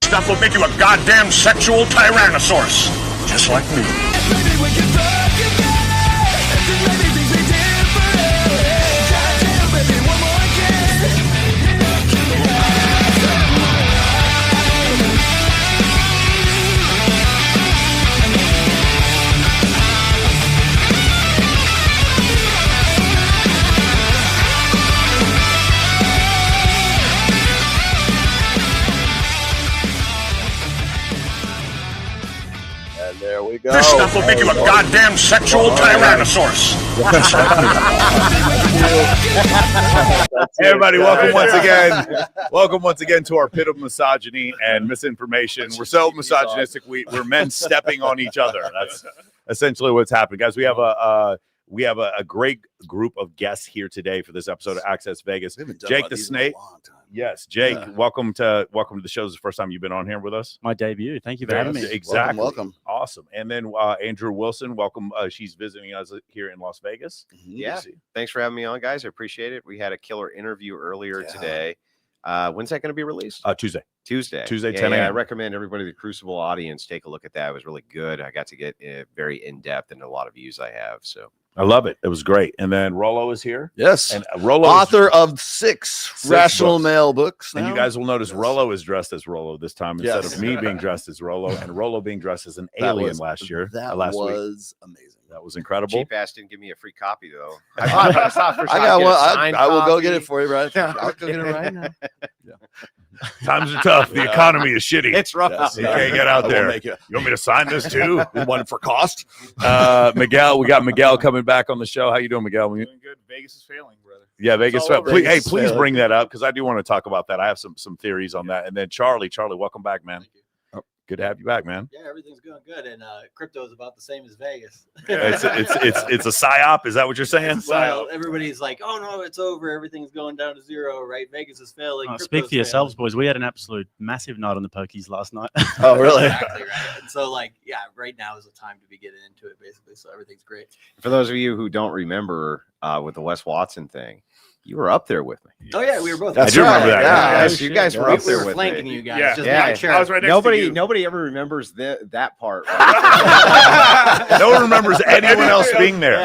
stuff will make you a goddamn sexual tyrannosaurus. Just like me. There we go. This stuff will make you a goddamn sexual tyrannosaurus. Hey everybody, welcome once again. Welcome once again to our pit of misogyny and misinformation. We're so misogynistic, we're men stepping on each other. That's essentially what's happening, guys. We have a great group of guests here today for this episode of Access Vegas. Jake the Snake. Yes, Jake. Yeah. Welcome to the show. This is the first time you've been on here with us. My debut. Thank you for having me. Exactly. Welcome. Awesome. And then Andrew Wilson. Welcome. She's visiting us here in Las Vegas. Yeah. Thanks for having me on, guys. I appreciate it. We had a killer interview earlier today. When's that going to be released? Tuesday. Tuesday, 10 a.m. I recommend everybody, the Crucible audience, take a look at that. It was really good. I got to get very in depth into a lot of views I have. So. I love it. It was great. And then Rollo is here. Yes. And Rollo, author of six Rational books. Male books. And you guys will notice Rollo is dressed as Rollo this time instead of me being dressed as Rollo and Rollo being dressed as an alien last year. That last was week. Amazing. That was incredible. Cheap ass didn't give me a free copy though. I got one. I will go get it for you, right? I'll go get it right now. Yeah. Times are tough. The economy is shitty. It's rough. Yes, you can't get out there. You want me to sign this too? One for cost. Miguel, we got Miguel coming back on the show. How you doing, Miguel? Doing good. Vegas is failing, brother. Yeah, Vegas. Please bring that up because I do want to talk about that. I have some theories on that. And then Charlie, welcome back, man. Good to have you back, man. Yeah, everything's going good, and crypto is about the same as Vegas. It's a psyop. Is that what you're saying? Well, everybody's like, "Oh no, it's over. Everything's going down to zero." Right? Vegas is failing. Speak for yourselves, boys. We had an absolute massive night on the pokies last night. Oh, really? Exactly right. And so, right now is the time to be getting into it, basically. So everything's great. For those of you who don't remember, with the Wes Watson thing. You were up there with me. Oh yeah, we were both. I do remember that. Yeah, you guys were up there with flanking me. you guys. Yeah, sure. I was right next to you. Nobody ever remembers that part. No one remembers anyone else being there.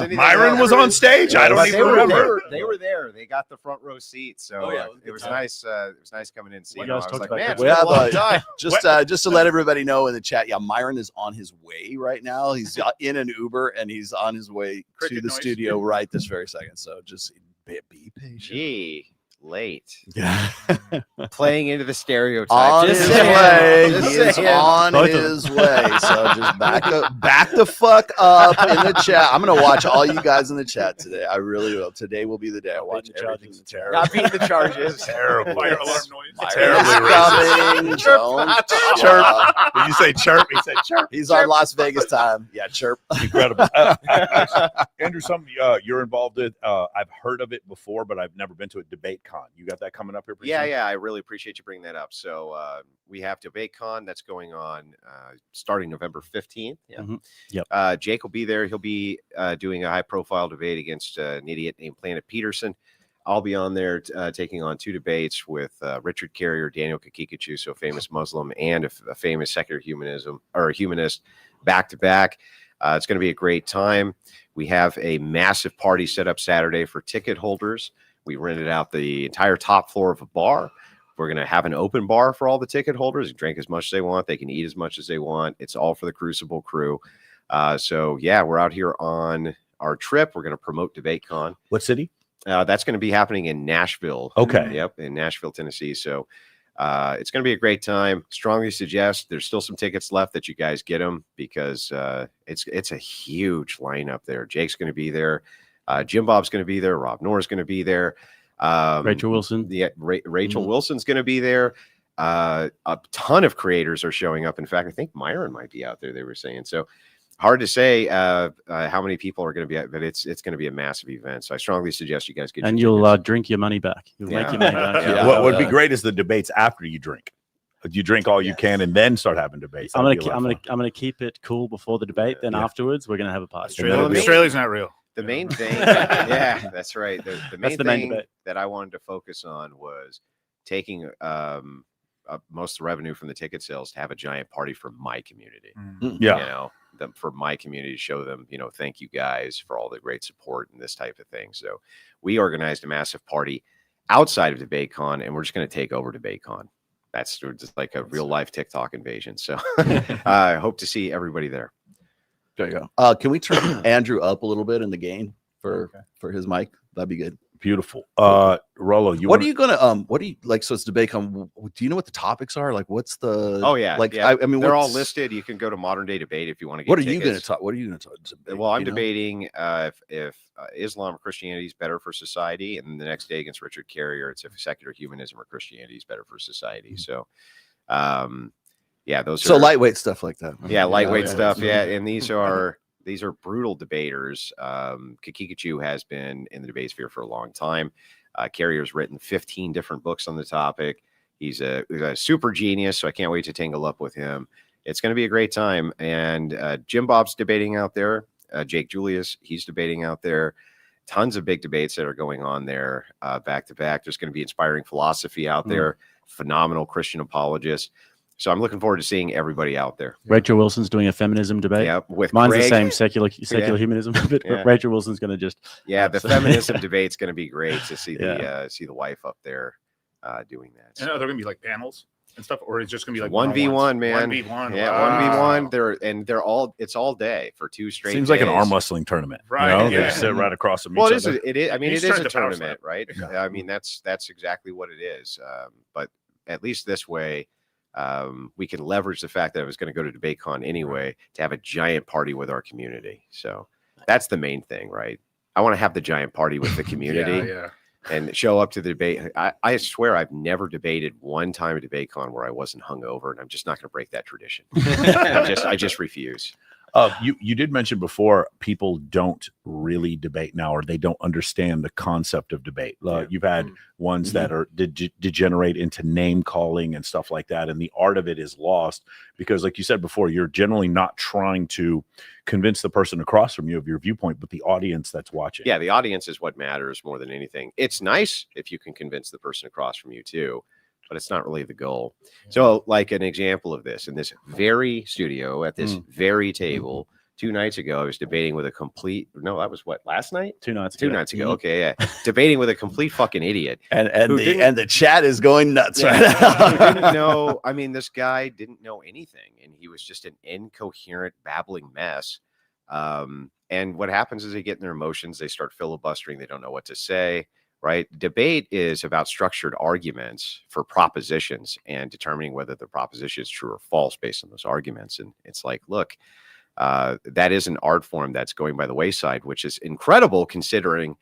Myron was on stage. I don't even remember. They were there. They got the front row seat, so it was nice. It was nice coming in and seeing them. I was like, man, it's been a long time. Just to let everybody know in the chat, Myron is on his way right now. He's in an Uber and he's on his way to the studio right this very second. So just be patient. Gee, late. Yeah. Playing into the stereotype. On his way. He is on his way. So just back the fuck up in the chat. I'm gonna watch all you guys in the chat today. I really will. Today will be the day I watch everything. Not beating the charges. Terrible. Fire alarm noise. Terribly racist. Chirp. Did you say chirp? He said chirp. He's on Las Vegas time. Yeah, chirp. Incredible. Andrew, something you're involved in. I've heard of it before, but I've never been to a debate con. You got that coming up here pretty soon? Yeah, I really appreciate you bringing that up. So we have Debate Con that's going on starting November 15th. Yeah. Mm-hmm. Yep. Jake will be there. He'll be doing a high-profile debate against an idiot named Planet Peterson. I'll be on there taking on two debates with Richard Carrier, Daniel Kakikachu, so a famous Muslim, and a famous secular humanist back-to-back. It's going to be a great time. We have a massive party set up Saturday for ticket holders. We rented out the entire top floor of a bar. We're going to have an open bar for all the ticket holders. Drink as much as they want. They can eat as much as they want. It's all for the Crucible crew. So, we're out here on our trip. We're going to promote DebateCon. What city? That's going to be happening in Nashville. Okay. Yep, in Nashville, Tennessee. So it's going to be a great time. Strongly suggest there's still some tickets left that you guys get them because it's a huge lineup there. Jake's going to be there. Jim Bob's going to be there. Rob Knorr's going to be there. Rachel Wilson. Rachel Wilson's going to be there. A ton of creators are showing up. In fact, I think Myron might be out there, they were saying. So hard to say how many people are going to be at, but it's going to be a massive event. So I strongly suggest you guys get and you'll drink your money back. You'll make your money back. What would be great is the debates after you drink. You drink all you can and then start having debates. I'm gonna keep it cool before the debate. Then afterwards, we're gonna have a party. Australia's not real. The main thing, yeah, that's right. The main thing debate that I wanted to focus on was taking a most of the revenue from the ticket sales to have a giant party for my community. Yeah. You know, for my community to show them, you know, thank you guys for all the great support and this type of thing. So we organized a massive party outside of DebateCon, and we're just going to take over DebateCon. That's just like a real life TikTok invasion. So I hope to see everybody there. There you go. Can we turn Andrew up a little bit in the game for his mic? That'd be good. Beautiful. Rollo, What are you gonna what do you like? So it's DebateCon. Do you know what the topics are? Like, what's the? Oh yeah, like yeah. I mean, they're all listed. You can go to Modern Day Debate if you want to get. What are tickets. you gonna talk? What are you gonna talk? Well, I'm debating if Islam or Christianity is better for society, and the next day against Richard Carrier, it's if secular humanism or Christianity is better for society. So, yeah, those. So are lightweight stuff like that. Yeah, lightweight stuff. Yeah, and these are brutal debaters. Kikikachu has been in the debate sphere for a long time. Carrier's written 15 different books on the topic. He's a super genius, so I can't wait to tangle up with him. It's going to be a great time. And Jim Bob's debating out there. Jake Julius, he's debating out there. Tons of big debates that are going on there back to back. There's going to be inspiring philosophy out there, phenomenal Christian apologists. So I'm looking forward to seeing everybody out there. Rachel Wilson's doing a feminism debate. Yeah, with mine's Greg. the same secular humanism, but Rachel Wilson's going to just the feminism debate's going to be great to see the wife up there doing that. So. And are there going to be like panels and stuff, or is it just going to be like 1v1, man? 1v1, yeah, 1v1. It's all day for 2 straight. Seems days. like an arm wrestling tournament, right? You know? They sit right across from each Well, other. it is. I mean, it is a tournament, right? Yeah. I mean, that's exactly what it is. But at least this way. We can leverage the fact that I was going to go to DebateCon anyway to have a giant party with our community. So that's the main thing, right? I want to have the giant party with the community and show up to the debate. I swear I've never debated one time at DebateCon where I wasn't hungover, and I'm just not going to break that tradition. I just refuse. You did mention before people don't really debate now, or they don't understand the concept of debate. You've had ones that are degenerate into name calling and stuff like that, and the art of it is lost because, like you said before, you're generally not trying to convince the person across from you of your viewpoint, but the audience that's watching. Yeah, the audience is what matters more than anything. It's nice if you can convince the person across from you too, but it's not really the goal. So like an example of this, in this very studio at this very table, 2 nights ago, I was debating with that was what, last night? 2 nights ago. 2 nights ago. Okay. Yeah. Debating with a complete fucking idiot. And the chat is going nuts right now. Who didn't know. I mean, this guy didn't know anything, and he was just an incoherent, babbling mess. And what happens is they get in their emotions. They start filibustering. They don't know what to say. Right. Debate is about structured arguments for propositions and determining whether the proposition is true or false based on those arguments. And it's like, look, that is an art form that's going by the wayside, which is incredible considering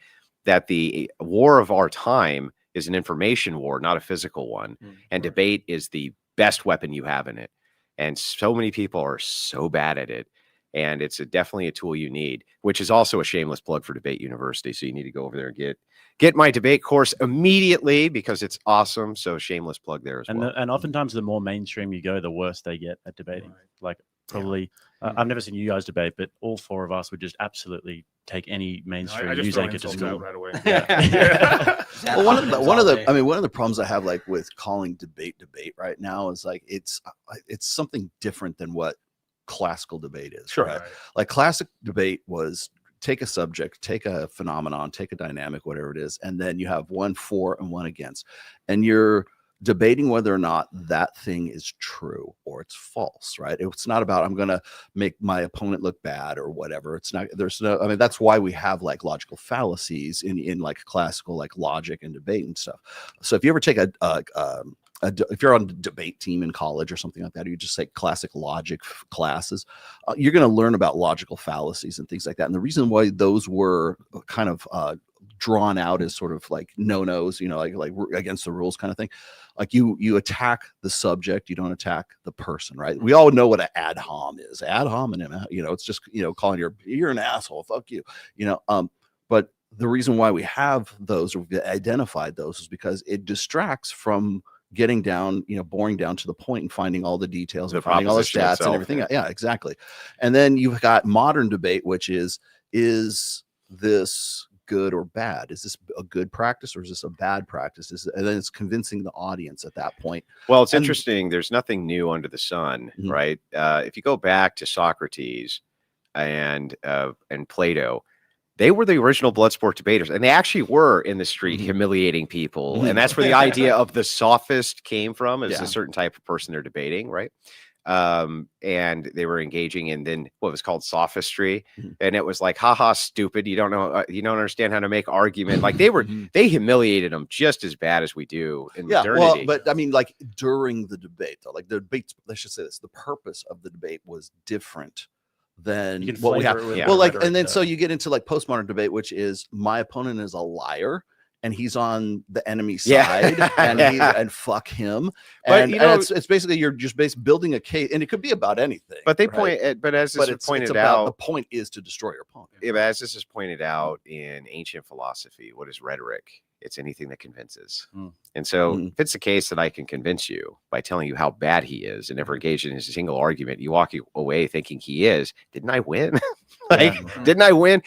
that the war of our time is an information war, not a physical one. And debate is the best weapon you have in it. And so many people are so bad at it. And it's definitely a tool you need, which is also a shameless plug for Debate University. So you need to go over there and get my debate course immediately because it's awesome. So shameless plug there as well. And oftentimes the more mainstream you go, the worse they get at debating. Like probably, I've never seen you guys debate, but all 4 of us would just absolutely take any mainstream news anchor to school right away. Well, one of the problems I have like with calling debate right now is like it's something different than what classical debate is. Sure. Right? Like classic debate was take a subject, take a phenomenon, take a dynamic, whatever it is, and then you have 1 for and 1 against, and you're debating whether or not that thing is true or it's false, right? It's not about I'm going to make my opponent look bad or whatever. It's not, I mean, that's why we have like logical fallacies in like classical, like logic and debate and stuff. So if you ever take if you're on a debate team in college or something like that, or you just take classic logic classes, you're going to learn about logical fallacies and things like that. And the reason why those were kind of drawn out as sort of like no-nos, like against the rules kind of thing. Like you attack the subject, you don't attack the person, right? We all know what an ad hom is. Ad hominem, it's just, calling you're an asshole, fuck you, but the reason why we have those, or we've identified those, is because it distracts from getting down, boring down to the point and finding all the details and finding all the stats itself, and everything. Yeah, exactly. And then you've got modern debate, which is this good or bad? Is this a good practice or is this a bad practice? And then it's convincing the audience at that point. Well, it's interesting. There's nothing new under the sun, right? If you go back to Socrates and Plato, they were the original blood sport debaters, and they actually were in the street humiliating people. And that's where the idea of the sophist came from, is a certain type of person they're debating, right? And they were engaging in then what was called sophistry. And it was like, haha, stupid. You don't know, you don't understand how to make argument. Like they humiliated them just as bad as we do in modernity. Well, but I mean, like during the debate, though, like the debate, let's just say this, the purpose of the debate was different than what we have. Well, like, and then so you get into like postmodern debate, which is my opponent is a liar and he's on the enemy side and fuck him. And, it's basically, you're just building a case, and it could be about anything. But they point, but as this is pointed out, the point is to destroy your opponent. Yeah, but as this is pointed out in ancient philosophy, what is rhetoric? It's anything that convinces. And so if it's the case that I can convince you by telling you how bad he is and never engage in a single argument, you walk away thinking he is, didn't I win? Didn't I win?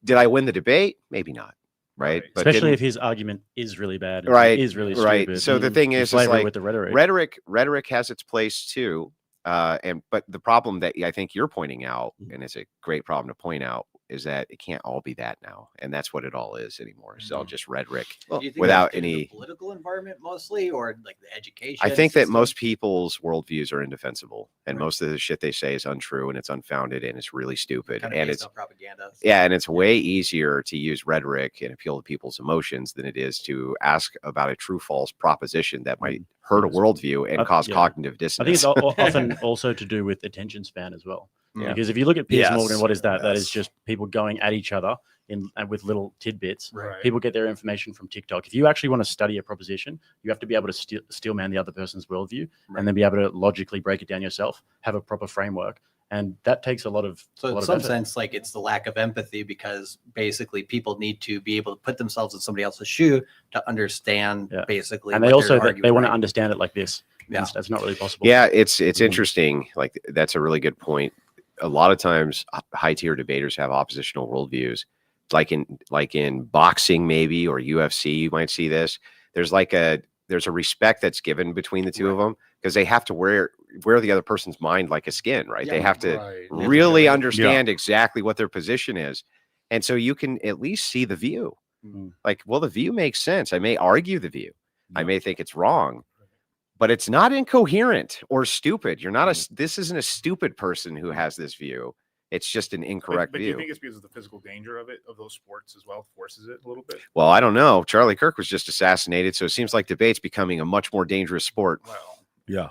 Did I win the debate? Maybe not. Right. But especially if his argument is really bad. Right. Is really stupid. Right. So the thing is like with the rhetoric has its place too. But the problem that I think you're pointing out, and it's a great problem to point out, is that it can't all be that now, and that's what it all is anymore. It's all just rhetoric without any political environment, mostly, or like the education. I think that most people's worldviews are indefensible, and most of the shit they say is untrue, and it's unfounded, and it's really stupid, and it's propaganda. Yeah, and it's way easier to use rhetoric and appeal to people's emotions than it is to ask about a true-false proposition that might hurt a worldview and cause cognitive dissonance. I think it's often also to do with attention span as well. Because if you look at Piers Morgan, what is that? That is just people going at each other with little tidbits. Right. People get their information from TikTok. If you actually want to study a proposition, you have to be able to steel man the other person's worldview and then be able to logically break it down yourself, have a proper framework. And that takes a lot of in some sense, like it's the lack of empathy, because basically people need to be able to put themselves in somebody else's shoe to understand basically. And they also they want to understand it like this. Yeah, that's not really possible. Yeah, it's interesting. Like that's a really good point. A lot of times high tier debaters have oppositional worldviews, like in boxing, maybe, or UFC, you might see this. There's a respect that's given between the two of them, because they have to wear the other person's mind like a skin, right? They have to really understand exactly what their position is. And so you can at least see the view. Like, well, the view makes sense. I may argue the view. I may think it's wrong, but it's not incoherent or stupid. You're not this isn't a stupid person who has this view. It's just an incorrect view. Do you think it's because of the physical danger of those sports as well, forces it a little bit? Well, I don't know. Charlie Kirk was just assassinated, so it seems like debate's becoming a much more dangerous sport. Well, yeah.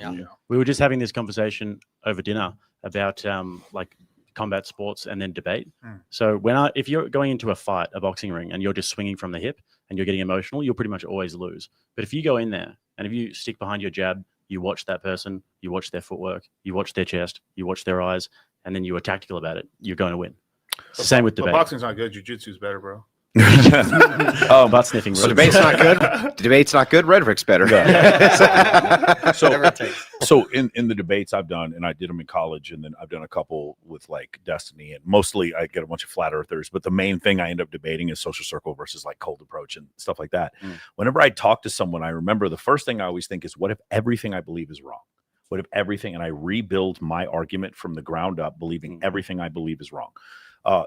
We were just having this conversation over dinner about like combat sports and then debate. So if you're going into a boxing ring, and you're just swinging from the hip and you're getting emotional, you'll pretty much always lose. But if you go in there and if you stick behind your jab, you watch that person, you watch their footwork, you watch their chest, you watch their eyes, and then you are tactical about it, you're going to win. It's the same with debate. Boxing's not good. Jiu-jitsu's better, bro. Butt sniffing. So debate's not good. Debate's not good. Rhetoric's better. So in the debates I've done, and I did them in college, and then I've done a couple with like Destiny, and mostly I get a bunch of flat earthers. But the main thing I end up debating is social circle versus like cold approach and stuff like that. Whenever I talk to someone, I remember the first thing I always think is, what if everything I believe is wrong? What if everything, and I rebuild my argument from the ground up, believing everything I believe is wrong.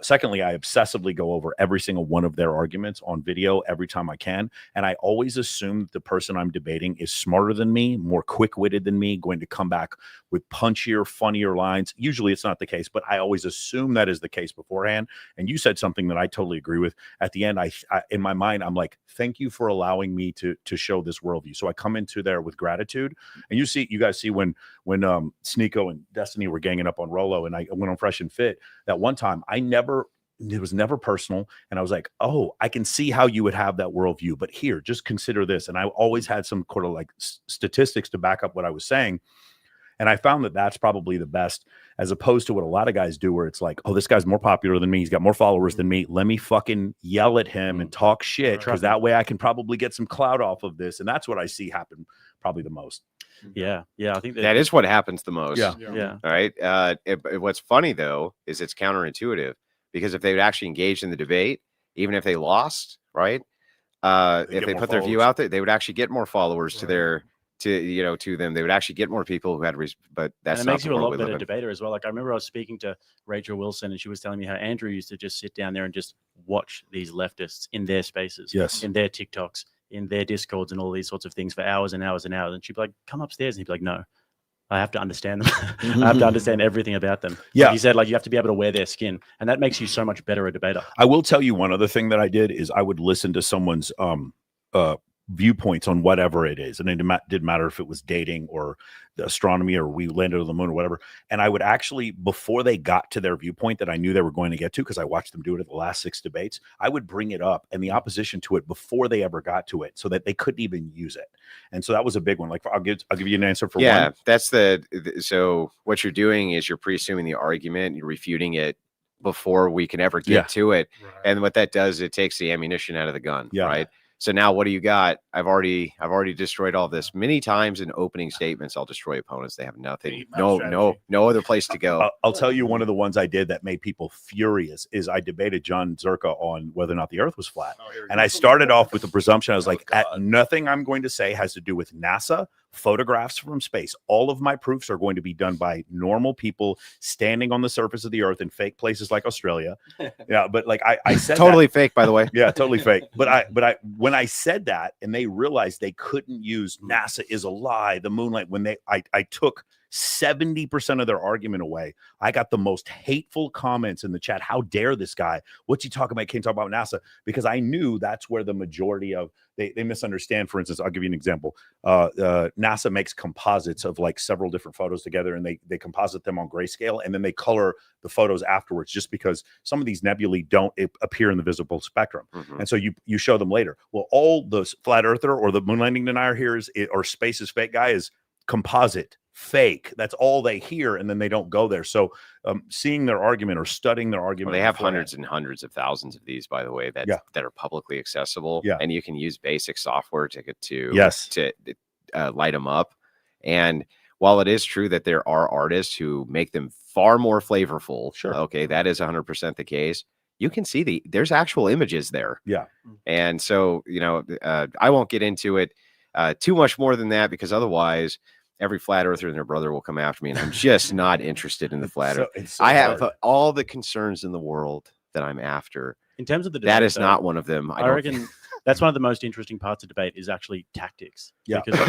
Secondly, I obsessively go over every single one of their arguments on video every time I can. And I always assume that the person I'm debating is smarter than me, more quick-witted than me, going to come back with punchier, funnier lines. Usually it's not the case, but I always assume that is the case beforehand. And you said something that I totally agree with. At the end, I in my mind, I'm like, thank you for allowing me to show this worldview. So I come into there with gratitude. And you guys see when Sneeko and Destiny were ganging up on Rolo, and I went on Fresh and Fit, that one time it was never personal. And I was like, oh, I can see how you would have that worldview, but here, just consider this. And I always had some sort of like statistics to back up what I was saying. And I found that that's probably the best, as opposed to what a lot of guys do, where it's like, oh, this guy's more popular than me. He's got more followers than me. Let me fucking yell at him and talk shit, because that way I can probably get some clout off of this. And that's what I see happen probably the most. Yeah. I think that is what happens the most. Yeah. All right. What's funny though is it's counterintuitive, because if they would actually engage in the debate, even if they lost, right? If they put their view out there, they would actually get more followers to their to them. They would actually get more people who had but that's and it not makes the you a world lot we better live in. debater as well. Like I remember I was speaking to Rachel Wilson, and she was telling me how Andrew used to just sit down there and just watch these leftists in their spaces, Yes. in their TikToks, in their Discords, and all these sorts of things for hours and hours and hours. And she'd be like, "Come upstairs," and he'd be like, "No, I have to understand them. I have to understand everything about them." Yeah. Like you said, like you have to be able to wear their skin, and that makes you so much better a debater. I will tell you one other thing that I did is I would listen to someone's viewpoints on whatever it is, and it didn't matter if it was dating or the astronomy or we landed on the moon or whatever. And I would actually, before they got to their viewpoint that I knew they were going to get to, because I watched them do it at the last 6 debates, I would bring it up and the opposition to it before they ever got to it, so that they couldn't even use it. And so that was a big one. Like I'll give you an answer for one. That's so what you're doing is you're pre-assuming the argument, you're refuting it before we can ever get to it. Right. And what that does, it takes the ammunition out of the gun. Yeah. Right. So now what do you got? I've already destroyed all this many times in opening statements. I'll destroy opponents. They have nothing, no other place to go. I'll tell you one of the ones I did that made people furious is I debated John Zerka on whether or not the earth was flat. And I started off with the presumption. I was like, nothing I'm going to say has to do with NASA, photographs from space. All of my proofs are going to be done by normal people standing on the surface of the earth in fake places like Australia. Yeah, but like I said totally fake, by the way. Yeah, totally fake. But when I said that and they realized they couldn't use NASA is a lie, the moonlight, when I took 70% of their argument away, I got the most hateful comments in the chat. How dare this guy? What's he talking about? Can't talk about NASA. Because I knew that's where the majority of they misunderstand. For instance, I'll give you an example. NASA makes composites of like several different photos together, and they composite them on grayscale, and then they color the photos afterwards, just because some of these nebulae don't appear in the visible spectrum. And so you show them later. Well, all the flat earther or the moon landing denier here or space is fake guy is composite, fake. That's all they hear, and then they don't go there. So seeing their argument or studying their argument, they have hundreds and hundreds of thousands of these, by the way, that are publicly accessible. And you can use basic software to light them up. And while it is true that there are artists who make them far more flavorful, okay, that is 100% the case. You can see there's actual images there. And so I won't get into it too much more than that, because otherwise every flat earther and their brother will come after me, and I'm just not interested in the flat earth. I have all the concerns in the world that I'm after. In terms of the debate, that is not one of them. I reckon that's one of the most interesting parts of debate is actually tactics. Because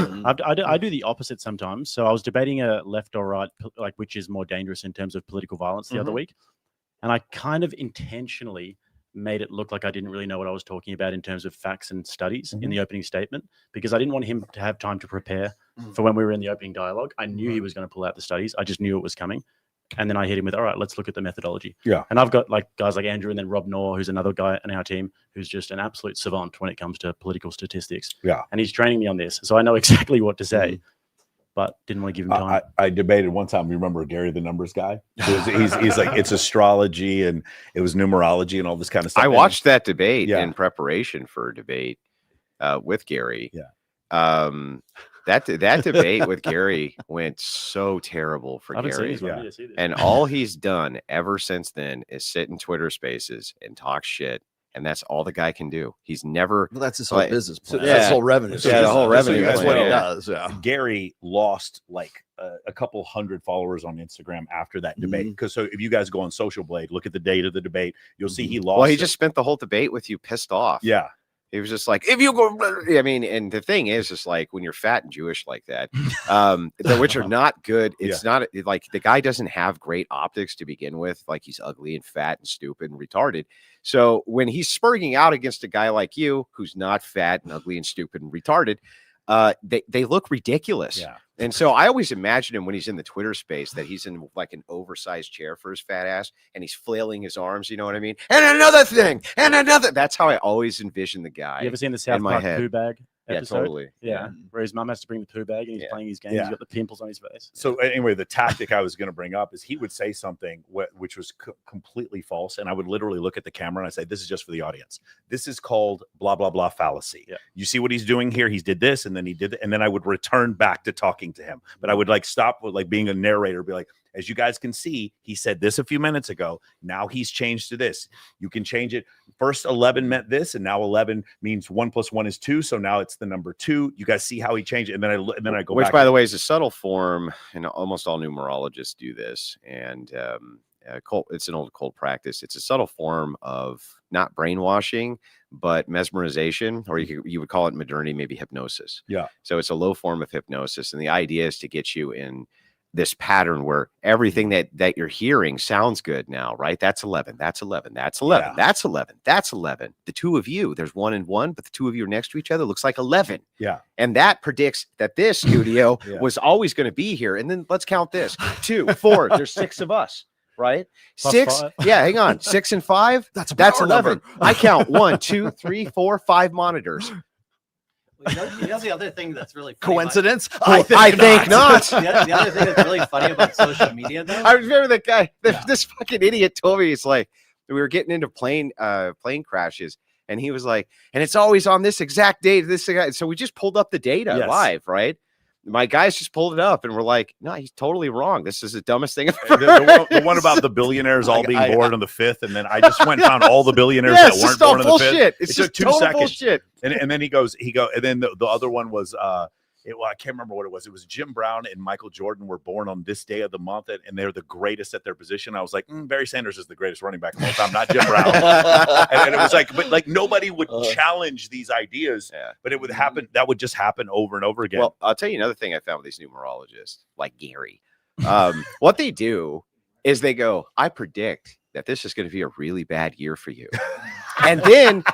I do the opposite sometimes. So I was debating a left or right, like which is more dangerous in terms of political violence the other week, and I kind of intentionally made it look like I didn't really know what I was talking about in terms of facts and studies in the opening statement, because I didn't want him to have time to prepare for when we were in the opening dialogue. I knew he was going to pull out the studies. I just knew it was coming. And then I hit him with, all right, let's look at the methodology. And I've got like guys like Andrew and then Rob Knorr, who's another guy on our team who's just an absolute savant when it comes to political statistics. And he's training me on this. So I know exactly what to say. But didn't want to give him time. I debated one time. Remember Gary, the numbers guy? He's like, it's astrology and it was numerology and all this kind of stuff. I watched that debate in preparation for a debate with Gary. That debate with Gary went so terrible for Gary. And all he's done ever since then is sit in Twitter Spaces and talk shit. And that's all the guy can do. He's never. Well, that's his whole business plan. That's his whole revenue. The whole revenue. That's what he does. Gary lost like a couple hundred followers on Instagram after that debate. Because so if you guys go on Social Blade, look at the date of the debate, you'll see he lost. Well, he just spent the whole debate with you pissed off. He was just like, if you go, I mean, and the thing is, just like when you're fat and Jewish like that, which are not good. It's not like the guy doesn't have great optics to begin with. Like he's ugly and fat and stupid and retarded. So when he's spurting out against a guy like you, who's not fat and ugly and stupid and retarded, they look ridiculous. And so I always imagine him when he's in the Twitter space that he's in like an oversized chair for his fat ass and he's flailing his arms. You know what I mean? And another thing and another. That's how I always envision the guy. You ever seen the South Park poo bag episode? Yeah, totally. Where his mum has to bring the poo bag and he's playing his game. He's got the pimples on his face. So anyway, the tactic I was going to bring up is he would say something which was completely false. And I would literally look at the camera and I say, this is just for the audience. This is called blah, blah, blah fallacy. You see what he's doing here? He's did this and then he did it. And then I would return back to talking to him. But I would like stop with like being a narrator, be like, as you guys can see, he said this a few minutes ago. Now he's changed to this. You can change it. First 11 meant this, and now 11 means 1 + 1 is 2. So now it's the number 2. You guys see how he changed it, and then I go Which, back. by the way, is a subtle form, and almost all numerologists do this. And it's an old occult practice. It's a subtle form of not brainwashing, but mesmerization, or you would call it modernity, maybe hypnosis. Yeah. So it's a low form of hypnosis, and the idea is to get you in this pattern where everything that you're hearing sounds good now, right? That's 11. That's 11. That's 11. Yeah. That's 11. That's 11. The two of you, there's 1 and 1, but the two of you are next to each other. Looks like 11. Yeah. And that predicts that this studio Yeah. was always going to be here. And then let's count this 2, 4. There's 6 of us, right? Plus 6. 5. Yeah, hang on. 6 and 5. That's a That's power 11. number. I count 1, 2, 3, 4, 5 monitors. You know the other thing that's really funny Coincidence? I think not. The other thing that's really funny about social media, though. I remember that guy. This fucking idiot told me, it's like we were getting into plane crashes, and he was like, and it's always on this exact date. So we just pulled up the data live, right? My guys just pulled it up, and we're like, no, he's totally wrong. This is the dumbest thing I've ever heard. The one about the billionaires all being born on the 5th, and then I just went and found all the billionaires Yeah, that it's weren't just all born on the 5th. bullshit. It's It just took 2 total seconds. bullshit. And then and then the other one was I can't remember what it was. It was Jim Brown and Michael Jordan were born on this day of the month, and they're the greatest at their position. I was like, Barry Sanders is the greatest running back of all time, not Jim Brown. and it was like, but like nobody would challenge these ideas, but it would happen. That would just happen over and over again. Well, I'll tell you another thing I found with these numerologists, like Gary. What they do is they go, I predict that this is going to be a really bad year for you. And then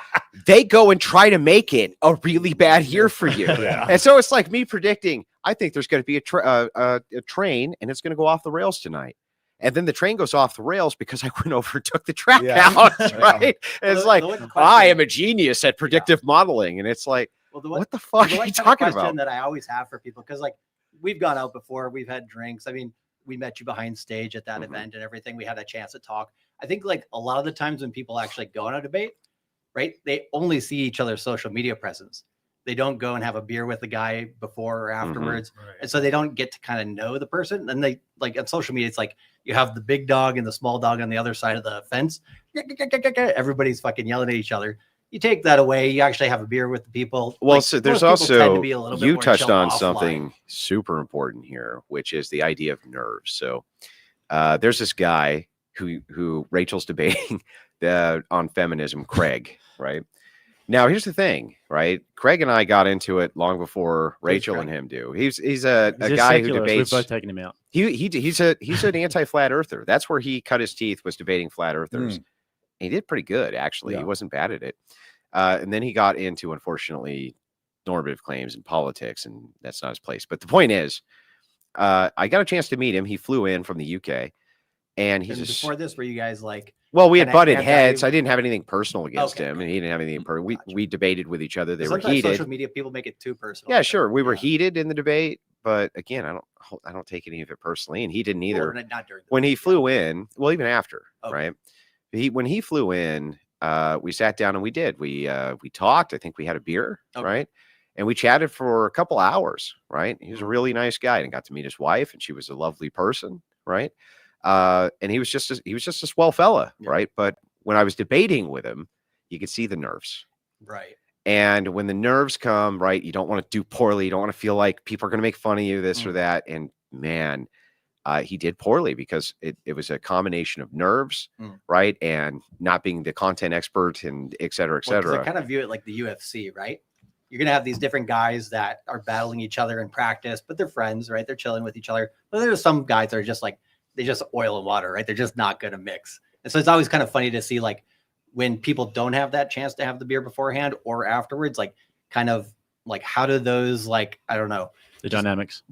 they go and try to make it a really bad year for you. Yeah. And so it's like me predicting, I think there's going to be a train and it's going to go off the rails tonight. And then the train goes off the rails because I went over and took the track out, right? And it's like, I am a genius at predictive modeling. And it's like, what the fuck are you talking about? That I always have for people, because like we've gone out before, we've had drinks. I mean, we met you behind stage at that event and everything. We had a chance to talk. I think like a lot of the times when people actually go on a debate, right, they only see each other's social media presence. They don't go and have a beer with the guy before or afterwards. Right. And so they don't get to kind of know the person. And they like on social media, it's like you have the big dog and the small dog on the other side of the fence. Everybody's fucking yelling at each other. You take that away, you actually have a beer with the people. Well, Like, so there's most people tend to also, be a little bit you more touched chill on offline. something super important here, which is the idea of nerves. So there's this guy who Rachel's debating on feminism, Craig, right? Now, here's the thing, right? Craig and I got into it long before Rachel and him do. He's a guy who debates. We've both taken him out. He's an anti-flat earther. That's where he cut his teeth, was debating flat earthers. And he did pretty good, actually. Yeah. He wasn't bad at it. And then he got into, unfortunately, normative claims and politics, and that's not his place. But the point is, I got a chance to meet him. He flew in from the UK, and he's And before this, were you guys like, well, we had kinda butted anti- heads. I didn't have anything personal against Okay, him, and cool. he didn't have anything. Gotcha. We debated with each other. They were sometimes heated. social media people make it too personal? Yeah, sure. We were heated in the debate, but again, I don't take any of it personally, and he didn't either. Well, not during the When he debate, flew in, well, even after, Okay. right? When he flew in, we sat down and we talked. I think we had a beer, Okay. right? And we chatted for a couple hours, right? He was a really nice guy, and got to meet his wife, and she was a lovely person, right? And he was just a swell fella, Yeah. right? But when I was debating with him, you could see the nerves. Right. And when the nerves come, right, you don't want to do poorly. You don't want to feel like people are going to make fun of you, this or that. And man, he did poorly because it was a combination of nerves, right, and not being the content expert and et cetera, et Well, 'cause cetera. I kind of view it like the UFC, right? You're going to have these different guys that are battling each other in practice, but they're friends, right? They're chilling with each other. But there's some guys that are just like, they just oil and water, right? They're just not going to mix. And so it's always kind of funny to see like when people don't have that chance to have the beer beforehand or afterwards, like kind of like, how do those, like, I don't know, The dynamics.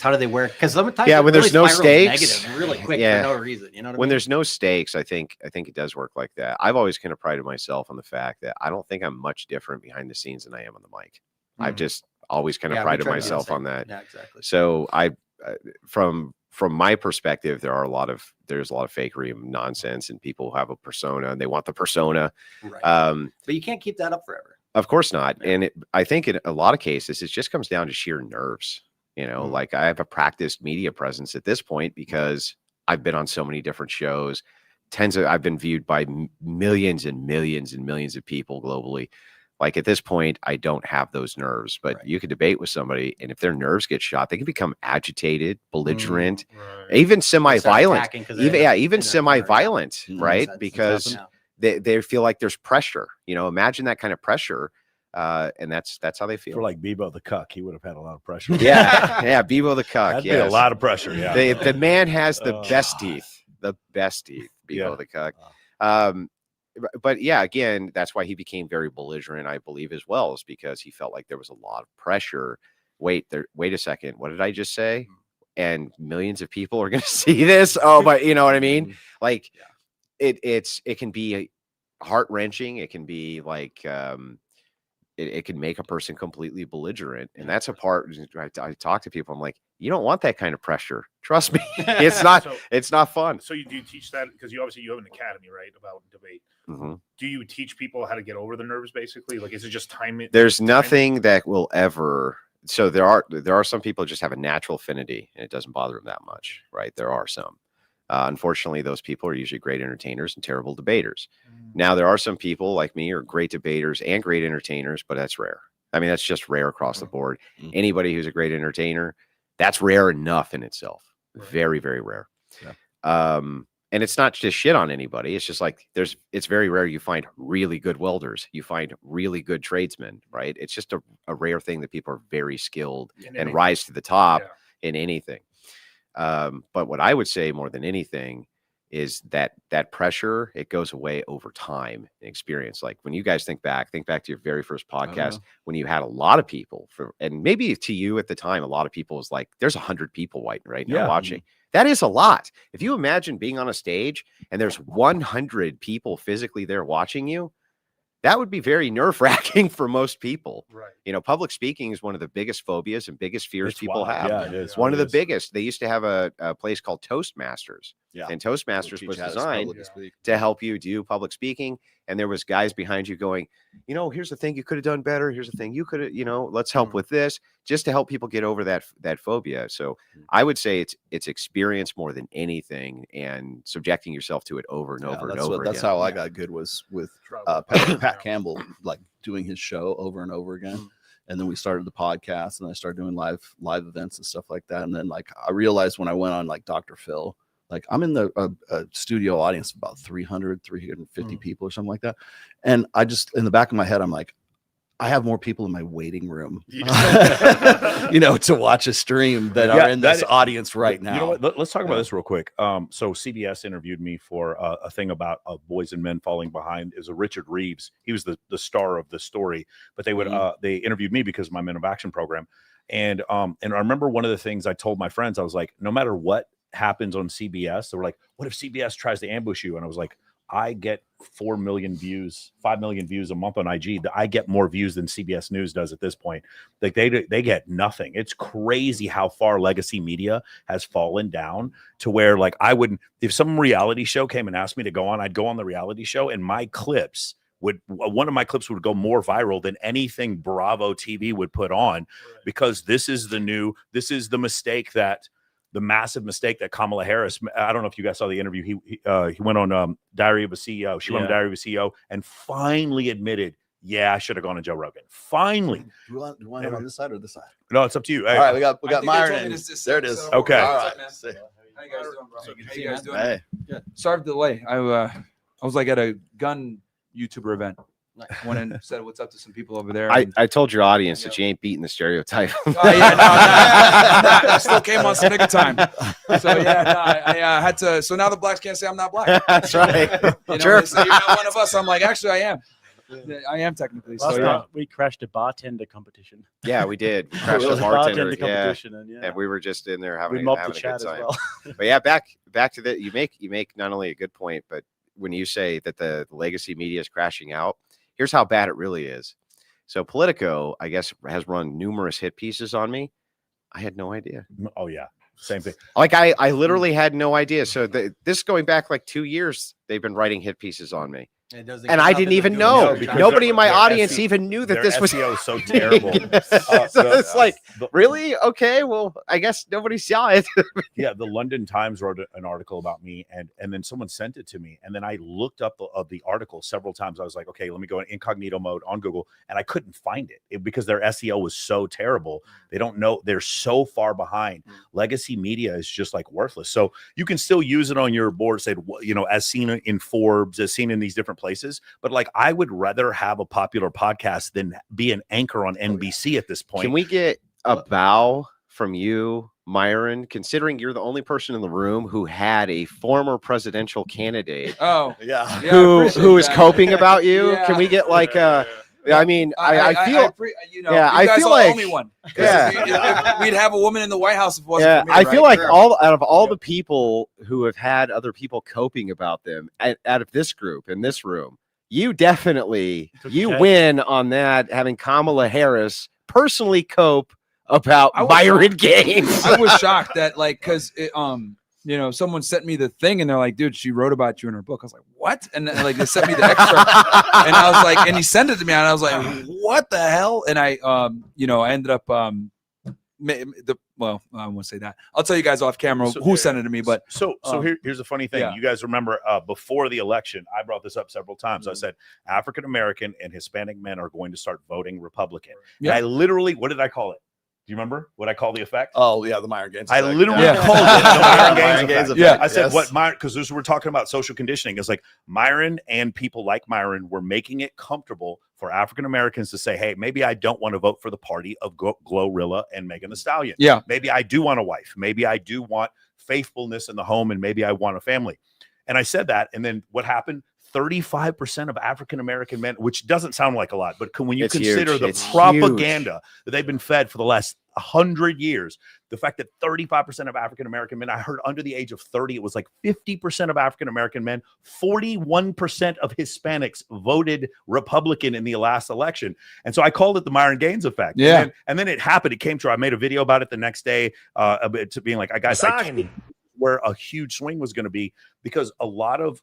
how do they work? Because sometimes Yeah, when there's no stakes, stakes, negative really quick yeah. for no reason. You know what I When mean? there's no stakes, I think it does work like that. I've always kind of prided myself on the fact that I don't think I'm much different behind the scenes than I am on the mic. I've just always kind of Yeah, we prided try to do the myself same. on that. Yeah, exactly. So from my perspective, there's a lot of fakery and nonsense, and people have a persona and they want the persona. Right. Um, But you can't keep that up forever. Of course not. And I think in a lot of cases, it just comes down to sheer nerves. You know, like I have a practiced media presence at this point because I've been on so many different shows. I've been viewed by millions and millions and millions of people globally. Like at this point, I don't have those nerves, but you could debate with somebody, and if their nerves get shot, they can become agitated, belligerent, even semi-violent, even semi-violent, right? Because they feel like there's pressure. Imagine that kind of pressure. And that's how they feel. For like Bebo the Cuck, he would have had a lot of pressure. Yeah, Bebo the Cuck. That'd be a lot of pressure. Yeah, the man has the best teeth, Bebo the Cuck. But yeah, again, that's why he became very belligerent, I believe, as well, is because he felt like there was a lot of pressure. Wait a second, what did I just say? And millions of people are going to see this. Oh, but you know what I mean? Like it can be heart wrenching. It can be like it can make a person completely belligerent, and that's a part. I talk to people. I'm like, you don't want that kind of pressure. Trust me, it's not. It's not fun. So do you teach that, because you have an academy, right, about debate? Mm-hmm. Do you teach people how to get over the nerves, basically? Like, is it just time? There's nothing that will ever. So there are some people who just have a natural affinity, and it doesn't bother them that much, right? There are some. Unfortunately, those people are usually great entertainers and terrible debaters. Now, there are some people like me who are great debaters and great entertainers, but that's rare. I mean, that's just rare across the board. Anybody who's a great entertainer, that's rare enough in itself. Very, very rare. Yeah. And it's not just shit on anybody. It's just like it's very rare you find really good welders. You find really good tradesmen, right? It's just a rare thing that people are very skilled and rise to the top in anything. But what I would say more than anything is that pressure, it goes away over time and experience. Like when you guys think back to your very first podcast, when you had a lot of people and maybe to you at the time, a lot of people was like, there's 100 people right now watching. That is a lot. If you imagine being on a stage and there's 100 people physically there watching you, that would be very nerve-wracking for most people. Right. Public speaking is one of the biggest phobias and biggest fears people have. Yeah, it is. One of the biggest. They used to have a place called Toastmasters. Yeah. And Toastmasters was designed to help you do public speaking. And there was guys behind you going, here's the thing you could have done better. Here's the thing you could have, let's help with this, just to help people get over that phobia. So I would say it's experience more than anything, and subjecting yourself to it over and over and over again. That's how I got good, was with Pat Campbell, like doing his show over and over again. And then we started the podcast, and I started doing live events and stuff like that. And then like I realized when I went on like Dr. Phil, like I'm in the studio audience of about 350 people or something like that. And I just, in the back of my head, I'm like, I have more people in my waiting room, to watch a stream that are in this audience right now. You know what? Let's talk about this real quick. So CBS interviewed me for a thing about boys and men falling behind. Is a Richard Reeves. He was the star of the story, but they interviewed me because of my Men of Action program. And I remember one of the things I told my friends, I was like, no matter what happens on CBS, they were like, what if CBS tries to ambush you? And I was like, I get 4 million views, 5 million views a month on IG. I get more views than CBS News does at this point. Like they get nothing. It's crazy how far legacy media has fallen down to where, like, I wouldn't, if some reality show came and asked me to go on, I'd go on the reality show, and one of my clips would go more viral than anything Bravo TV would put on, because this is the mistake the massive mistake that Kamala Harris, I don't know if you guys saw the interview. He went on Diary of a CEO. She went on Diary of a CEO and finally admitted, I should have gone to Joe Rogan. Finally. Do you want him on this side or this side? No, it's up to you. All right, we got Myron. There it is. So, okay. All right. How you guys doing, bro? How you guys doing? Hey. Yeah. Sorry for the delay. I was like at a gun YouTuber event. Went and said what's up to some people over there. I told your audience that you ain't beating the stereotype. I still came on some nigga time. So I had to. So now the blacks can't say I'm not black. That's right. Sure. They say you're not one of us. I'm like, actually, I am. I am technically. Last night we crashed a bartender competition. Yeah, we did. We crashed a bartender competition, and we were just in there having a good time. As well. But yeah, back to that. You make not only a good point, but when you say that the legacy media is crashing out, here's how bad it really is. So Politico, I guess, has run numerous hit pieces on me. I had no idea. Oh yeah, same thing. Like I literally had no idea. So this going back like 2 years, they've been writing hit pieces on me. And I didn't even know. Nobody in my audience even knew that this was SEO is so terrible. So it's like, really? Okay, well, I guess nobody saw it. Yeah, the London Times wrote an article about me, and then someone sent it to me, and then I looked up the article several times. I was like, okay, let me go in incognito mode on Google, and I couldn't find it because their SEO was so terrible. They don't know, they're so far behind. Legacy media is just like worthless. So you can still use it on your board, say, you know, as seen in Forbes, as seen in these different places. But like, I would rather have a popular podcast than be an anchor on NBC at this point. Can we get a bow from you, Myron, considering you're the only person in the room who had a former presidential candidate who is coping about you? Yeah. Can we get like I mean, I feel you know, yeah, you guys I feel are like the only one. Yeah. We'd have a woman in the White House if it wasn't yeah, for me, I feel right? like out of all the people who have had other people coping about them out of this group in this room, you definitely win on that, having Kamala Harris personally cope about Byron Gaines. I was shocked that, like, because you know, someone sent me the thing and they're like, dude, she wrote about you in her book. I was like, what? And like, they sent me the excerpt and I was like, and he sent it to me and I was like, what the hell? And I, you know, I ended up, well, I won't say that. I'll tell you guys off camera who sent it to me. But here's the funny thing. You guys remember before the election, I brought this up several times. I said African American and Hispanic men are going to start voting Republican. And I literally, what did I call it? Do you remember what I call the effect? Oh yeah, the Myron Gaines I effect. literally called it the Myron Gaines effect. Yeah, I said what Myron, because this we're talking about social conditioning. It's like Myron and people like Myron were making it comfortable for African Americans to say, hey, maybe I don't want to vote for the party of Glorilla and Megan Thee Stallion. Yeah. Maybe I do want a wife. Maybe I do want faithfulness in the home, and maybe I want a family. And I said that, and then what happened? 35% of African American men, which doesn't sound like a lot, but when you consider the propaganda that they've been fed for the last 100 years, the fact that 35% of African American men, I heard under the age of 30, it was like 50% of African American men, 41% of Hispanics voted Republican in the last election. And so I called it the Myron Gaines effect. Yeah. And then it happened. It came true. I made a video about it the next day, to being like, guys, I knew where a huge swing was going to be, because a lot of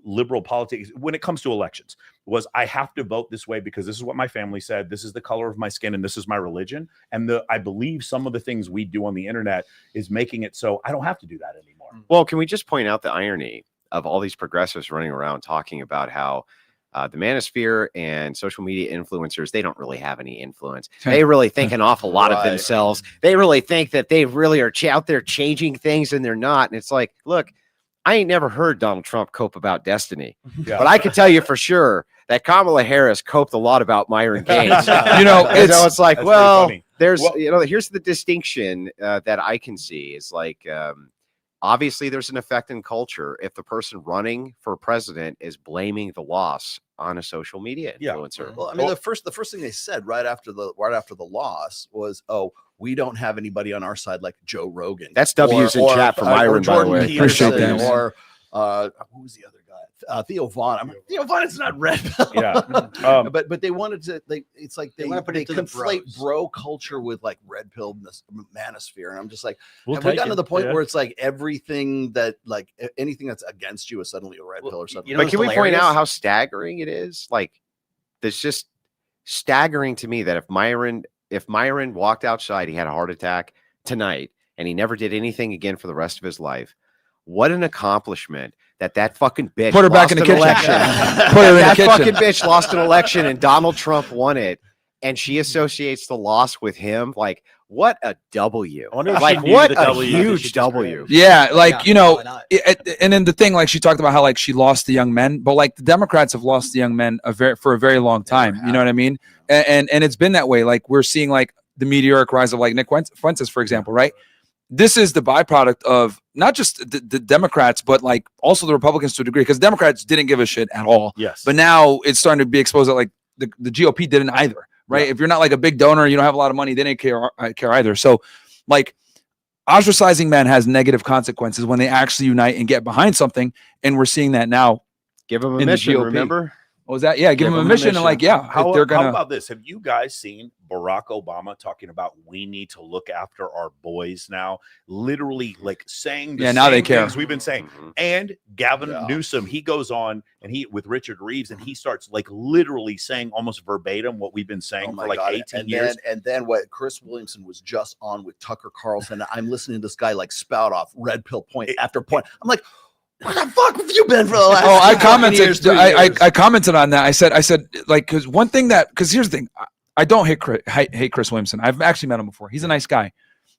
liberal politics when it comes to elections was, I have to vote this way because this is what my family said, this is the color of my skin, and this is my religion. And I believe some of the things we do on the internet is making it so I don't have to do that anymore. Well, can we just point out the irony of all these progressives running around talking about how the manosphere and social media influencers, they don't really have any influence. They really think an awful lot of themselves. They really think that they really are out there changing things, and they're not. And it's like, look, I ain't never heard Donald Trump cope about destiny, but I can tell you for sure that Kamala Harris coped a lot about Myron Gaines. You know, it's like, well, there's, you know, here's the distinction that I can see is like, obviously there's an effect in culture if the person running for president is blaming the loss on a social media influencer. Well, I mean, the first thing they said right after the loss was, "Oh, we don't have anybody on our side like Joe Rogan." That's W's in chat for Myron, by the way. Appreciate that. Or who was the other guy? Theo Vaughn. I mean, Theo Vaughn is not red pill. Yeah. But they wanted to. It's like they conflate bro culture with like red pill manosphere, and I'm just like, have we gotten to the point where it's like everything that like anything that's against you is suddenly a red pill or something? You know, but can we point out how staggering it is? Like, it's just staggering to me that if Myron walked outside, he had a heart attack tonight, and he never did anything again for the rest of his life. What an accomplishment that fucking bitch put her back in the kitchen. Put her in the kitchen. Fucking bitch lost an election and Donald Trump won it, and she associates the loss with him. Like, what a W! Like, what a huge W! Yeah, like, you know, and then the thing, like, she talked about how like she lost the young men, but like the Democrats have lost the young men for a very long time. You know what I mean? And it's been that way. Like, we're seeing like the meteoric rise of like Nick Fuentes, for example, right? This is the byproduct of not just the Democrats, but like also the Republicans to a degree, because Democrats didn't give a shit at all. Yes. But now it's starting to be exposed that like the GOP didn't either, right? Yeah. If you're not like a big donor, you don't have a lot of money, they didn't care either. So like ostracizing men has negative consequences when they actually unite and get behind something. And we're seeing that now. Give them a mission, remember? Oh, is that? Yeah, give them a mission and like, yeah, How they're gonna. about this? Have you guys seen Barack Obama talking about we need to look after our boys now? Literally, like saying the now same they care. things we've been saying. And Gavin Newsom, he goes on and he with Richard Reeves, and he starts like literally saying almost verbatim what we've been saying for like 18 years. And then what Chris Williamson was just on with Tucker Carlson. I'm listening to this guy like spout off red pill point after point. I'm like, where the fuck have you been for the last? Oh, I commented. Years, I commented on that. I said, like, because one thing because here's the thing, I don't hate Chris Williamson. I've actually met him before. He's a nice guy,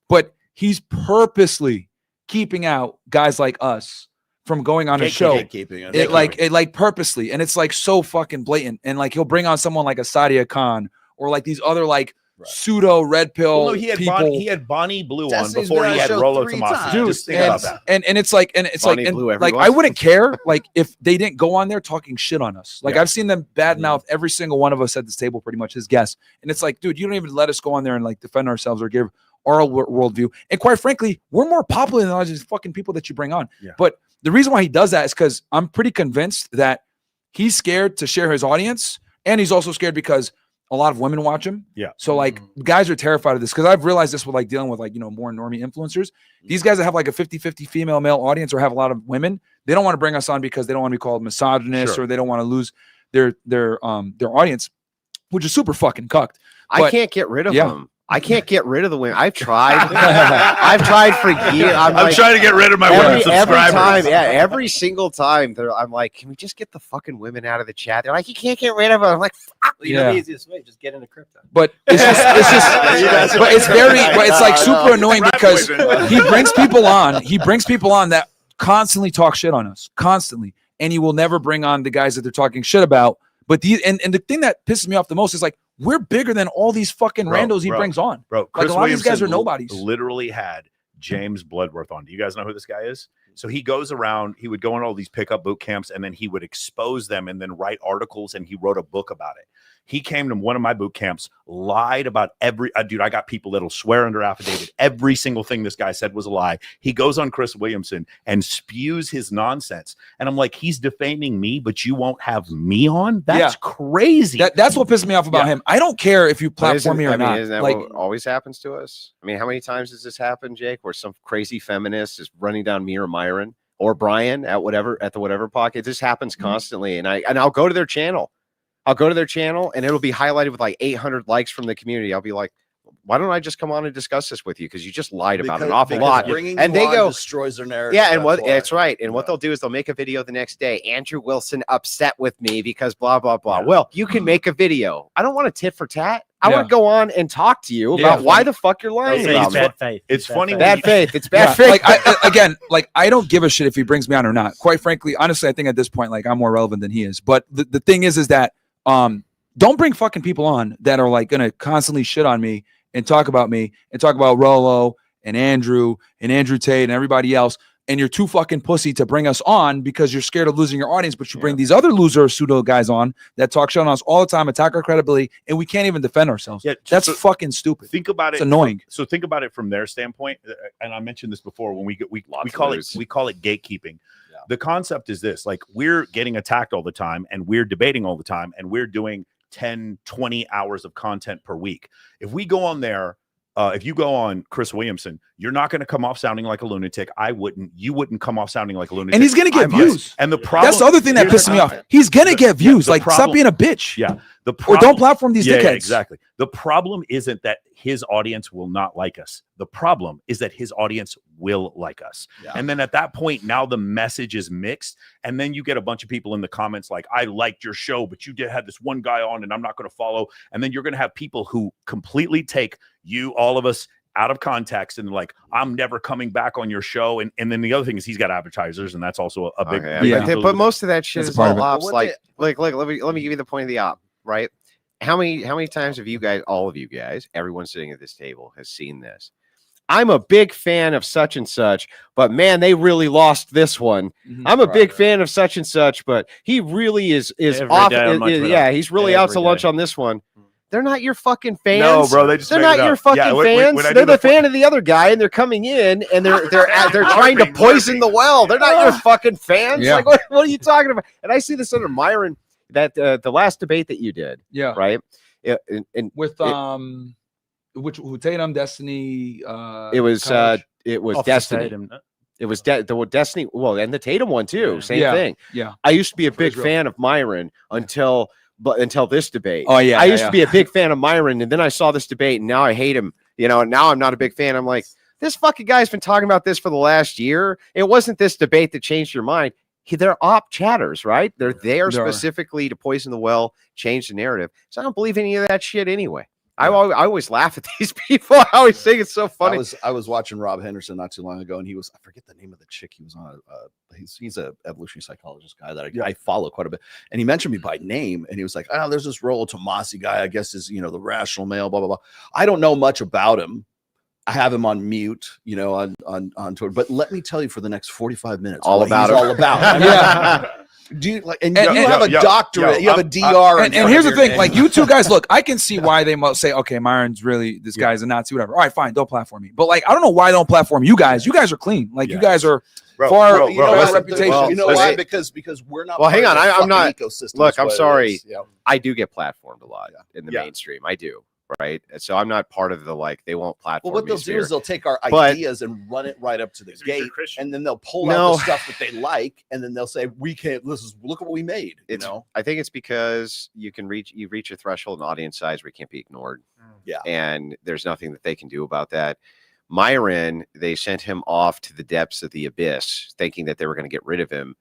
but he's purposely keeping out guys like us from going on a show. Like purposely, and it's like so fucking blatant. And like he'll bring on someone like a Sadia Khan or like these other like pseudo red pill he had people. He had Bonnie Blue on before he had Rolo Tomasi. Dude, Just think about that. And it's like I wouldn't care like if they didn't go on there talking shit on us. Like I've seen them badmouth every single one of us at this table, pretty much his guests. And it's like, dude, you don't even let us go on there and like defend ourselves or give our worldview. And quite frankly, we're more popular than all these fucking people that you bring on. Yeah. But the reason why he does that is because I'm pretty convinced that he's scared to share his audience, and he's also scared because a lot of women watch him. Yeah. So like guys are terrified of this because I've realized this with like dealing with like, more normie influencers. These guys that have like a 50-50 female male audience or have a lot of women, they don't want to bring us on because they don't want to be called misogynist or they don't want to lose their audience, which is super fucking cucked. I can't get rid of them. I can't get rid of the women. I've tried. I've tried for years. I'm trying to get rid of my women subscribers. Every single time, I'm like, can we just get the fucking women out of the chat? They're like, you can't get rid of them. I'm like, fuck. You know the easiest way, just get into crypto. But it's just but it's like super annoying because he brings people on. He brings people on that constantly talk shit on us, constantly, and he will never bring on the guys that they're talking shit about. But and the thing that pisses me off the most is like, we're bigger than all these fucking randos he brings on. Bro, Chris like a lot of these guys are nobodies. Literally had James Bloodworth on. Do you guys know who this guy is? So he goes around, he would go on all these pickup boot camps, and then he would expose them and then write articles, and he wrote a book about it. He came to one of my boot camps, lied about every dude. I got people that'll swear under affidavit. Every single thing this guy said was a lie. He goes on Chris Williamson and spews his nonsense. And I'm like, he's defaming me, but you won't have me on? That's crazy. That's what pisses me off about him. I don't care if you platform me or not. Isn't that like, what always happens to us? I mean, how many times has this happened, Jake, where some crazy feminist is running down me or Myron or Brian at the whatever pocket? This happens constantly. And I'll go to their channel. I'll go to their channel and it'll be highlighted with like 800 likes from the community. I'll be like, why don't I just come on and discuss this with you? Because you just lied about an awful lot. And they go, destroys their narrative. Yeah, and that's right. And what they'll do is they'll make a video the next day. Andrew Wilson upset with me because blah, blah, blah. Yeah. Well, you can make a video. I don't want to tit for tat. I want to go on and talk to you about why the fuck you're lying about me. Bad faith. It's funny. Bad faith. It's bad faith. Like I don't give a shit if he brings me on or not. Quite frankly, honestly, I think at this point, like I'm more relevant than he is. But the thing is that don't bring fucking people on that are like gonna constantly shit on me and talk about me and talk about Rolo and Andrew Tate and everybody else. And you're too fucking pussy to bring us on because you're scared of losing your audience. But you bring these other loser pseudo guys on that talk shit on us all the time, attack our credibility, and we can't even defend ourselves. Yeah, that's fucking stupid. Think about it. It's annoying. So think about it from their standpoint. And I mentioned this before when we call it gatekeeping. Yeah. The concept is this: like we're getting attacked all the time, and we're debating all the time, and we're doing 10, 20 hours of content per week. If we go on there, if you go on Chris Williamson, you're not going to come off sounding like a lunatic. You wouldn't come off sounding like a lunatic. And he's going to get views. And the problem, that's the other thing that pisses me off. He's going to get views. Like, stop being a bitch. Yeah. Or don't platform these dickheads. Yeah, exactly. The problem isn't that his audience will not like us. The problem is that his audience will like us. Yeah. And then at that point, now the message is mixed. And then you get a bunch of people in the comments like, I liked your show, but you did have this one guy on and I'm not going to follow. And then you're going to have people who completely take all of us out of context and like, I'm never coming back on your show. And then the other thing is he's got advertisers, and that's also a big But most of that shit is all ops. Like, let me give you the point of the op, right? How many times have you guys, all of you guys, everyone sitting at this table has seen this? I'm a big fan of such and such, but man, they really lost this one. Mm-hmm. I'm a big fan of such and such, but he really is off. He's really out to lunch on this one. They're not your fucking fans. No, bro, they're not your fucking fans. They're the fan of the other guy, and they're coming in and they're trying to poison the well. They're not your fucking fans. Yeah. Like, what are you talking about? And I see this under Myron. that the last debate that you did, Yeah. right? With who Tatum, Destiny, it was College? Destiny. Tatum. It was the Destiny. Well, and the Tatum one too. Yeah. Same Yeah. thing. Yeah. I used to be a big Israel. fan of Myron until this debate. Oh yeah. I used to be a big fan of Myron, and then I saw this debate, and now I hate him. You know, now I'm not a big fan. I'm like, this fucking guy's been talking about this for the last year. It wasn't this debate that changed your mind. They're op chatters, right? They're there specifically to poison the well, change the narrative. So I don't believe any of that shit anyway. I always laugh at these people. I always think it's so funny. I was watching Rob Henderson not too long ago, and I forget the name of the chick he was on. He's a evolutionary psychologist guy that I follow quite a bit, and he mentioned me by name, and he was like, "Oh, there's this Rollo Tomasi guy. I guess is the rational male, blah blah blah." I don't know much about him. I have him on mute, on Twitter. But let me tell you, for the next 45 minutes, all about him. I mean, do you like? And you have a doctorate. You have a DR. And here's the thing: like, you two guys, look, I can see why they must say, okay, Myron's really this guy's a Nazi, whatever. All right, fine, don't platform me. But like, I don't know why they don't platform you guys. You guys are clean. Like, you guys are far reputation. Well, you know why? Because we're not. Well, hang on. I'm not. Ecosystem Look, I'm sorry. Yeah. I do get platformed a lot in the mainstream. I do. Right. So I'm not part of the they won't platform. Well, what they'll do is they'll take our ideas and run it right up to the gate, and then they'll pull out the stuff that they like, and then they'll say, "We can't. Look at what we made." I think it's because you reach a threshold in audience size where you can't be ignored. Yeah. And there's nothing that they can do about that. Myron, they sent him off to the depths of the abyss, thinking that they were going to get rid of him.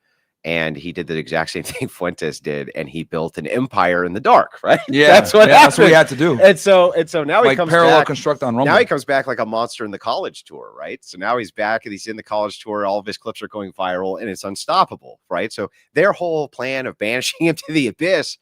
And he did the exact same thing Fuentes did, and he built an empire in the dark, right? Yeah, that's what he had to do. And so now he comes parallel back, construct on Rumble. Now he comes back like a monster in the college tour, right? So now he's back and he's in the college tour. All of his clips are going viral, and it's unstoppable, right? So their whole plan of banishing him to the abyss,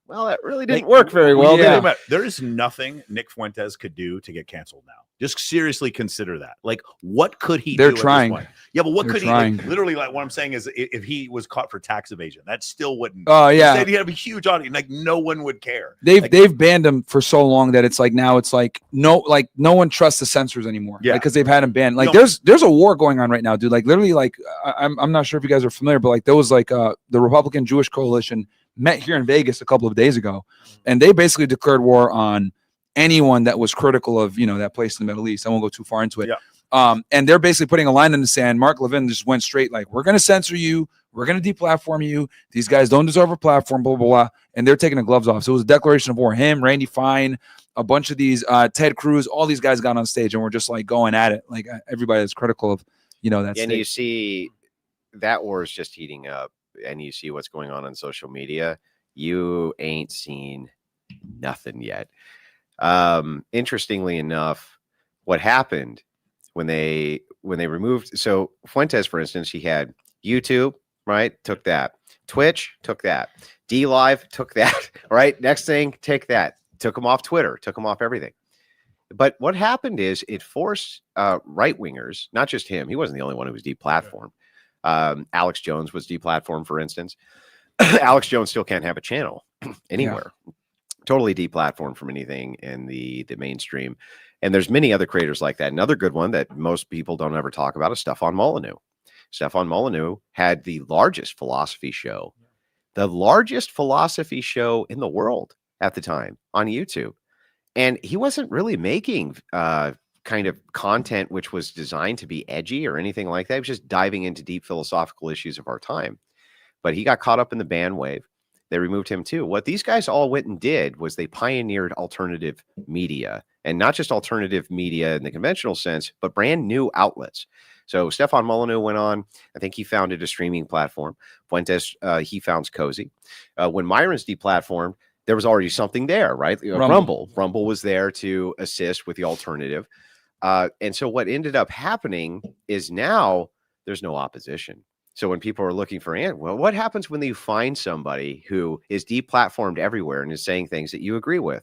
well, that really didn't work very well. Yeah. There is nothing Nick Fuentes could do to get canceled now. Just seriously consider that. Like, what could he do? They're trying. At this point? Yeah, but what They're could trying. he? Literally, like what I'm saying is, if he was caught for tax evasion, that still wouldn't. Oh yeah, he'd have a huge audience. Like, no one would care. They've banned him for so long that it's like now it's like no one trusts the censors anymore. Yeah, because they've had him banned. Like there's a war going on right now, dude. Like literally, like I'm not sure if you guys are familiar, but like there was like the Republican Jewish coalition met here in Vegas a couple of days ago, and they basically declared war on anyone that was critical of that place in the Middle East. I won't go too far into it. Yeah. And they're basically putting a line in the sand. Mark Levin just went straight like, we're going to censor you. We're going to deplatform you. These guys don't deserve a platform, blah, blah, blah. And they're taking the gloves off. So it was a declaration of war. Him, Randy Fine, a bunch of these, Ted Cruz, all these guys got on stage and we're just like going at it. Like everybody that's critical of, that And you see that war is just heating up, and you see what's going on social media. You ain't seen nothing yet. Interestingly enough, what happened when they removed, so Fuentes, for instance, he had YouTube, right? Took that. Twitch took that. D Live took that, right? Next thing, take that. Took him off Twitter, took him off everything. But what happened is it forced right-wingers, not just him, he wasn't the only one who was deplatformed. Alex Jones was deplatformed, for instance. Alex Jones still can't have a channel anywhere. Yeah. Totally deplatformed from anything in the mainstream. And there's many other creators like that. Another good one that most people don't ever talk about is Stefan Molyneux. Stefan Molyneux had the largest philosophy show in the world at the time on YouTube. And he wasn't really making kind of content which was designed to be edgy or anything like that. He was just diving into deep philosophical issues of our time. But he got caught up in the ban wave. They removed him too. What these guys all went and did was they pioneered alternative media, and not just alternative media in the conventional sense, but brand new outlets. So Stefan Molyneux went on. I think he founded a streaming platform. Fuentes, he founds Cozy. When Myron's deplatformed, there was already something there, right? Rumble was there to assist with the alternative. And so what ended up happening is now there's no opposition. So when people are looking for, well, what happens when you find somebody who is deplatformed everywhere and is saying things that you agree with?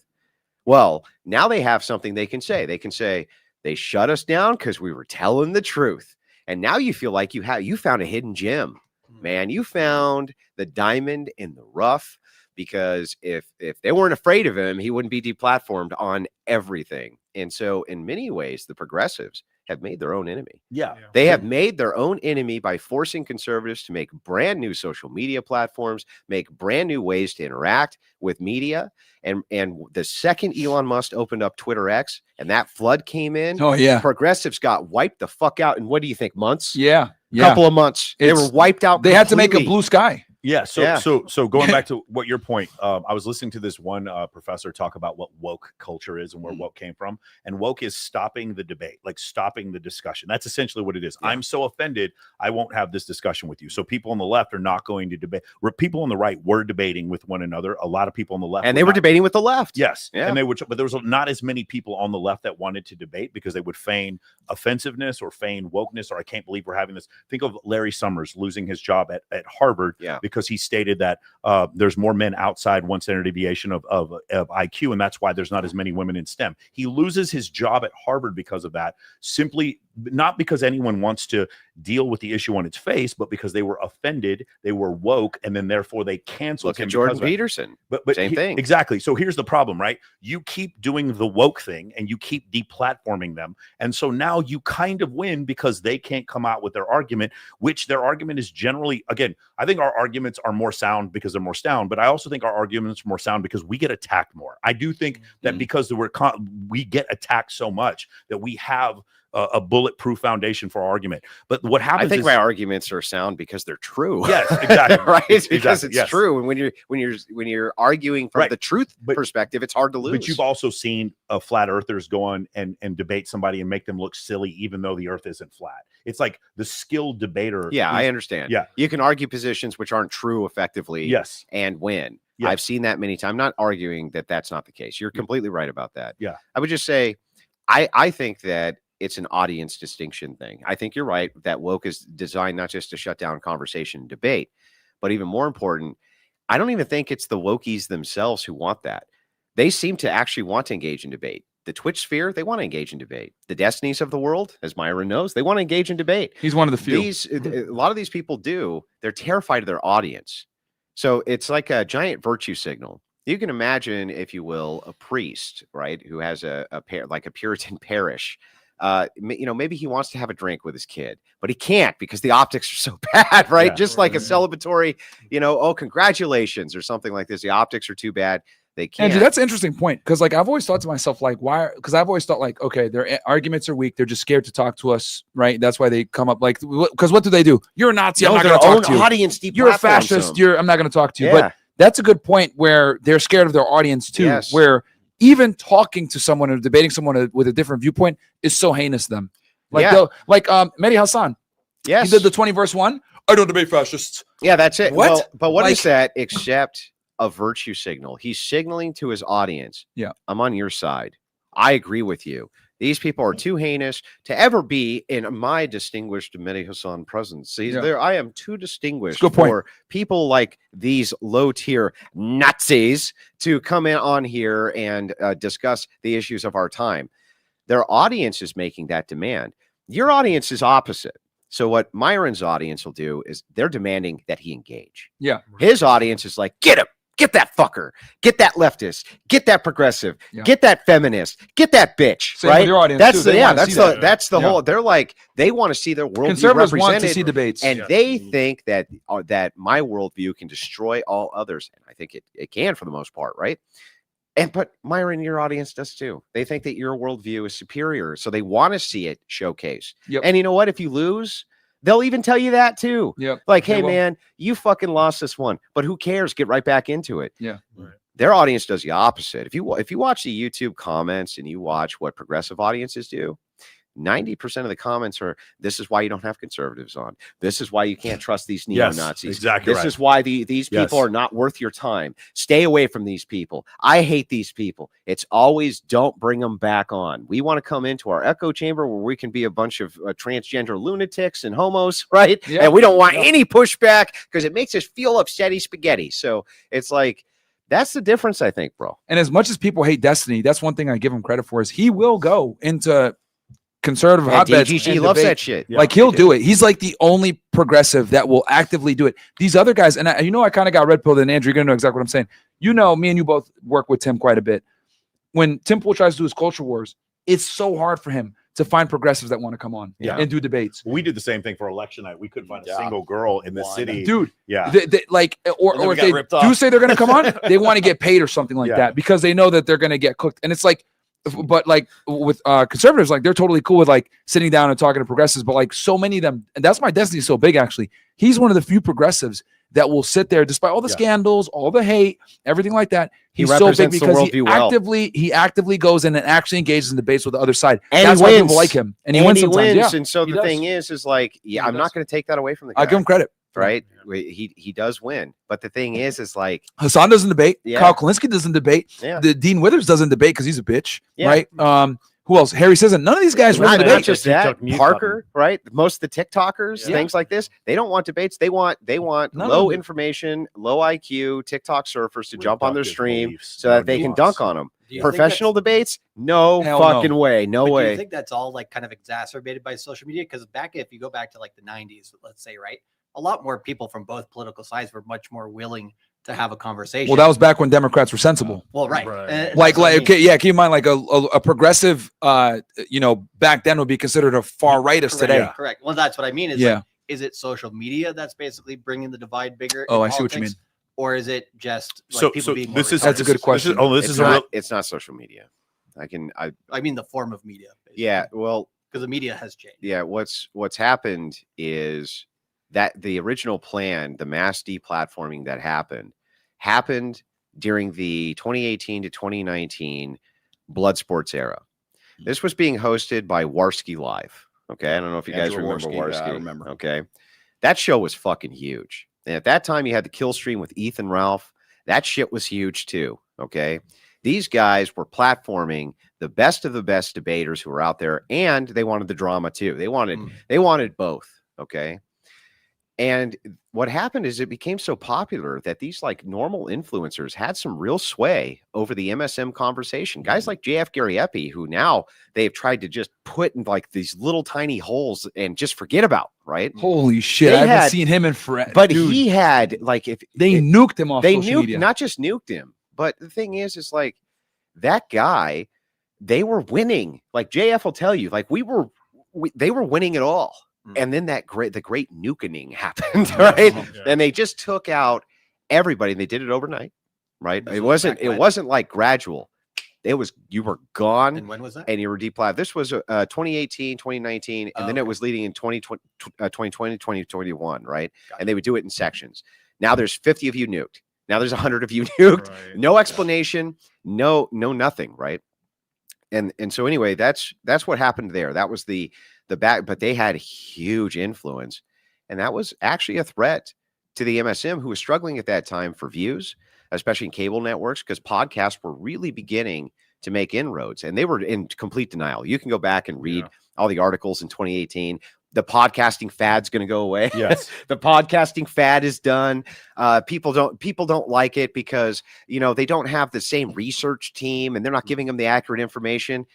Well, now they have something they can say. They can say they shut us down because we were telling the truth. And now you feel like you found a hidden gem, man. You found the diamond in the rough, because if they weren't afraid of him, he wouldn't be deplatformed on everything. And so in many ways, the progressives have made their own enemy. Yeah. They have made their own enemy by forcing conservatives to make brand new social media platforms, make brand new ways to interact with media. And the second Elon Musk opened up Twitter X and that flood came in, progressives got wiped the fuck out. And what do you think? Months? Yeah. Couple of months. They were wiped out. They had to make a blue sky. Yeah. So going back to what your point, I was listening to this one professor talk about what woke culture is and where woke came from. And woke is stopping the debate, like stopping the discussion. That's essentially what it is. I'm so offended, I won't have this discussion with you. So people on the left are not going to debate. People on the right were debating with one another. A lot of people on the left, and they were debating with the left. Yes. Yeah. And they would, but there was not as many people on the left that wanted to debate because they would feign offensiveness or feign wokeness, or I can't believe we're having this. Think of Larry Summers losing his job at Harvard because he stated that there's more men outside 1 standard deviation of IQ, and that's why there's not as many women in STEM. He loses his job at Harvard because of that, simply not because anyone wants to deal with the issue on its face, but because they were offended, they were woke, and then therefore they canceled Look him. at Jordan Peterson. But same thing. Exactly. So here's the problem, right? You keep doing the woke thing and you keep deplatforming them. And so now you kind of win because they can't come out with their argument, which their argument is generally, again, I think our arguments are more sound because they're more sound, but I also think our arguments are more sound because we get attacked more. I do think that because we get attacked so much that we have a bulletproof foundation for our argument. But what happens? I think my arguments are sound because they're true. Yes, exactly. Right, because exactly. it's true. And when you're arguing from the truth perspective, it's hard to lose. But you've also seen flat earthers go on and debate somebody and make them look silly, even though the earth isn't flat. It's like the skilled debater. Yeah, I understand. Yeah, you can argue positions which aren't true effectively. Yes, and win. Yes. I've seen that many times. I'm not arguing that that's not the case. You're completely right about that. Yeah, I would just say, I think that it's an audience distinction thing. I think you're right that woke is designed not just to shut down conversation and debate, but even more important, I don't even think it's the wokies themselves who want that. They seem to actually want to engage in debate. The Twitch sphere, they want to engage in debate. The Destinies of the world, as Myron knows, they want to engage in debate. He's one of the few. A lot of these people do. They're terrified of their audience. So it's like a giant virtue signal. You can imagine, if you will, a priest, right, who has a Puritan parish. Maybe he wants to have a drink with his kid, but he can't because the optics are so bad, right? Just like a celebratory, oh, congratulations or something like this. The optics are too bad. They can't. Andrew, that's an interesting point because, like, I've always thought to myself, like, why? Because I've always thought, like, okay, their arguments are weak. They're just scared to talk to us, right? That's why they come up, like, because what do? You're a Nazi. I'm not going to talk to you. Audience You're a fascist. I'm not going to talk to you. But that's a good point where they're scared of their audience too. Yes. Where even talking to someone or debating someone with a different viewpoint is so heinous to them. Like, Mehdi Hassan. Yes. He did the 20 verse 1. I don't debate fascists. Yeah, that's it. What? Well, but what is that except a virtue signal? He's signaling to his audience, I'm on your side. I agree with you. These people are too heinous to ever be in my distinguished Mehdi Hassan presence. I am too distinguished for people like these low-tier Nazis to come in on here and discuss the issues of our time. Their audience is making that demand. Your audience is opposite. So what Myron's audience will do is they're demanding that he engage. Yeah. His audience is like, get him. Get that fucker. Get that leftist. Get that progressive. Get that feminist. Get that bitch. Same right? With your audience that's too. That's the whole. They're like they want to see their worldview Conservatives represented, want to see debates, and they think that that my worldview can destroy all others, and I think it can for the most part, right? But Myron, your audience does too. They think that your worldview is superior, so they want to see it showcased. And you know what? If you lose, they'll even tell you that too. Like, hey, man, you fucking lost this one, but who cares? Get right back into it. Their audience does the opposite. If you watch the YouTube comments and you watch what progressive audiences do, 90% of the comments are, this is why you don't have conservatives on. This is why you can't trust these neo-Nazis. Yes, exactly. This is why these people are not worth your time. Stay away from these people. I hate these people. It's always don't bring them back on. We want to come into our echo chamber where we can be a bunch of transgender lunatics and homos, right? And we don't want any pushback because it makes us feel upsetty spaghetti. So it's like, that's the difference, I think, bro. And as much as people hate Destiny, that's one thing I give him credit for is he will go into conservative hotbeds. He loves that shit. Like he'll do it. He's like the only progressive that will actively do it. These other guys, and I kind of got red pilled, and Andrew, you're gonna know exactly what I'm saying. Me and you both work with Tim quite a bit. When Tim Pool tries to do his culture wars, it's so hard for him to find progressives that want to come on and do debates. We did the same thing for election night. We couldn't find a single girl in the city. Dude, yeah. Like, or if they do say they're going to come on, they want to get paid or something like that because they know that they're going to get cooked. And it's like, but like with conservatives, like they're totally cool with like sitting down and talking to progressives, but like so many of them, and that's why Destiny's so big actually. He's one of the few progressives that will sit there despite all the scandals, all the hate, everything like that. He's so big because he actively goes in and actually engages in debates with the other side. And that's why people like him. And he wins sometimes. Yeah. And so the thing is like, I'm not going to take that away from the guy. I give him credit. Right? He does win. But the thing is like Hassan doesn't debate. Kyle Kalinske doesn't debate. The Dean Withers doesn't debate because he's a bitch. Right? Who else? Harry Sisson. None of these guys really debate. Not just that. Parker, right? Most of the TikTokers, things like this, they don't want debates. They want low information, low IQ TikTok surfers to jump on their stream so that they can dunk on them. Professional debates? No fucking way. No way. Do you think that's all like kind of exacerbated by social media? Because if you go back to like the 90s, let's say, right? A lot more people from both political sides were much more willing to have a conversation. Well, that was back when Democrats were sensible. Well, right. Like, okay, keep in mind, like a progressive, back then would be considered a far rightist today. Yeah. Correct. Well, that's what I mean. Like, is it social media that's basically bringing the divide bigger? Oh, I see what you mean. Or is it just like people being more that's a good question. It's not social media. I mean the form of media. Basically. Yeah. Well, because the media has changed. Yeah. What's happened is that the original plan, the mass deplatforming that happened during the 2018 to 2019 blood sports era. This was being hosted by Warski Live. Okay. I don't know if you guys remember Warski. I remember. Okay. That show was fucking huge. And at that time you had the kill stream with Ethan Ralph. That shit was huge too. Okay. These guys were platforming the best of the best debaters who were out there, and they wanted the drama too. They wanted both. Okay. And what happened is it became so popular that these like normal influencers had some real sway over the MSM conversation. Guys like JF Gary Epi, who now they've tried to just put in like these little tiny holes and just forget about, right? Holy shit. I haven't seen him in forever. But he had like, if they nuked him off social media. Not just nuked him, but the thing is like that guy, they were winning. Like JF will tell you, like they were winning it all. And then the great nukening happened, right? And they just took out everybody. And they did it overnight, right? It wasn't like gradual. It was, you were gone. And when was that? And you were deplatformed. This was 2018, 2019, and then it was leading in 2020, 2021, right? Gotcha. And they would do it in sections. Now there's 50 of you nuked. Now there's 100 of you nuked. Right. No explanation, no nothing, right? And so anyway, that's what happened there. That was the back, but they had huge influence, and that was actually a threat to the MSM, who was struggling at that time for views, especially in cable networks, because podcasts were really beginning to make inroads, and they were in complete denial. You can go back and read all the articles in 2018. The podcasting fad's going to go away. Yes. The podcasting fad is done. People don't like it because, they don't have the same research team and they're not giving them the accurate information.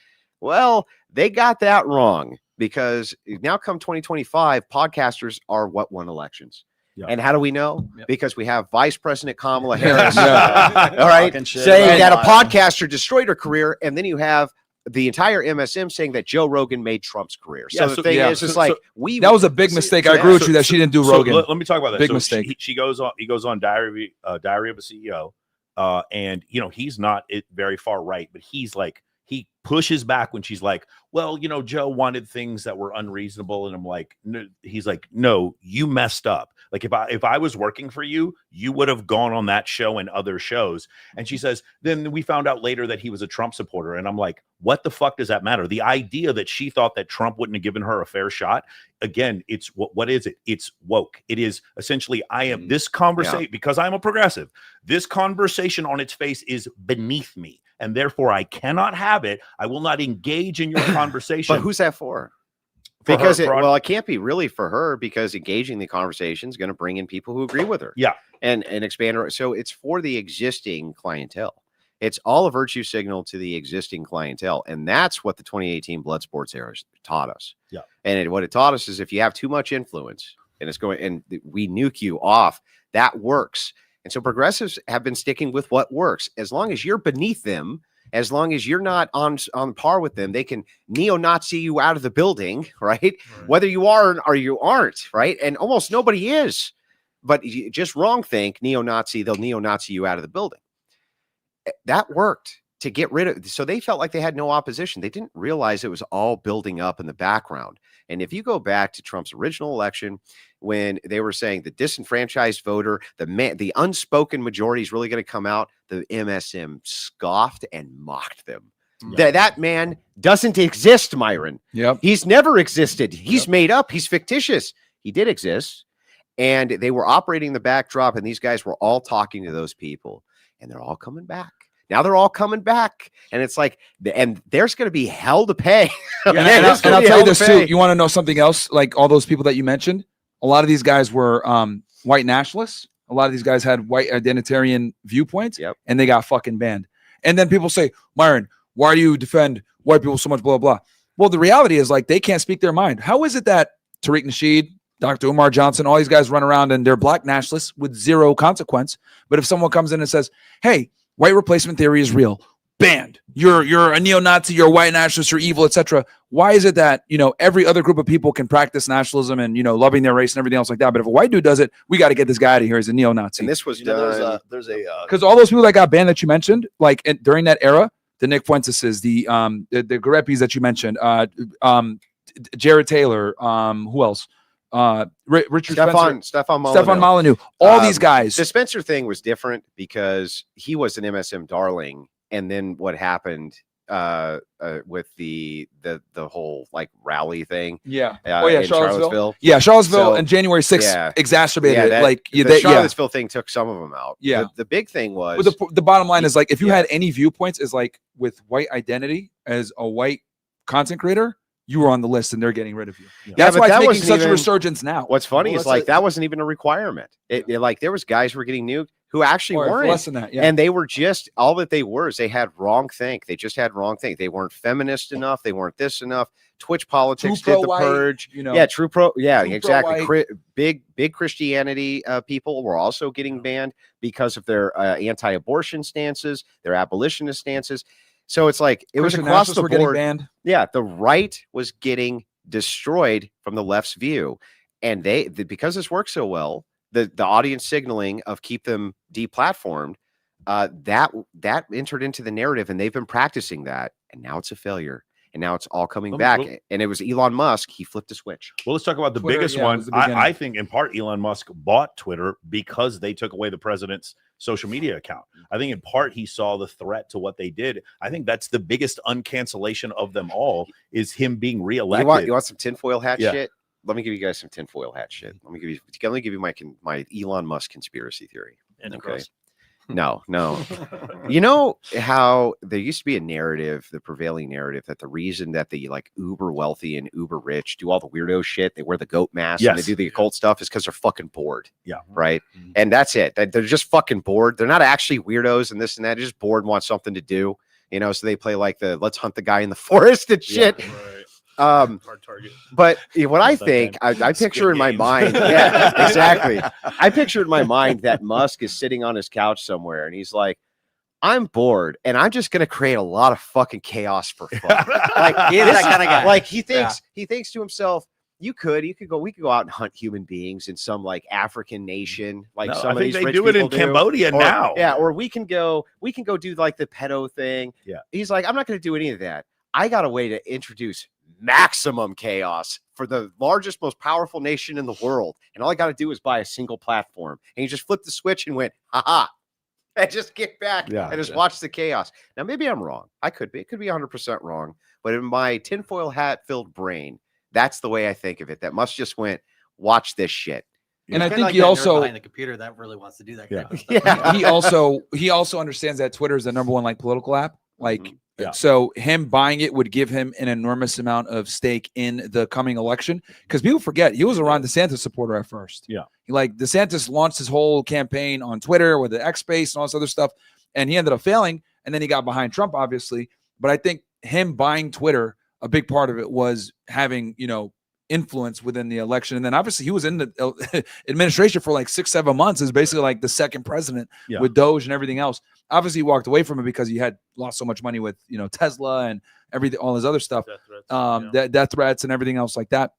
Well, they got that wrong, because now come 2025, podcasters are what won elections. Yeah. And how do we know? Yep. Because we have Vice President Kamala Harris, all right, saying that a podcaster destroyed her career, and then you have the entire MSM saying that Joe Rogan made Trump's career. So the thing is, it's like that was a big mistake. I agree with you that she didn't do Rogan. Let me talk about that. Big mistake. He goes on Diary of a CEO, and he's not very far right, but he's like, he pushes back when she's like, well, Joe wanted things that were unreasonable. And I'm like, no, he's like, no, you messed up. Like if I was working for you, you would have gone on that show and other shows. And she says, then we found out later that he was a Trump supporter. And I'm like, what the fuck does that matter? The idea that she thought that Trump wouldn't have given her a fair shot. Again, it's what is it? It's woke. It is essentially, I am this conversation because I'm a progressive. This conversation on its face is beneath me, and therefore I cannot have it. I will not engage in your conversation. But who's that for? Because it can't be really for her, because engaging the conversation is going to bring in people who agree with her. Yeah. And expand her. So it's for the existing clientele. It's all a virtue signal to the existing clientele. And that's what the 2018 blood sports era taught us. Yeah. And what it taught us is if you have too much influence and we nuke you off, that works. And so progressives have been sticking with what works. As long as you're beneath them As long as you're not on par with them, they can neo-Nazi you out of the building, right? Whether you are or you aren't, right? And almost nobody is. But you just wrong think neo-Nazi, they'll neo-Nazi you out of the building. That worked to get rid of. So they felt like they had no opposition. They didn't realize it was all building up in the background. And if you go back to Trump's original election, when they were saying the disenfranchised voter, the unspoken majority is really going to come out, the MSM scoffed and mocked them. That man doesn't exist, Myron. Yep. He's never existed. He's made up. He's fictitious. He did exist. And they were operating the backdrop, and these guys were all talking to those people, and they're all coming back. Now they're all coming back, and it's like, and there's going to be hell to pay. And I'll tell you this too. You want to know something else? Like all those people that you mentioned, a lot of these guys were white nationalists. A lot of these guys had white identitarian viewpoints, and they got fucking banned. And then people say, Myron, why do you defend white people so much, blah, blah. Well, the reality is like they can't speak their mind. How is it that Tariq Nasheed, Dr. Umar Johnson, all these guys run around and they're black nationalists with zero consequence? But if someone comes in and says, hey, white replacement theory is real, banned. You're a neo-Nazi, you're a white nationalist, you're evil, etc. Why is it that, every other group of people can practice nationalism and, loving their race and everything else like that? But if a white dude does it, we got to get this guy out of here. He's a neo-Nazi. And this was done. Because all those people that got banned that you mentioned, like during that era, the Nick Fuenteses, the Garepis that you mentioned, Jared Taylor, who else? Richard Stefan Molyneux, all these guys. The Spencer thing was different because he was an MSM darling, and then what happened with the whole like rally thing, in Charlottesville. Charlottesville and January 6th exacerbated it. The Charlottesville thing took some of them out. The big thing was, but the bottom line is like if you had any viewpoints is like with white identity as a white content creator, you were on the list and they're getting rid of you. That's why it's making such a resurgence now. What's funny is like that wasn't even a requirement. Like there was guys who were getting nuked who actually weren't. Less than that, and they were just all that they were is they had wrong think. They just had wrong think. They weren't feminist enough. They weren't this enough. Twitch politics did the purge. True pro. Yeah, exactly. Big Christianity people were also getting banned because of their anti-abortion stances, their abolitionist stances. So it's like it was across the board. Banned. Yeah, the right was getting destroyed from the left's view, and because this works so well, the audience signaling of keep them deplatformed, that entered into the narrative, and they've been practicing that, and now it's a failure. And now it's all coming back. And it was Elon Musk. He flipped a switch. Well, let's talk about the biggest one. I think in part Elon Musk bought Twitter because they took away the president's social media account. I think in part he saw the threat to what they did. I think that's the biggest uncancellation of them all is him being reelected. You want some tinfoil hat shit? Let me give you guys some tinfoil hat shit. Let me give you my Elon Musk conspiracy theory. Okay. No. You know how there used to be a narrative, the prevailing narrative, that the reason that the like uber wealthy and uber rich do all the weirdo shit, they wear the goat mask and they do the occult stuff, is because they're fucking bored. Yeah. Right. Mm-hmm. And that's it. They're just fucking bored. They're not actually weirdos and this and that. They're just bored and want something to do. So they play like the let's hunt the guy in the forest and shit. Yeah, right. Hard target. But what I think, I picture in my mind, exactly. I picture in my mind that Musk is sitting on his couch somewhere and he's like, I'm bored and I'm just going to create a lot of fucking chaos for fun. Like he is that kind of guy. Like he thinks to himself, we could go out and hunt human beings in some like African nation, like some of these rich people do. It in Cambodia now. Yeah, or we can go do like the pedo thing. Yeah. He's like, I'm not going to do any of that. I got a way to introduce maximum chaos for the largest, most powerful nation in the world. And all I got to do is buy a single platform. And he just flipped the switch and went, haha, and just kick back and just watch the chaos. Now, maybe I'm wrong. It could be 100% wrong. But in my tinfoil hat filled brain, that's the way I think of it. That Musk just went, watch this shit. And I think he also behind the computer that really wants to do that kind of stuff. Yeah. He also understands that Twitter is the number one like political app. Like, so him buying it would give him an enormous amount of stake in the coming election. Because people forget he was a Ron DeSantis supporter at first. Yeah, like DeSantis launched his whole campaign on Twitter with the X Space and all this other stuff, and he ended up failing. And then he got behind Trump, obviously. But I think him buying Twitter, a big part of it was having influence within the election. And then obviously he was in the administration for like 6-7 months, is basically like the second president with Doge and everything else. Obviously he walked away from it because he had lost so much money with, Tesla and everything, all his other stuff, death threats and everything else like that.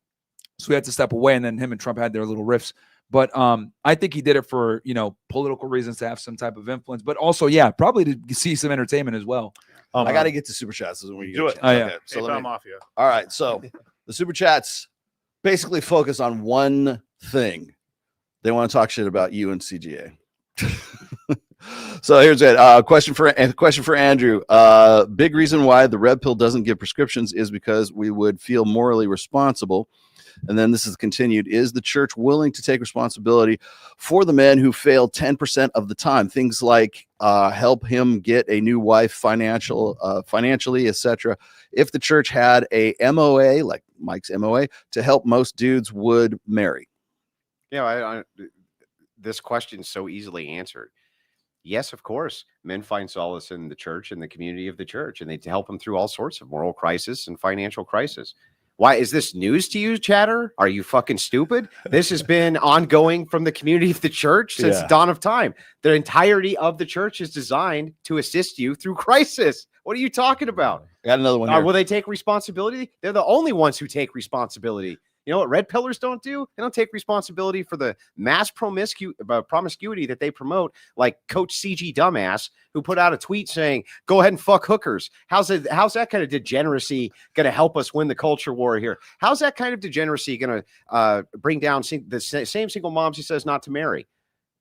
So we had to step away, and then him and Trump had their little riffs. But I think he did it for, political reasons, to have some type of influence, but also, probably to see some entertainment as well. I got to get to super chats when we do it. Oh, yeah. Okay, so Mafia. All right. So the super chats basically focus on one thing. They want to talk shit about you and CGA. So here's it. Question for Andrew. Big reason why the red pill doesn't give prescriptions is because we would feel morally responsible. And then this is continued. Is the church willing to take responsibility for the men who fail 10% of the time? Things like help him get a new wife, financially, etc. If the church had a MOA, like Mike's MOA, to help, most dudes would marry. This question is so easily answered. Yes, of course. Men find solace in the church and the community of the church, and they help them through all sorts of moral crisis and financial crisis. Why is this news to you, chatter? Are you fucking stupid? This has been ongoing from the community of the church since the dawn of time. The entirety of the church is designed to assist you through crisis. What are you talking about? I got another one here. Will they take responsibility? They're the only ones who take responsibility. You know what red pillars don't do? They don't take responsibility for the mass promiscuity that they promote, like Coach CG Dumbass, who put out a tweet saying, go ahead and fuck hookers. How's that kind of degeneracy going to help us win the culture war here? How's that kind of degeneracy going to bring down the same single moms he says not to marry?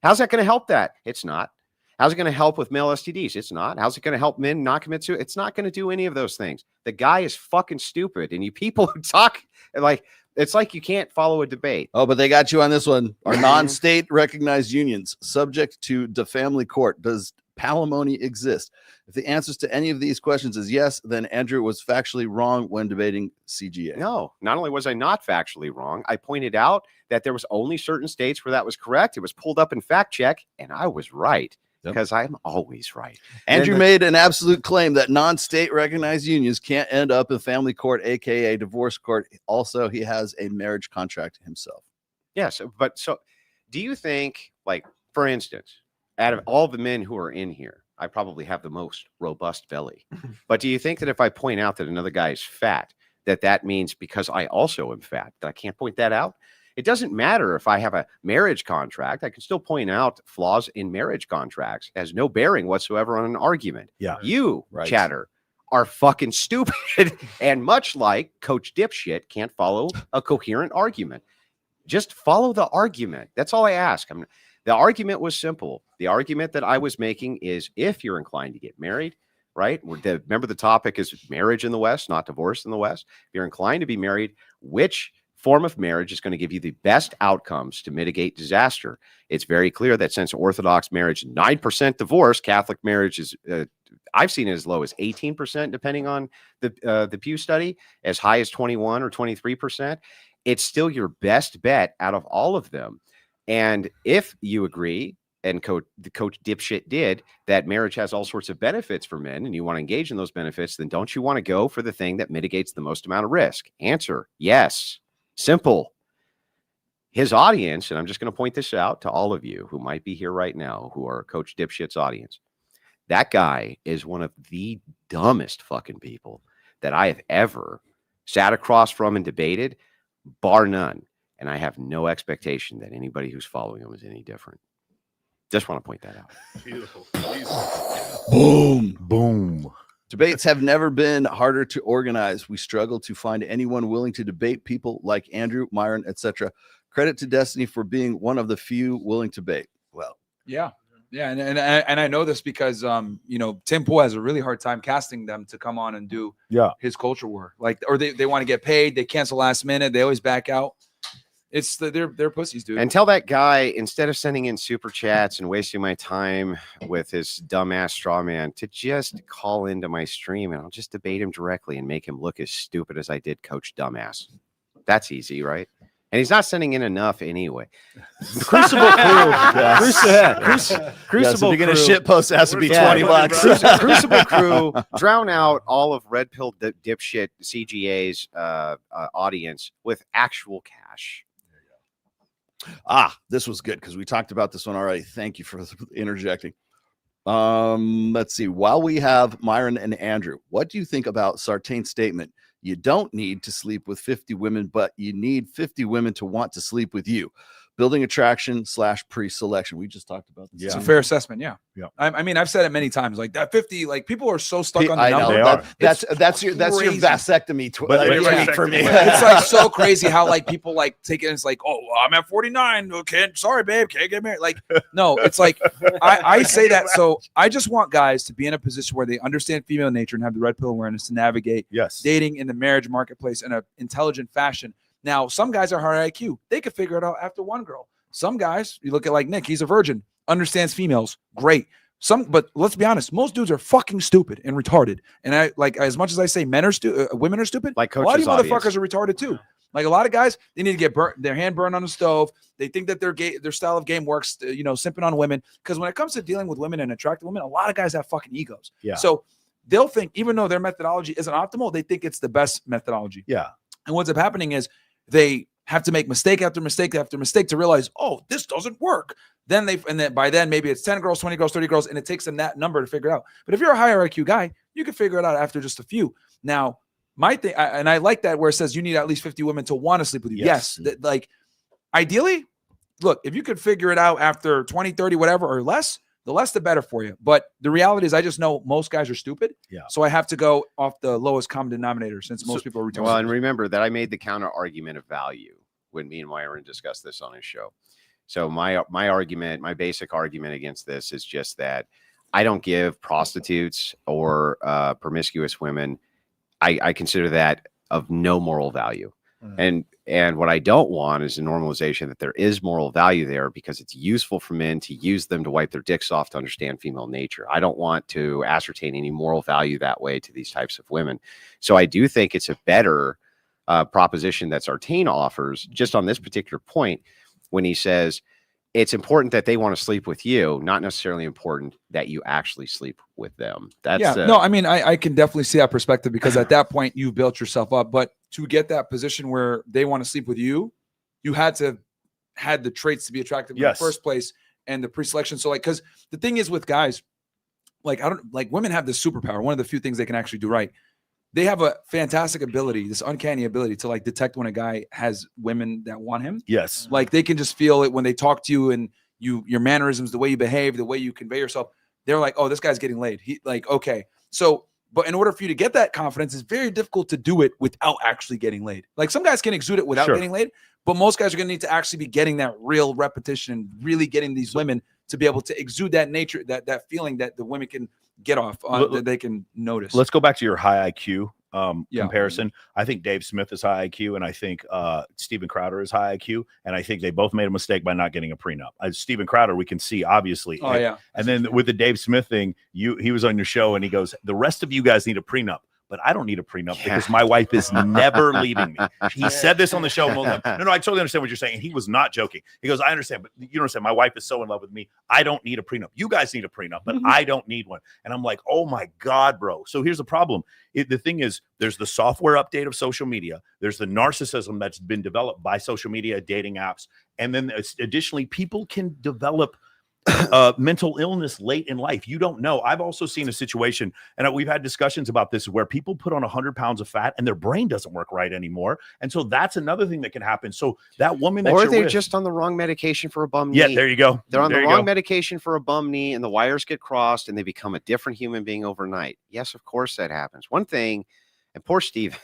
How's that going to help that? It's not. How's it going to help with male STDs? It's not. How's it going to help men not commit suicide? It's not going to do any of those things. The guy is fucking stupid. And you people who talk like, it's like you can't follow a debate. Oh, but they got you on this one. Are non-state recognized unions subject to the family court? Does palimony exist? If the answers to any of these questions is yes, then Andrew was factually wrong when debating CGA. No, not only was I not factually wrong, I pointed out that there was only certain states where that was correct. It was pulled up in fact check, and I was right. Because I'm always right. Andrew made an absolute claim that non-state recognized unions can't end up in family court, aka divorce court. Also, he has a marriage contract himself. Yes, but so do you think, like, for instance, out of all the men who are in here, I probably have the most robust belly. But do you think that if I point out that another guy is fat, that means because I also am fat, that I can't point that out? It doesn't matter if I have a marriage contract. I can still point out flaws in marriage contracts. It has no bearing whatsoever on an argument. Yeah. You, chatter, are fucking stupid. And much like Coach Dipshit can't follow a coherent argument. Just follow the argument. That's all I ask. The argument was simple. The argument that I was making is if you're inclined to get married, right? Remember the topic is marriage in the West, not divorce in the West. If you're inclined to be married, which form of marriage is going to give you the best outcomes to mitigate disaster? It's very clear that since Orthodox marriage, 9% divorce, Catholic marriage is, I've seen it as low as 18%, depending on the Pew study, as high as 21 or 23%. It's still your best bet out of all of them. And if you agree, and Coach Dipshit did, that marriage has all sorts of benefits for men, and you want to engage in those benefits, then don't you want to go for the thing that mitigates the most amount of risk? Answer, yes. Simple. His audience, and I'm just going to point this out to all of you who might be here right now, who are Coach Dipshit's audience. That guy is one of the dumbest fucking people that I have ever sat across from and debated, bar none. And I have no expectation that anybody who's following him is any different. Just want to point that out. Beautiful. Boom. Boom. Debates have never been harder to organize. We struggle to find anyone willing to debate people like Andrew, Myron, etc. Credit to Destiny for being one of the few willing to debate. Well, yeah. And I know this because Tim Pool has a really hard time casting them to come on and do his culture war. Like, or they want to get paid, they cancel last minute, they always back out. It's they're pussies, dude. And tell that guy, instead of sending in super chats and wasting my time with his dumbass straw man, to just call into my stream and I'll just debate him directly and make him look as stupid as I did Coach Dumbass. That's easy, right? And he's not sending in enough anyway. Crucible Crew. Crucible if you're gonna shit post, it has to be Yeah. $20. Crucible Crew drown out all of Red Pill dipshit CGA's audience with actual cash. This was good because we talked about this one already. Thank you for interjecting. Let's see. While we have Myron and Andrew, what do you think about Sartain's statement? You don't need to sleep with 50 women, but you need 50 women to want to sleep with you. Building attraction / pre-selection. We just talked about this. It's a fair assessment. Yeah. Yeah. I mean, I've said it many times. Like that 50. Like people are so stuck on the I know. number. That's your crazy. vasectomy for me. It's like so crazy how like people like take it. And it's like, oh, well, I'm at 49. Okay, sorry, babe, can't get married. Like, no, it's like I say that. So I just want guys to be in a position where they understand female nature and have the red pill awareness to navigate dating in the marriage marketplace in an intelligent fashion. Now, some guys are higher IQ. They could figure it out after one girl. Some guys, you look at like Nick, he's a virgin, understands females, great. But let's be honest, most dudes are fucking stupid and retarded. And I like, as much as I say women are stupid, like a lot of you motherfuckers are retarded too. Like a lot of guys, they need to get their hand burned on the stove. They think that their style of game works, simping on women. Because when it comes to dealing with women and attractive women, a lot of guys have fucking egos. Yeah. So they'll think, even though their methodology isn't optimal, they think it's the best methodology. Yeah. And what's happening is they have to make mistake after mistake after mistake to realize, oh, this doesn't work. Then by then maybe it's 10 girls, 20 girls, 30 girls, and it takes them that number to figure it out. But if you're a higher IQ guy, you can figure it out after just a few. Now, my thing, and I like that where it says you need at least 50 women to want to sleep with you. Yes. Like ideally, look, if you could figure it out after 20, 30, whatever, or less, the less the better for you. But the reality is I just know most guys are stupid. Yeah. So I have to go off the lowest common denominator since most people are retarded. Well, and remember that I made the counter argument of value when me and Myron discussed this on his show. So my argument, my basic argument against this is just that I don't give prostitutes or promiscuous women, I consider that of no moral value. And what I don't want is a normalization that there is moral value there because it's useful for men to use them to wipe their dicks off to understand female nature. I don't want to ascertain any moral value that way to these types of women. So I do think it's a better proposition that Sartain offers just on this particular point when he says it's important that they want to sleep with you, not necessarily important that you actually sleep with them. That's no, I mean, I can definitely see that perspective because at that point you've built yourself up. But to get that position where they want to sleep with you, you had to had the traits to be attractive in the first place and the pre-selection. So like, because the thing is with guys, like women have this superpower. One of the few things they can actually do right. They have a fantastic ability, this uncanny ability to like detect when a guy has women that want him. Yes. Like they can just feel it when they talk to you and your mannerisms, the way you behave, the way you convey yourself. They're like, oh, this guy's getting laid. Okay. So, but in order for you to get that confidence, it's very difficult to do it without actually getting laid. Like some guys can exude it without getting laid, but most guys are going to need to actually be getting that real repetition and really getting these women to be able to exude that nature, that feeling that the women can get off that they can notice. Let's go back to your high IQ comparison. I think Dave Smith is high IQ, and I think Steven Crowder is high IQ, and I think they both made a mistake by not getting a prenup. Steven Crowder, we can see obviously. And then with the Dave Smith thing, he was on your show, and he goes, "The rest of you guys need a prenup." But I don't need a prenup because my wife is never leaving me. He said this on the show. No, I totally understand what you're saying. And he was not joking. He goes, I understand, but you don't understand. My wife is so in love with me. I don't need a prenup. You guys need a prenup, but I don't need one. And I'm like, oh my God, bro. So here's the problem. The thing is, there's the software update of social media. There's the narcissism that's been developed by social media, dating apps. And then additionally, people can develop mental illness late in life. You don't know. I've also seen a situation, and we've had discussions about this, where people put on 100 pounds of fat and their brain doesn't work right anymore. And so that's another thing that can happen. So that woman that or you're they're with, just on the wrong medication for a bum knee. Yeah, there you go. They're on the wrong medication for a bum knee, and the wires get crossed, and they become a different human being overnight. Yes, of course that happens. One thing, and poor Steve,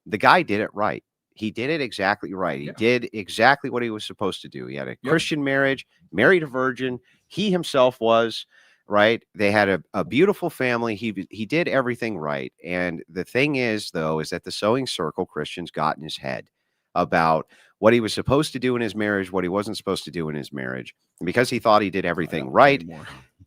the guy did it right. He did it exactly right. He did exactly what he was supposed to do. He had a Christian marriage, married a virgin. He himself was, right. They had a beautiful family. He did everything right. And the thing is, though, is that the sewing circle Christians got in his head about what he was supposed to do in his marriage, what he wasn't supposed to do in his marriage. And because he thought he did everything right,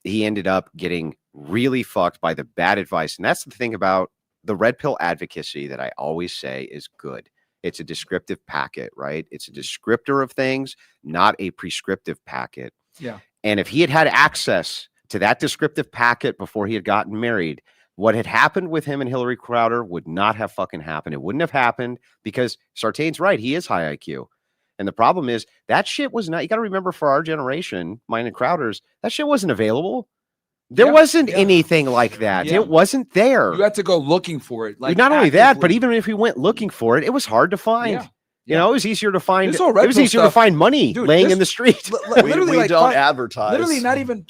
he ended up getting really fucked by the bad advice. And that's the thing about the red pill advocacy that I always say is good. It's a descriptive packet, right? It's a descriptor of things, not a prescriptive packet. Yeah. And if he had had access to that descriptive packet before he had gotten married, what had happened with him and Hillary Crowder would not have fucking happened. It wouldn't have happened because Sartain's right. He is high IQ. And the problem is that shit was not, you got to remember for our generation, mine and Crowder's, that shit wasn't available. There wasn't anything like that. It wasn't there. You had to go looking for it. Like not only that, but even if we went looking for it, it was hard to find. You know, it was easier to find. It was easier to find money laying in the street. We like don't advertise. Literally, not even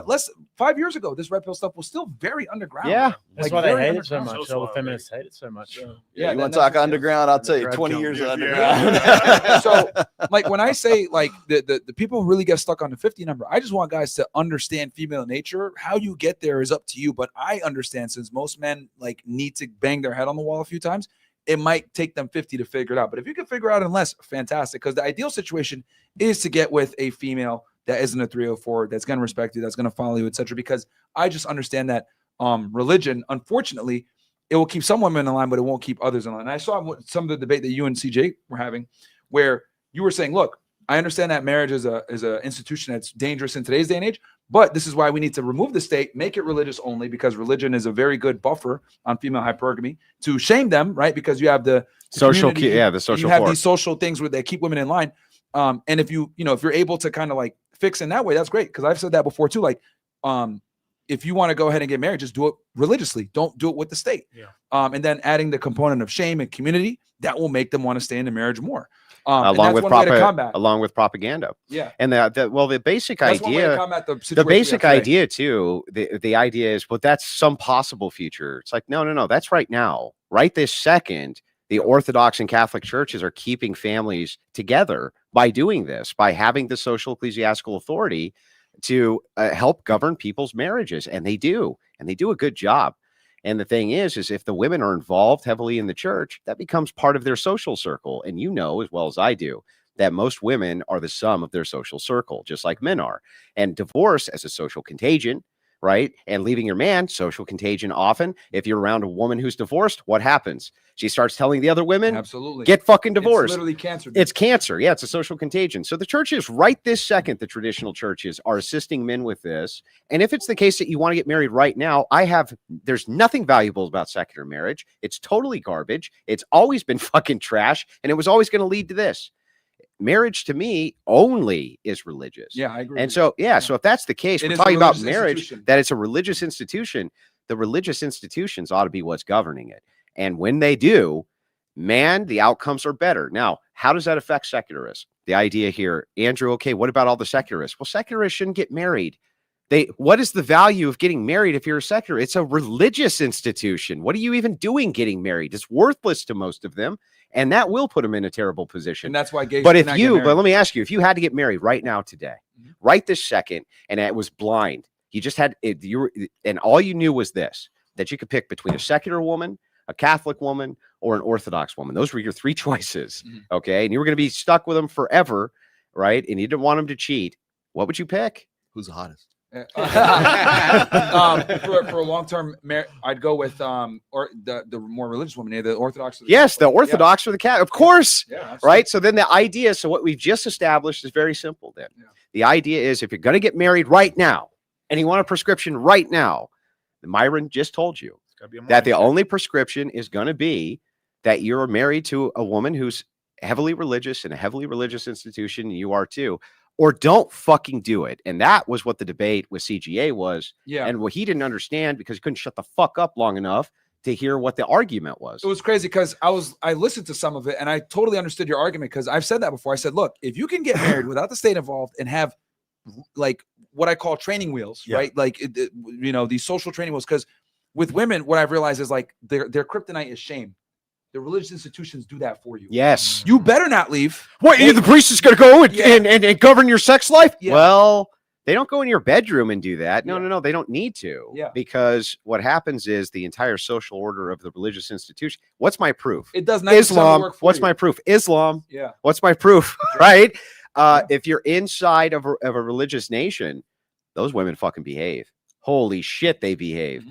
less 5 years ago. This red pill stuff was still very underground. Yeah, that's why they hate it so much. All the feminists hate it so much. Yeah, you want to talk underground? I'll tell you, 20 years of underground. So, like when I say like the people who really get stuck on the 50 number, I just want guys to understand female nature. How you get there is up to you, but I understand since most men like need to bang their head on the wall a few times. It might take them 50 to figure it out. But if you can figure it out in less, fantastic. Because the ideal situation is to get with a female that isn't a 304, that's going to respect you, that's going to follow you, etc. Because I just understand that religion, unfortunately, it will keep some women in line, but it won't keep others in line. And I saw some of the debate that you and CJ were having where you were saying, look, I understand that marriage is a institution that's dangerous in today's day and age, but this is why we need to remove the state, make it religious only, because religion is a very good buffer on female hypergamy to shame them, right? Because you have the social, the social. You have these social things where they keep women in line. And if if you're able to kind of like fix in that way, that's great. Because I've said that before too. Like, if you want to go ahead and get married, just do it religiously. Don't do it with the state. Yeah. And then adding the component of shame and community that will make them want to stay in the marriage more. Along with propaganda. Yeah. And the basic idea, the basic idea too, the idea is, well, that's some possible future. It's like, no, that's right now, right this second. The Orthodox and Catholic churches are keeping families together by doing this, by having the social ecclesiastical authority to help govern people's marriages. And they do a good job. And the thing is if the women are involved heavily in the church, that becomes part of their social circle. And you know, as well as I do, that most women are the sum of their social circle, just like men are. And divorce as a social contagion, right? And leaving your man, social contagion often. If you're around a woman who's divorced, what happens? She starts telling the other women, absolutely, get fucking divorced. It's literally cancer. It's cancer. Yeah, it's a social contagion. So the churches right this second, the traditional churches are assisting men with this. And if it's the case that you want to get married right now, there's nothing valuable about secular marriage. It's totally garbage. It's always been fucking trash. And it was always going to lead to this. Marriage to me only is religious. Yeah, I agree. And so, so if that's the case, we're talking about marriage, that it's a religious institution. The religious institutions ought to be what's governing it. And when they do, man, the outcomes are better. Now, how does that affect secularists? The idea here, Andrew, okay, what about all the secularists? Well, secularists shouldn't get married. What is the value of getting married if you're a secular? It's a religious institution. What are you even doing getting married? It's worthless to most of them. And that will put them in a terrible position. And that's why gays but let me ask you, if you had to get married right now today, right this second, and it was blind, you just had it, and all you knew was this, that you could pick between a secular woman, a Catholic woman, or an Orthodox woman. Those were your three choices. Okay. And you were going to be stuck with them forever, right? And you didn't want them to cheat. What would you pick? Who's the hottest? For a long-term I'd go with or the more religious woman, the Orthodox. The Orthodox or the Catholic, of course. Yeah, right. So then the idea, so what we've just established is very simple. Then the idea is, if you're going to get married right now and you want a prescription right now, Myron just told you that the only prescription is going to be that you're married to a woman who's heavily religious in a heavily religious institution, and you are too. Or don't fucking do it. And that was what the debate with CGA was. Yeah. And what he didn't understand because he couldn't shut the fuck up long enough to hear what the argument was. It was crazy because I listened to some of it and I totally understood your argument, because I've said that before. I said, look, if you can get married without the state involved and have like what I call training wheels, right? Like, these social training wheels. Because with women, what I've realized is like their kryptonite is shame. The religious institutions do that for you. Yes. You better not leave. What? The priest is going to go and govern your sex life? Yeah. Well, they don't go in your bedroom and do that. No. They don't need to. Yeah. Because what happens is the entire social order of the religious institution. What's my proof? It does not. Islam. What's my proof? Islam. Yeah. What's my proof? Right? If you're inside of a religious nation, those women fucking behave. Holy shit, they behave.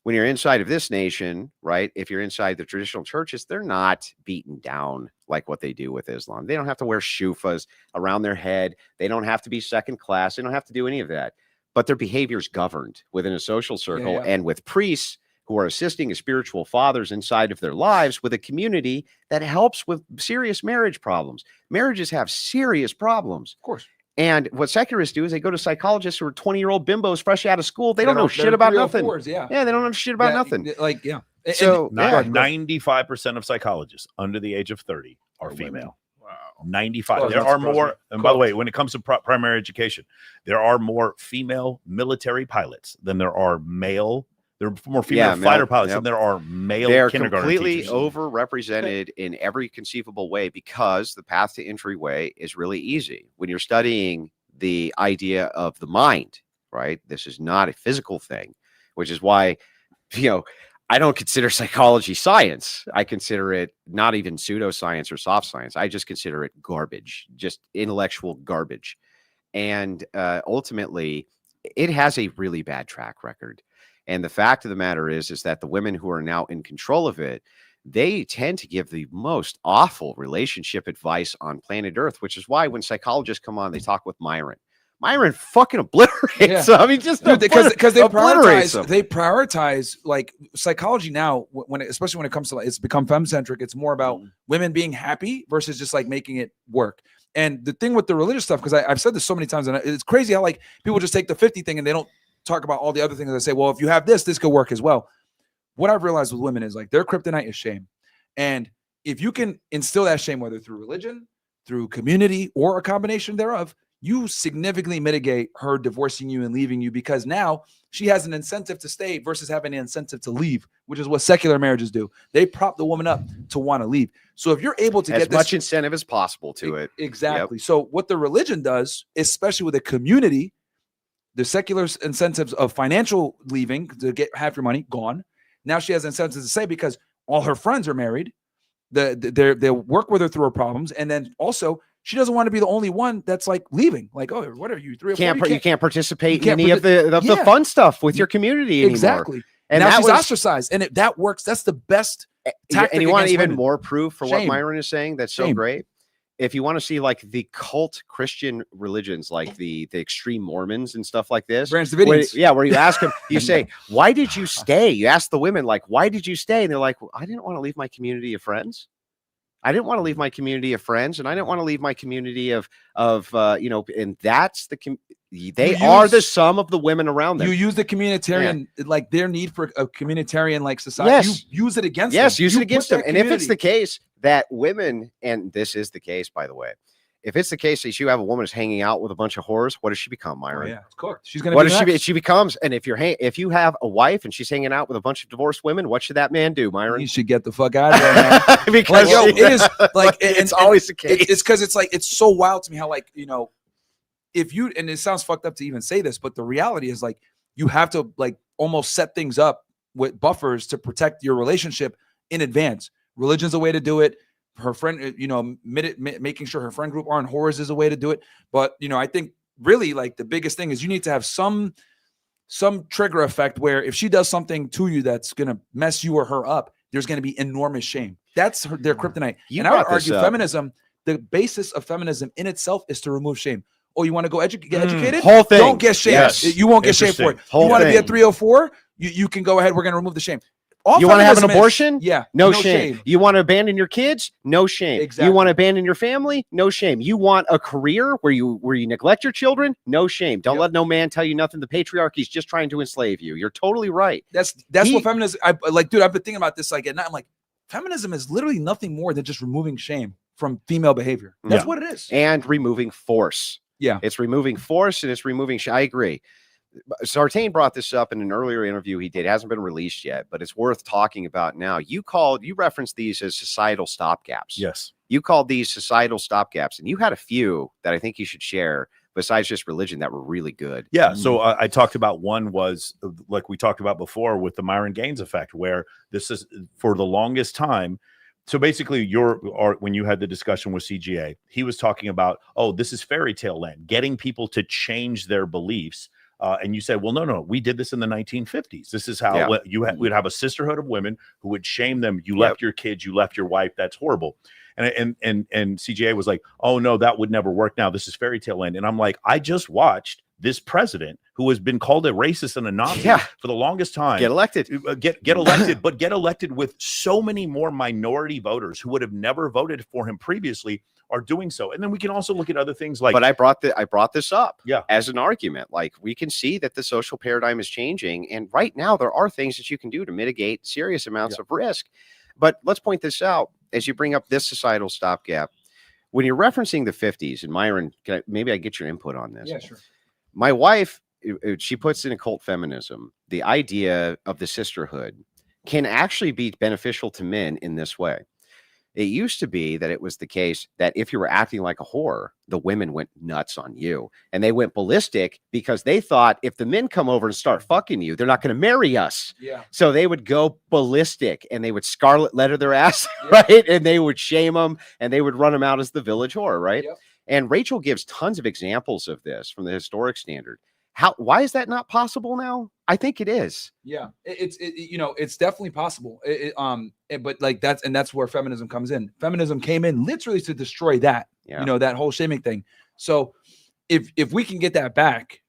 When you're inside of this nation, right? If you're inside the traditional churches, they're not beaten down like what they do with Islam. They don't have to wear shufas around their head. They don't have to be second class. They don't have to do any of that. But their behavior is governed within a social circle and with priests who are assisting as spiritual fathers inside of their lives with a community that helps with serious marriage problems. Marriages have serious problems. Of course. And what secularists do is they go to psychologists who are 20-year-old bimbos fresh out of school. They don't know shit about nothing. Yeah, they don't know shit about nothing. Like, yeah. So 95% of psychologists under the age of 30 are female. Wow. 95. Oh, there that's are surprising. more. And by the way, when it comes to primary education, there are more female military pilots than there are male. There are more female fighter pilots than there are male They're kindergarten completely teachers. overrepresented in every conceivable way because the path to entryway is really easy. When you're studying the idea of the mind, right? This is not a physical thing, which is why, I don't consider psychology science. I consider it not even pseudoscience or soft science. I just consider it garbage, just intellectual garbage. And ultimately, it has a really bad track record. And the fact of the matter is that the women who are now in control of it, they tend to give the most awful relationship advice on planet Earth, which is why when psychologists come on, they talk with Myron. Myron fucking obliterates them. I mean, just because they obliterates them. prioritize like psychology now. Especially when it comes to it's become femme-centric. It's more about women being happy versus just like making it work. And the thing with the religious stuff, because I've said this so many times, and it's crazy how like people just take the 50 thing and they don't talk about all the other things. They say, well, if you have this could work as well. What I've realized with women is like their kryptonite is shame. And if you can instill that shame, whether through religion, through community, or a combination thereof, you significantly mitigate her divorcing you and leaving you, because now she has an incentive to stay versus having an incentive to leave, which is what secular marriages do. They prop the woman up to want to leave. So if you're able to get as much incentive as possible to it. Exactly. Yep. So what the religion does, especially with a community, the secular incentives of financial leaving to get half your money gone. Now she has incentives to stay because all her friends are married. They work with her through her problems. And then also she doesn't want to be the only one that's like leaving. Like, oh, what are you, 3 or 4? You can't participate in any of the fun stuff with your community anymore. Exactly. And now she's ostracized. And that works. That's the best tactic. And you want even women. more proof for what Myron is saying? That's so great. If you want to see like the cult Christian religions, like the extreme Mormons and stuff like this, Branch Davidians. Where you ask them, you say, why did you stay? You ask the women, like, why did you stay? And they're like, well, I didn't want to leave my community of friends. I didn't want to leave my community of friends, and I didn't want to leave my community of and that's they are the sum of the women around them. You use the communitarian, like their need for a communitarian like society. Yes. You use it against them. Yes, use it against them. And if it's the case that women, and this is the case, by the way, if it's the case that you have a woman who's hanging out with a bunch of whores, what does she become, Myron? Oh, yeah, it's cooked. She's gonna. What does she be? She becomes. And if you have a wife and she's hanging out with a bunch of divorced women, what should that man do, Myron? You should get the fuck out of there, man. Because it is like it's always the case. It's because it's like it's so wild to me how like if you, and it sounds fucked up to even say this, but the reality is like you have to like almost set things up with buffers to protect your relationship in advance. Religion's a way to do it. Her friend, making sure her friend group aren't whores is a way to do it. But, I think really like the biggest thing is you need to have some trigger effect where if she does something to you that's going to mess you or her up, there's going to be enormous shame. That's their kryptonite. And I would argue feminism, the basis of feminism in itself is to remove shame. Oh, you want to go get educated? Whole thing. Don't get shame. Yes. You won't get shame for it. You want to be a 304? You can go ahead. We're going to remove the shame. You want to have an abortion? Yeah. No shame. You want to abandon your kids? No shame. Exactly. You want to abandon your family? No shame. You want a career where you neglect your children? No shame. Don't let no man tell you nothing. The patriarchy is just trying to enslave you. You're totally right. That's what feminism. Dude, I've been thinking about this like at night. I'm like, feminism is literally nothing more than just removing shame from female behavior. That's what it is. And removing force. Yeah. It's removing force and it's removing I agree. Sartain brought this up in an earlier interview he did. It hasn't been released yet, but it's worth talking about now. You referenced these as societal stopgaps. Yes. You called these societal stopgaps, and you had a few that I think you should share besides just religion that were really good. Yeah. So I talked about one was like we talked about before with the Myron Gaines effect, where this is for the longest time. So basically when you had the discussion with CGA, he was talking about, oh, this is fairy tale land, getting people to change their beliefs and you said, well, no, we did this in the 1950s. This is how we'd have a sisterhood of women who would shame them. You left your kids, you left your wife. That's horrible. And CGA was like, oh no, that would never work. Now this is fairy tale land. And I'm like, I just watched this president who has been called a racist and a Nazi for the longest time get elected, get elected, but get elected with so many more minority voters who would have never voted for him previously are doing so. And then we can also look at other things like, but I brought this up as an argument. Like, we can see that the social paradigm is changing. And right now there are things that you can do to mitigate serious amounts of risk. But let's point this out as you bring up this societal stopgap. When you're referencing the 50s, and Myron, maybe I get your input on this. Yeah, sure. My wife, she puts in occult feminism, the idea of the sisterhood can actually be beneficial to men in this way. It used to be that it was the case that if you were acting like a whore, the women went nuts on you, and they went ballistic because they thought if the men come over and start fucking you, they're not going to marry us. Yeah. So they would go ballistic, and they would scarlet letter their ass, right? And they would shame them, and they would run them out as the village whore, right? Yep. And Rachel gives tons of examples of this from the historic standard. Why is that not possible now? I think it is. Yeah, it's definitely possible. But like that's where feminism comes in. Feminism came in literally to destroy that, that whole shaming thing. So if we can get that back,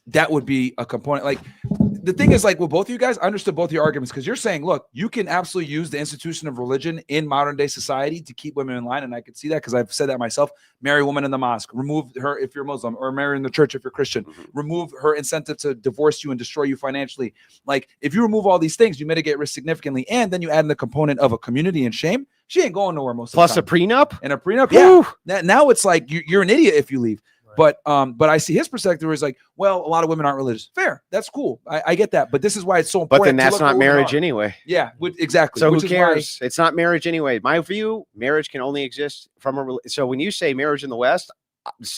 that would be a component. Like, the thing is, like, with both of you guys, I understood both your arguments, because you're saying, look, you can absolutely use the institution of religion in modern day society to keep women in line. And I could see that, because I've said that myself. Marry a woman in the mosque, remove her if you're Muslim, or marry in the church if you're Christian, remove her incentive to divorce you and destroy you financially. Like, if you remove all these things, you mitigate risk significantly. And then you add in the component of a community and shame. She ain't going nowhere most Plus of the time. a prenup? And a prenup, yeah. Now it's like you're an idiot if you leave. But I see his perspective is like, well, a lot of women aren't religious. Fair, that's cool. I get that. But this is why it's so important. But then that's not marriage anyway. Yeah, exactly. So who cares? It's not marriage anyway. My view, marriage can only exist from a. So when you say marriage in the West,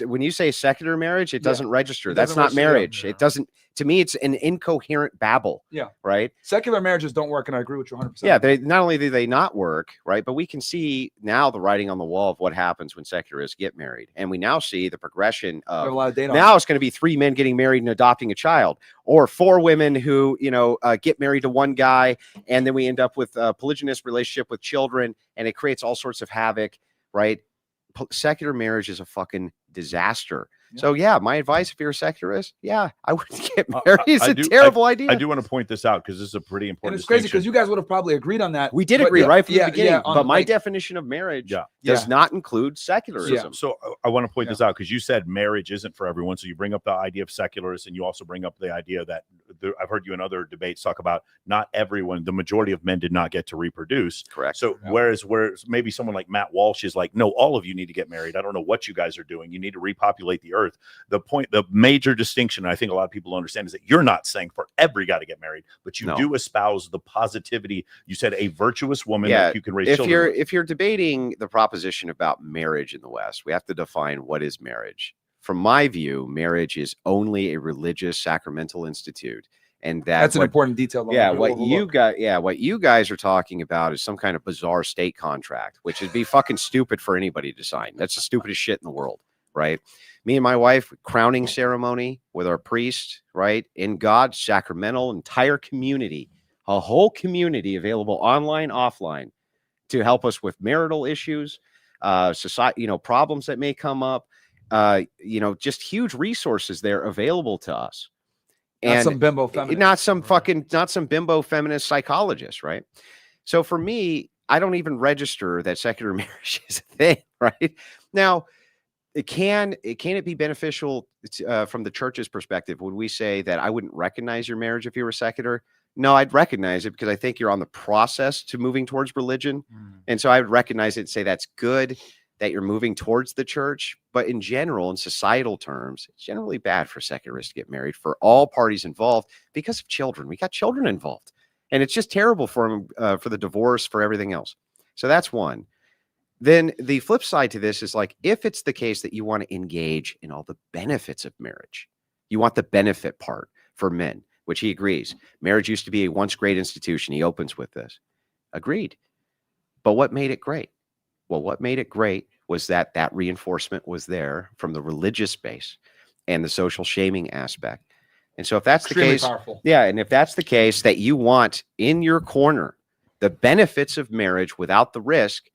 when you say secular marriage, it doesn't register. That's not marriage. It doesn't. To me, it's an incoherent babble. Yeah. Right. Secular marriages don't work, and I agree with you 100%. Yeah. They not only do they not work, right, but we can see now the writing on the wall of what happens when secularists get married, and we now see the progression of a lot of data now. It's going to be 3 men getting married and adopting a child, or 4 women who get married to one guy, and then we end up with a polygynous relationship with children, and it creates all sorts of havoc. Right. Secular marriage is a fucking disaster. So my advice, if you're a secularist, I wouldn't get married. It's a terrible idea. I do want to point this out, because this is a pretty important. And it's crazy because you guys would have probably agreed on that. We did agree right from the beginning. But my like, definition of marriage does not include secularism. Yeah. So I want to point this out, because you said marriage isn't for everyone. So you bring up the idea of secularists, and you also bring up the idea that I've heard you in other debates talk about not everyone, the majority of men did not get to reproduce. Correct. So whereas maybe someone like Matt Walsh is like, no, all of you need to get married. I don't know what you guys are doing. You need to repopulate the earth. The major distinction, I think a lot of people understand, is that you're not saying for every guy to get married, but you do espouse the positivity. You said a virtuous woman that you can raise children with. If you're debating the proposition about marriage in the West, we have to define what is marriage. From my view, marriage is only a religious sacramental institute. And that's an important detail. What you guys are talking about is some kind of bizarre state contract, which would be fucking stupid for anybody to sign. That's the stupidest shit in the world, right? Me and my wife, crowning ceremony with our priest, right? In God's sacramental entire community, a whole community available online, offline, to help us with marital issues, society, problems that may come up, just huge resources there available to us. And not some bimbo feminist. Not some bimbo feminist psychologist, right? So for me, I don't even register that secular marriage is a thing, right? Now, can it be beneficial from the church's perspective? Would we say that I wouldn't recognize your marriage if you were secular? No, I'd recognize it, because I think you're on the process to moving towards religion. And so I would recognize it and say that's good that you're moving towards the church. But in general, in societal terms, it's generally bad for secularists to get married for all parties involved because of children. We got children involved, and it's just terrible for them, for the divorce, for everything else. So that's one. Then the flip side to this is, like, if it's the case that you want to engage in all the benefits of marriage, you want the benefit part for men, which he agrees. Marriage used to be a once great institution. He opens with this. Agreed. But what made it great? Well, what made it great was that reinforcement was there from the religious base and the social shaming aspect. And so if that's Extremely the case, powerful. yeah, and if that's the case that you want in your corner the benefits of marriage without the risk,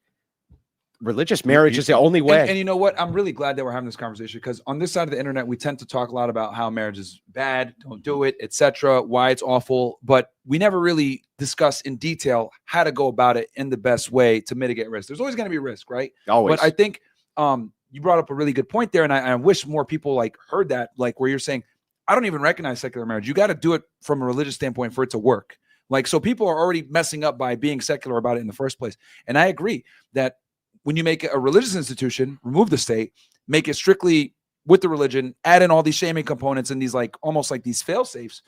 religious marriage is the only way. And you know what? I'm really glad that we're having this conversation, because on this side of the internet, we tend to talk a lot about how marriage is bad, don't do it, etc., why it's awful, but we never really discuss in detail how to go about it in the best way to mitigate risk. There's always going to be risk, right? Always. But I think you brought up a really good point there, and I wish more people like heard that, like where you're saying, I don't even recognize secular marriage. You got to do it from a religious standpoint for it to work. Like, so people are already messing up by being secular about it in the first place. And I agree that when you make a religious institution, remove the state, make it strictly with the religion, add in all these shaming components and these like almost like these fail safes,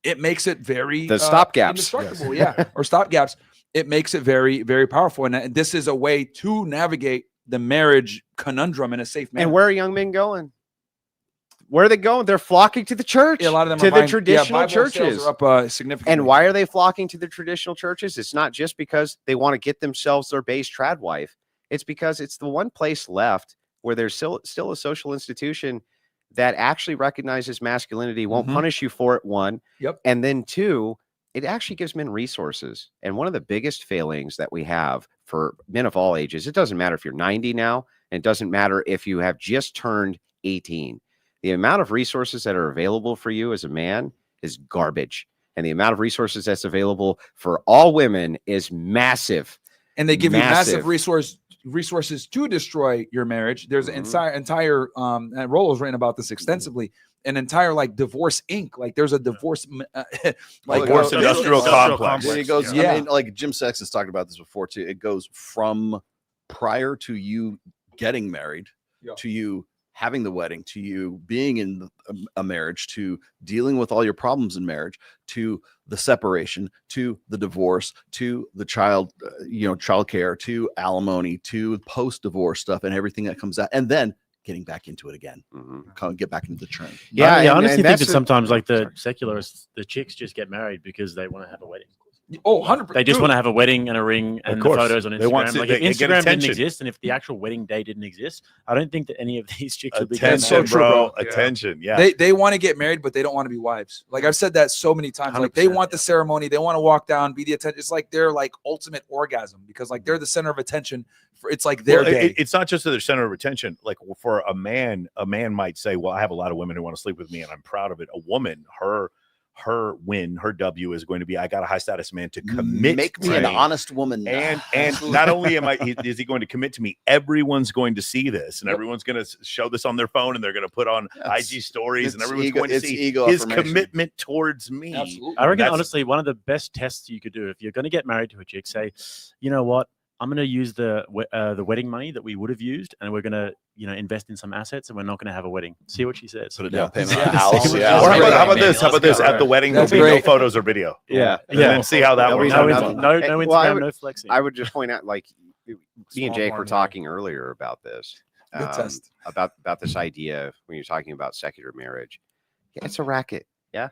it makes it very the stopgaps, indestructible, or stopgaps. It makes it very, very powerful. And this is a way to navigate the marriage conundrum in a safe manner. And where are young men going? Where are they going? They're flocking to the church. Yeah, a lot of them to are the buying, traditional Bible sales churches. are up significantly. And why are they flocking to the traditional churches? It's not just because they want to get themselves their base trad wife. It's because it's the one place left where there's still a social institution that actually recognizes masculinity, won't punish you for it, one. Yep. And then two, it actually gives men resources. And one of the biggest failings that we have for men of all ages, it doesn't matter if you're 90 now, and it doesn't matter if you have just turned 18. The amount of resources that are available for you as a man is garbage. And the amount of resources that's available for all women is massive. And they give you massive resources to destroy your marriage. There's an entire and Rollo's written about this extensively, an entire like Divorce Inc. Like there's a divorce divorce industrial complex. It goes, Yeah. I mean, like Jim Sexton's talked about this before too. It goes from prior to you getting married to you having the wedding, to you being in a marriage, to dealing with all your problems in marriage, to the separation, to the divorce, to the child, child care, to alimony, to post-divorce stuff and everything that comes out, and then getting back into it again, get back into the trend. Yeah, I honestly think that sometimes like the secularists, the chicks just get married because they want to have a wedding. Oh, 100%. They just want to have a wedding and a ring and the photos on Instagram. They want to, like if Instagram didn't exist and if the actual wedding day didn't exist, I don't think that any of these chicks would be getting attention, bro. Attention, yeah. They want to get married, but they don't want to be wives. Like I've said that so many times. Like they want the ceremony, they want to walk down, be the attention. It's like their like ultimate orgasm because like they're the center of attention. It's like their day. It's not just that they're center of attention. Like for a man might say, "Well, I have a lot of women who want to sleep with me, and I'm proud of it." A woman, her win, her W is going to be, I got a high status man to commit, make me an honest woman, and not only is he going to commit to me, everyone's going to see this, and everyone's going to show this on their phone, and they're going to put on IG stories, and everyone's going to see his commitment towards me. Absolutely. I reckon honestly, one of the best tests you could do if you're going to get married to a chick, say, you know what, I'm going to use the wedding money that we would have used, and we're going to invest in some assets, and we're not going to have a wedding. See what she says. Put a down payment Yeah. on a house. Or how about this? How about this? At the wedding, there'll be no photos or video. Yeah. And then see how that works. No nothing. Instagram, no flexing. I would just point out, like me and Jake were talking earlier about this. Good test. About this idea when you're talking about secular marriage. Yeah, it's a racket. Yeah.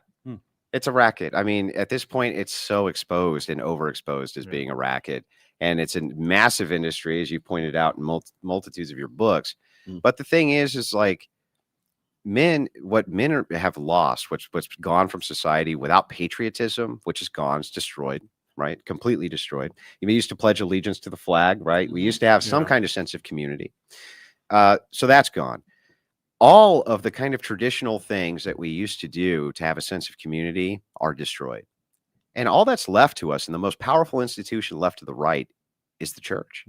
It's a racket. I mean, at this point, it's so exposed and overexposed as being a racket. And it's a massive industry, as you pointed out in multitudes of your books. But the thing is like what men have lost, what's gone from society without patriotism, which is gone, it's destroyed, right? Completely destroyed. We used to pledge allegiance to the flag, right? We used to have some kind of sense of community. So that's gone. All of the kind of traditional things that we used to do to have a sense of community are destroyed. And all that's left to us, and the most powerful institution left to the right, is the church.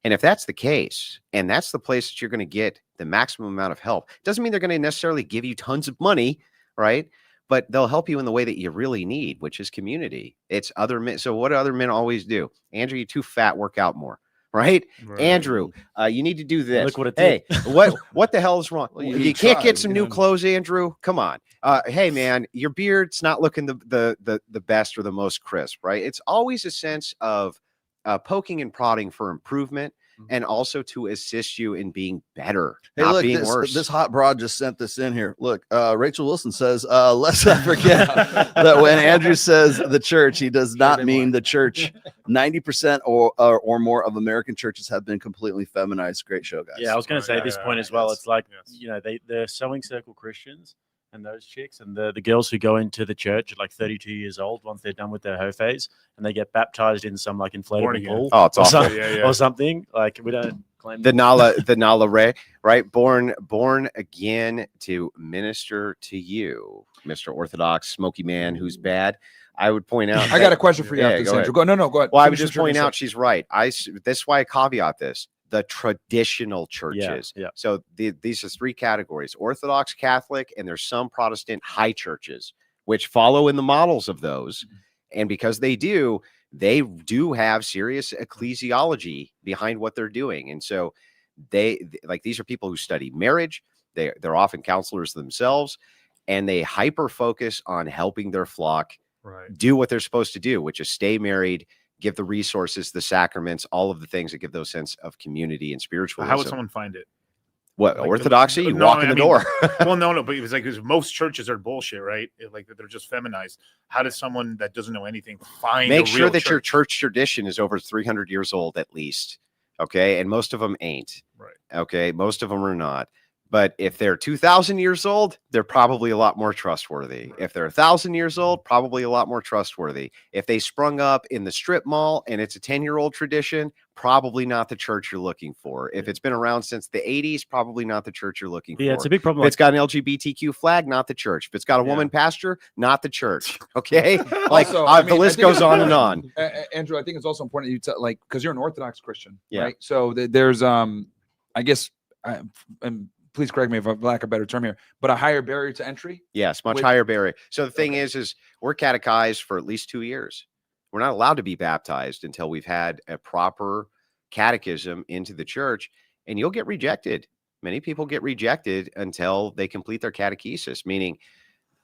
And if that's the case, and that's the place that you're going to get the maximum amount of help, doesn't mean they're going to necessarily give you tons of money, right? But they'll help you in the way that you really need, which is community. It's other men. So what do other men always do? Andrew, you're too fat, work out more. Right? Andrew, you need to do this. Look what it did. Hey, what the hell is wrong? Well, you can't get some new clothes, Andrew. Come on. Hey man, your beard's not looking the best or the most crisp, right? It's always a sense of poking and prodding for improvement and also to assist you in being better, not being worse. This hot broad just sent this in here. Look, Rachel Wilson says, let's not forget that when Andrew says the church, he does not mean the church. 90% or more of American churches have been completely feminized. Great show, guys. Yeah, I was going to say this point as well. It's like, they're sewing circle Christians, and those chicks, and the girls who go into the church at like 32 years old once they're done with their hoe phase, and they get baptized in some like inflatable pool. Oh, it's awesome. Or something. Like we don't claim the Nala Ray, right? Born again to minister to you, Mr. Orthodox Smoky Man who's bad. I would point out. I got a question for you after this, Andrew. Go ahead. Well, I would just point out she's right. This is why I caveat this. The traditional churches. Yeah. So these are three categories: Orthodox, Catholic, and there's some Protestant high churches which follow in the models of those. And because they do have serious ecclesiology behind what they're doing. And so these are people who study marriage. They're often counselors themselves, and they hyper focus on helping their flock do what they're supposed to do, which is stay married, give the resources, the sacraments, all of the things that give those sense of community and spiritualism. How would someone find it? What, like orthodoxy? You walk in the door. Well, no, but it was like, because most churches are bullshit, right? Like they're just feminized. How does someone that doesn't know anything find? Make sure that your church tradition is over 300 years old at least. Okay, and most of them ain't. Right. Okay, most of them are not. But if they're 2,000 years old, they're probably a lot more trustworthy. Right. If they're 1,000 years old, probably a lot more trustworthy. If they sprung up in the strip mall and it's a 10-year-old tradition, probably not the church you're looking for. If it's been around since the 80s, probably not the church you're looking for. Yeah, it's a big problem. If it's got an LGBTQ flag, not the church. If it's got a woman pastor, not the church. Okay, like also, the list goes on and on. Andrew, I think it's also important that you because you're an Orthodox Christian, yeah. Right? So there's I guess and please correct me if I lack a better term here, but a higher barrier to entry. Yes, much higher barrier. So the thing is we're catechized for at least 2 years. We're not allowed to be baptized until we've had a proper catechism into the church, and you'll get rejected. Many people get rejected until they complete their catechesis, meaning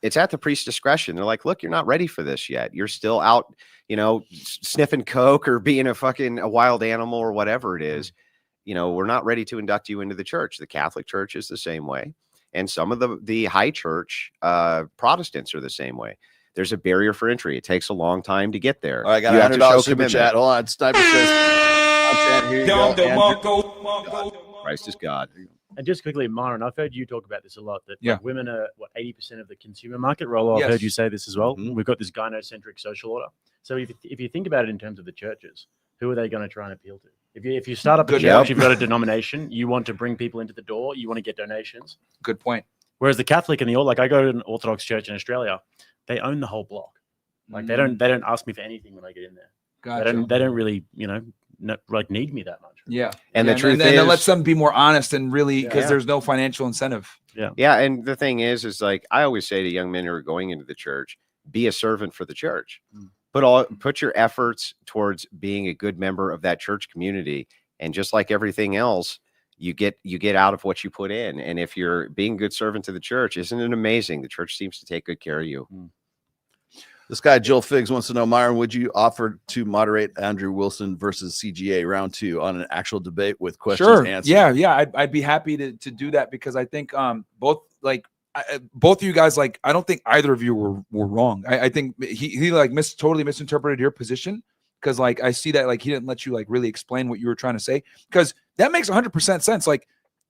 it's at the priest's discretion. They're like, look, you're not ready for this yet. You're still out, sniffing coke or being a wild animal or whatever it is. We're not ready to induct you into the church. The Catholic Church is the same way. And some of the high church Protestants are the same way. There's a barrier for entry. It takes a long time to get there. All right, I got $100 super chat. Hold on. Sniper says, here you go. Christ is God. And just quickly, Myron, I've heard you talk about this a lot, that like, women are, 80% of the consumer market? Rollo, I've heard you say this as well. Mm-hmm. We've got this gynocentric social order. So if you think about it in terms of the churches, who are they going to try and appeal to? If you start up a church, you've got a denomination, you want to bring people into the door, you want to get donations. Good point. Whereas the Catholic and I go to an Orthodox church in Australia, they own the whole block. Like they don't ask me for anything when I get in there. Gotcha. They don't really, need me that much. Yeah. And the truth is, it lets them be more honest and really, because there's no financial incentive. Yeah. Yeah. And the thing is like, I always say to young men who are going into the church, be a servant for the church. Put your efforts towards being a good member of that church community. And just like everything else, you get out of what you put in. And if you're being a good servant to the church, isn't it amazing? The church seems to take good care of you. This guy, Joel Figgs, wants to know, Myron, would you offer to moderate Andrew Wilson versus CGA round 2 on an actual debate with questions and answers? Yeah. I'd be happy to do that, because I think both of you guys, I don't think either of you were wrong. I think he totally misinterpreted your position, because I see that he didn't let you really explain what you were trying to say, because that makes 100% sense.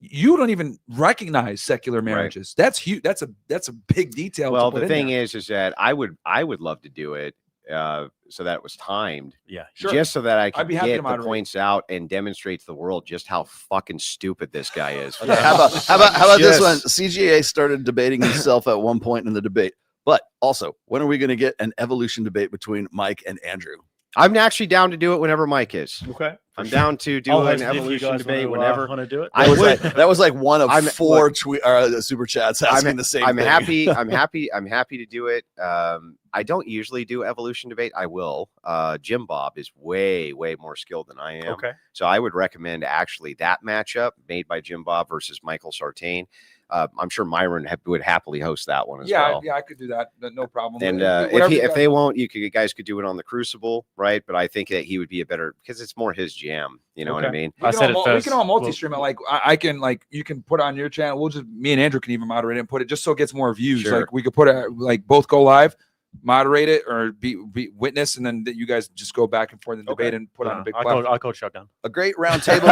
You don't even recognize secular marriages. Right. That's huge. That's a big detail. Well, the thing is that I would love to do it so that it was timed. Yeah, sure. Just so that I could get the points out and demonstrate to the world just how fucking stupid this guy is. Okay, how about this one? CGA started debating himself at one point in the debate, but also, when are we going to get an evolution debate between Mike and Andrew? I'm actually down to do it whenever Mike is. Okay. I'm down to do an evolution debate whenever. Want to do it? That was one of 4 super chats asking the same thing. I'm happy to do it. I don't usually do evolution debate. I will. Jim Bob is way more skilled than I am. Okay. So I would recommend actually that matchup made by Jim Bob versus Michael Sartain. I'm sure Myron would happily host that one as well. Yeah, I could do that. No problem. And if they won't, you guys could do it on the Crucible, right? But I think that he would be a better, because it's more his jam. You know what I mean? We can all multi-stream it. I can you can put it on your channel. Me and Andrew can even moderate it and put it just so it gets more views. Sure. We could put it both go live. moderate it or be witness, and then you guys just go back and forth and debate and put on a big platform. I called shotgun. A great roundtable,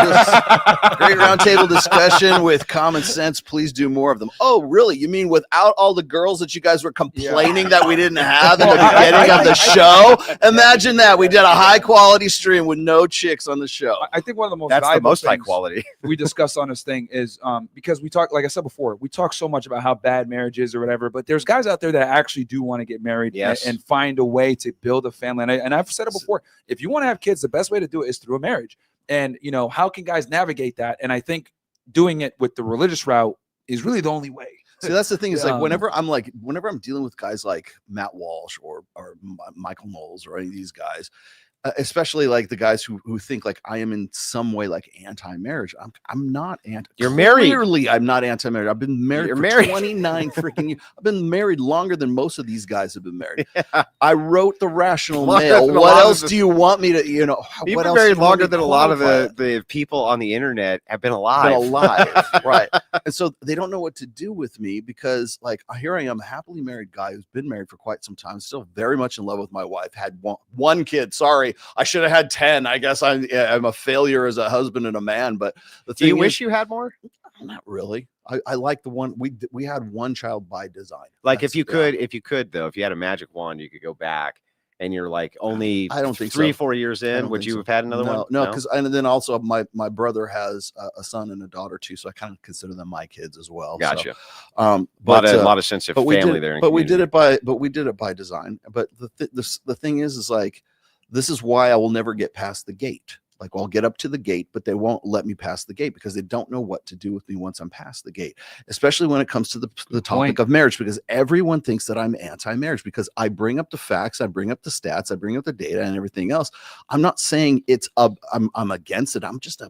discussion with common sense. Please do more of them. Oh, really? You mean without all the girls that you guys were complaining that we didn't have in the beginning of the show? Imagine that we did a high quality stream with no chicks on the show. I think one of the most That's the most high things quality we discussed on this thing is because we talk, like I said before, we talk so much about how bad marriage is or whatever, but there's guys out there that actually do want to get married and find a way to build a family. And I've said it before, if you want to have kids, the best way to do it is through a marriage. And, you know, how can guys navigate that? And I think doing it with the religious route is really the only way. See, that's the thing is like whenever I'm dealing with guys like Matt Walsh or Michael Knowles or any of these guys, especially like the guys who think like I am in some way like anti-marriage. I'm not anti. You're married. Clearly, I'm not anti-marriage. I've been married for married. 29 freaking years. I've been married longer than most of these guys have been married. Yeah. I wrote The Rational Male. What else do you want me to, you know? You've been married longer than a lot of the people on the internet have been alive. Right. And so they don't know what to do with me because like here I am, a happily married guy who's been married for quite some time, still very much in love with my wife, had one kid. Sorry, I should have had 10. I guess I'm a failure as a husband and a man. But the thing do you wish you had more? Not really. I like the one we had one child by design. Like if you could though, if you had a magic wand, you could go back and you're like only I don't think 3-4 years in. Would you have had another one? No, because and then also my brother has a son and a daughter too, so I kind of consider them my kids as well. Gotcha. So, a lot of sense of family there. But we did it by design. But the thing is like this is why I will never get past the gate. Like I'll get up to the gate, but they won't let me pass the gate because they don't know what to do with me once I'm past the gate, especially when it comes to the topic of marriage, because everyone thinks that I'm anti-marriage because I bring up the facts, I bring up the stats, I bring up the data and everything else. I'm not saying I'm against it. I'm just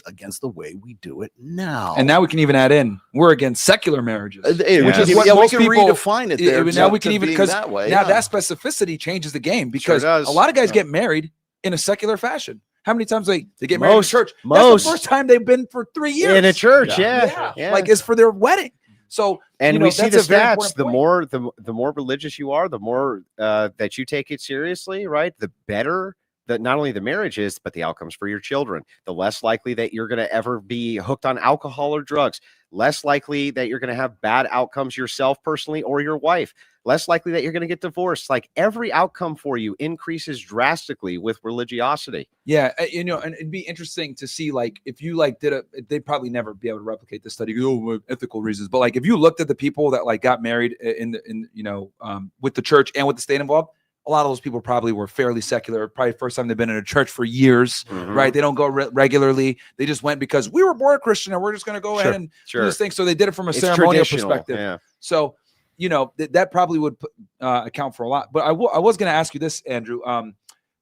against the way we do it now. And now we can even add in, we're against secular marriages, which is what most people redefine it there. Now we can even, because that way, now that specificity changes the game because a lot of guys get married in a secular fashion. How many times they get married in church? That's the first time they've been for 3 years in a church. Yeah. Like it's for their wedding. So and we see the stats. The more religious you are, the more that you take it seriously, right? The better that not only the marriage is, but the outcomes for your children. The less likely that you're going to ever be hooked on alcohol or drugs. Less likely that you're going to have bad outcomes yourself personally or your wife. Less likely that you're going to get divorced. Like every outcome for you increases drastically with religiosity. Yeah, you know, and it'd be interesting to see, like, if you like they'd probably never be able to replicate this study, ethical reasons. But like, if you looked at the people that like got married with the church and with the state involved, a lot of those people probably were fairly secular. Probably first time they've been in a church for years, right? They don't go regularly. They just went because we were born Christian and we're just going to go ahead and do this thing. So they did it from a ceremonial perspective. Yeah. So, you know, that probably would account for a lot. But I was going to ask you this, Andrew.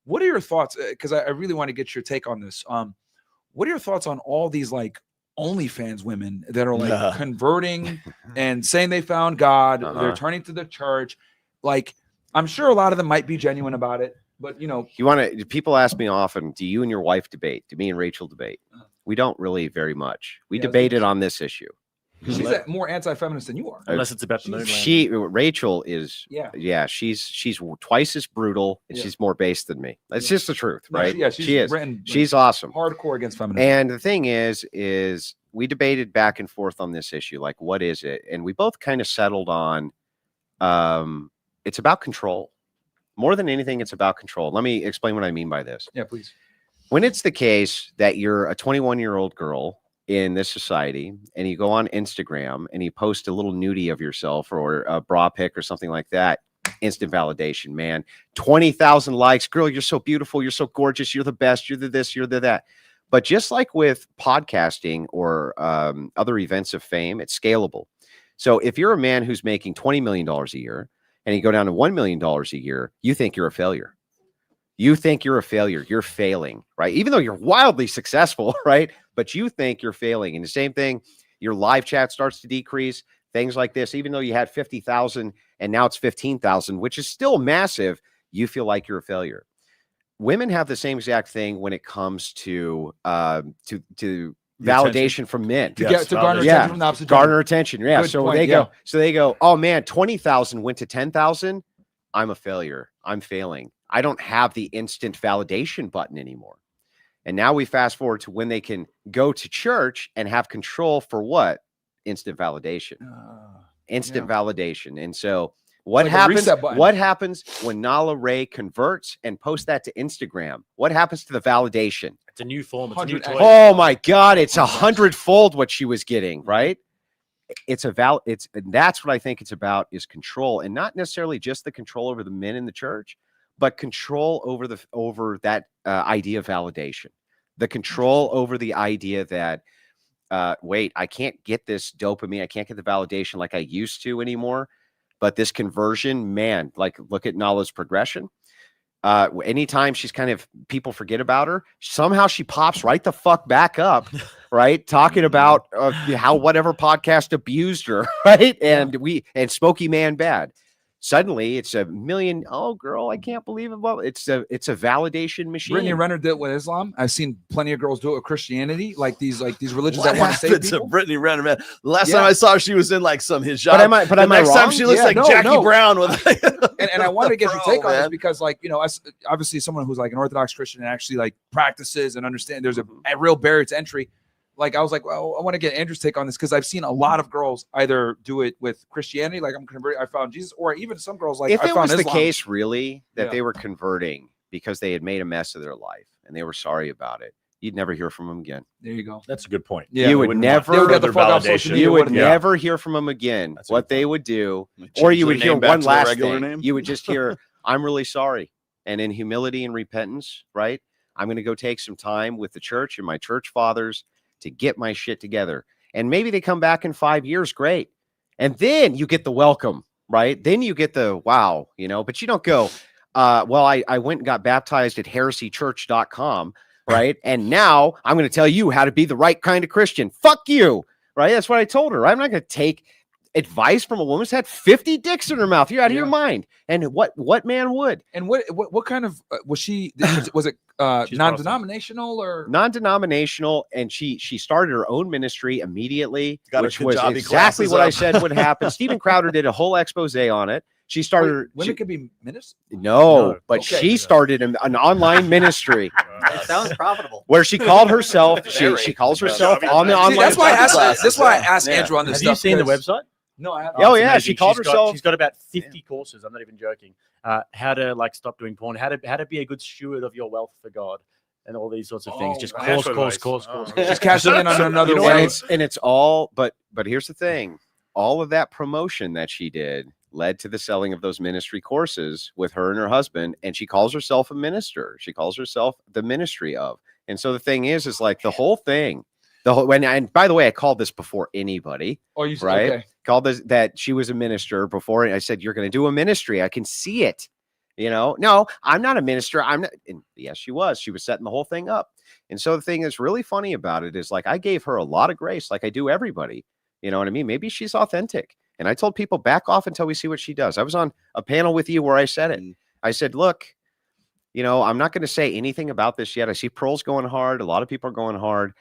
What are your thoughts? Because I really want to get your take on this. What are your thoughts on all these like OnlyFans women that are like converting and saying they found God? They're turning to the church. Like, I'm sure a lot of them might be genuine about it, but you know, people ask me often, do you and your wife debate? Do me and Rachel debate? We don't really very much. We debated on this issue. She's more anti-feminist than you are. Unless it's about the moon. Rachel is, she's twice as brutal and she's more based than me. That's just the truth, right? She is. She's awesome. Hardcore against feminism. And the thing is we debated back and forth on this issue. Like, what is it? And we both kind of settled on, it's about control. More than anything, it's about control. Let me explain what I mean by this. Yeah, please. When it's the case that you're a 21-year-old girl in this society and you go on Instagram and you post a little nudie of yourself or a bra pic or something like that, instant validation, man. 20,000 likes. Girl, you're so beautiful. You're so gorgeous. You're the best. You're the this, you're the that. But just like with podcasting or other events of fame, it's scalable. So if you're a man who's making $20 million a year and you go down to $1 million a year, you think you're a failure. You think you're a failure. You're failing, right? Even though you're wildly successful, right? But you think you're failing. And the same thing, your live chat starts to decrease, things like this. Even though you had 50,000 and now it's 15,000, which is still massive, you feel like you're a failure. Women have the same exact thing when it comes to validation from men. To garner attention from the opposite gender. Garner attention. Yeah. Good so point, they go, oh man, 20,000 went to 10,000. I'm a failure. I'm failing. I don't have the instant validation button anymore. And now we fast forward to when they can go to church and have control for what? Instant validation. Instant validation. And so what Like a happens? reset button. What happens when Nala Ray converts and posts that to Instagram? What happens to the validation? It's a new form. It's a new 100 toy. Oh my God, it's 100-fold what she was getting, right? It's and that's what I think it's about, is control, and not necessarily just the control over the men in the church, but control over that idea of validation, the control over the idea that wait, I can't get this dopamine, I can't get the validation like I used to anymore, but this conversion, man, like look at Nala's progression. Anytime she's people forget about her, somehow she pops right the fuck back up, right? Talking about how whatever podcast abused her, right? And Smokey Man Bad. Suddenly it's a million. Oh, girl, I can't believe it. Well, it's a validation machine. Brittany Renner did it with Islam. I've seen plenty of girls do it with Christianity, like these religions What that want to save happened to people. Brittany Renner, man? The last time I saw her, she was in like some hijab. But am I next time wrong? she looks Yeah, like no, Jackie no. Brown with. and I wanted to get your take on this man. because, like, you know, as obviously someone who's like an Orthodox Christian and actually like practices and understand there's a real barrier to entry. Like, I was like, well, I want to get Andrew's take on this because I've seen a lot of girls either do it with Christianity, like I'm converted, I found Jesus, or even some girls like if I it found was the Islam. case really that Yeah. they were converting because they had made a mess of their life and they were sorry about it, you'd never hear from them again. There you go. That's a good point. Yeah, you would wouldn't never They would get the further fuck off social validation. media. you would Yeah. never hear from them again. That's a What good they point. would do, Change or you their would hear name back one to their last regular thing. name. You would just hear, I'm really sorry. And in humility and repentance, right? I'm going to go take some time with the church and my church fathers to get my shit together. And maybe they come back in 5 years. Great. And then you get the welcome, right? Then you get the wow, you know, but you don't go, well, I went and got baptized at heresychurch.com, right? And now I'm going to tell you how to be the right kind of Christian. Fuck you, right? That's what I told her. I'm not going to take advice from a woman who's had 50 dicks in her mouth. You're out of your mind. And what man would? And what kind of was she? Was it She's non-denominational or? Non-denominational, and she started her own ministry immediately, Got her which was Kajabi exactly classes what I up. said would happen. Stephen Crowder did a whole expose on it. She started. Women could be ministers. No, but Okay. she started an online ministry It sounds profitable. where she called herself. She calls herself on the See, online. See, that's why I asked. classes, That's why I yeah. asked Yeah. Andrew on this Have stuff. you seen the because- website? No, I haven't. Oh, it's yeah, amazing. she called She's herself- She's got about 50 courses. I'm not even joking. How to like stop doing porn. How to be a good steward of your wealth for God, and all these sorts of things. Oh, Just financial course. advice. She's cashing in on another You know, way. and it's all. But here's the thing: all of that promotion that she did led to the selling of those ministry courses with her and her husband, and she calls herself a minister. She calls herself the ministry of. And so the thing is like the whole thing. And by the way, I called this before anybody. Oh, you Right? Okay. Called this that she was a minister before. And I said, you're going to do a ministry. I can see it. You know, no, I'm not a minister. I'm not. And yes, she was. She was setting the whole thing up. And so the thing that's really funny about it is like I gave her a lot of grace, like I do everybody. You know what I mean? Maybe she's authentic. And I told people back off until we see what she does. I was on a panel with you where I said it. I said, look, you know, I'm not going to say anything about this yet. I see Pearl's going hard. A lot of people are going hard.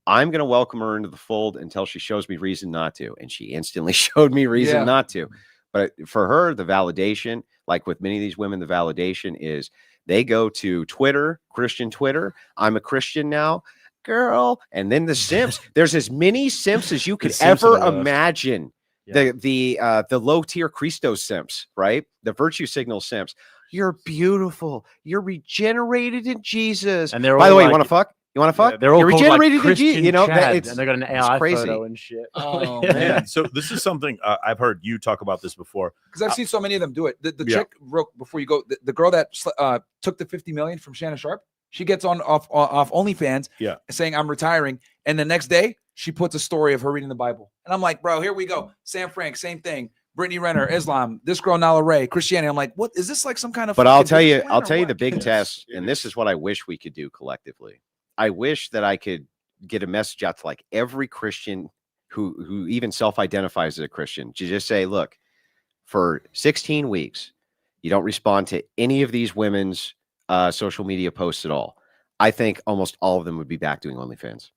I'm going to welcome her into the fold until she shows me reason not to. And she instantly showed me reason not to. But for her, the validation, like with many of these women, the validation is they go to Twitter, Christian Twitter. I'm a Christian now, girl. And then the simps, there's as many simps as you could simps are ever the worst. imagine. Yeah. The low tier Christos simps, right? The virtue signal simps. You're beautiful. You're regenerated in Jesus. And they're By the all way, you like- want to fuck? You want to fuck? They're all You're called like regenerated in Christian Jesus. You know, Chad, it's, and they got an it's AI crazy. photo and shit. Oh, Man, man. so this is something I've heard you talk about this before. Because I've seen so many of them do it. The Yeah. chick, before you go, the girl that took the 50 million from Shannon Sharp, she gets off OnlyFans, saying I'm retiring, and the next day she puts a story of her reading the Bible, and I'm like, bro, here we go. Sam Frank, same thing. Brittany Renner, Islam. This girl Nala Ray, Christianity. I'm like, what is this like? Some kind of? But I'll fucking tell you, business plan I'll or tell you what? the big It is. test, It and this is what I wish we could do collectively. I wish that I could get a message out to like every Christian who even self-identifies as a Christian to just say, look, for 16 weeks, you don't respond to any of these women's social media posts at all. I think almost all of them would be back doing OnlyFans.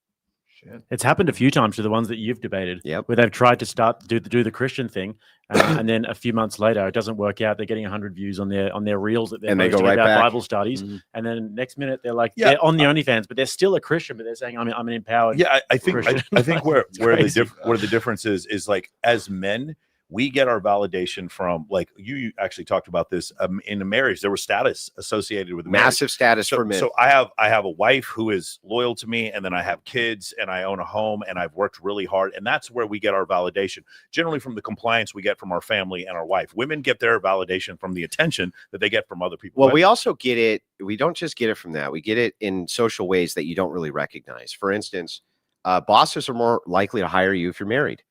It's happened a few times to the ones that you've debated, Yep. where they've tried to do the Christian thing, And then a few months later, it doesn't work out. They're getting 100 views on their reels that they're And they go posting right about back. Bible studies. Mhm. And then next minute, they're like, Yeah. they're on the OnlyFans, but they're still a Christian, but they're saying, I'm an empowered. Yeah, I think Christian. I think where crazy. where the difference is like as men, we get our validation from like you actually talked about this in a marriage. There was status associated with marriage. Massive status for men. So I have a wife who is loyal to me, and then I have kids, and I own a home, and I've worked really hard, and that's where we get our validation. Generally, from the compliance we get from our family and our wife. Women get their validation from the attention that they get from other people. Well, we also get it. We don't just get it from that. We get it in social ways that you don't really recognize. For instance, bosses are more likely to hire you if you're married.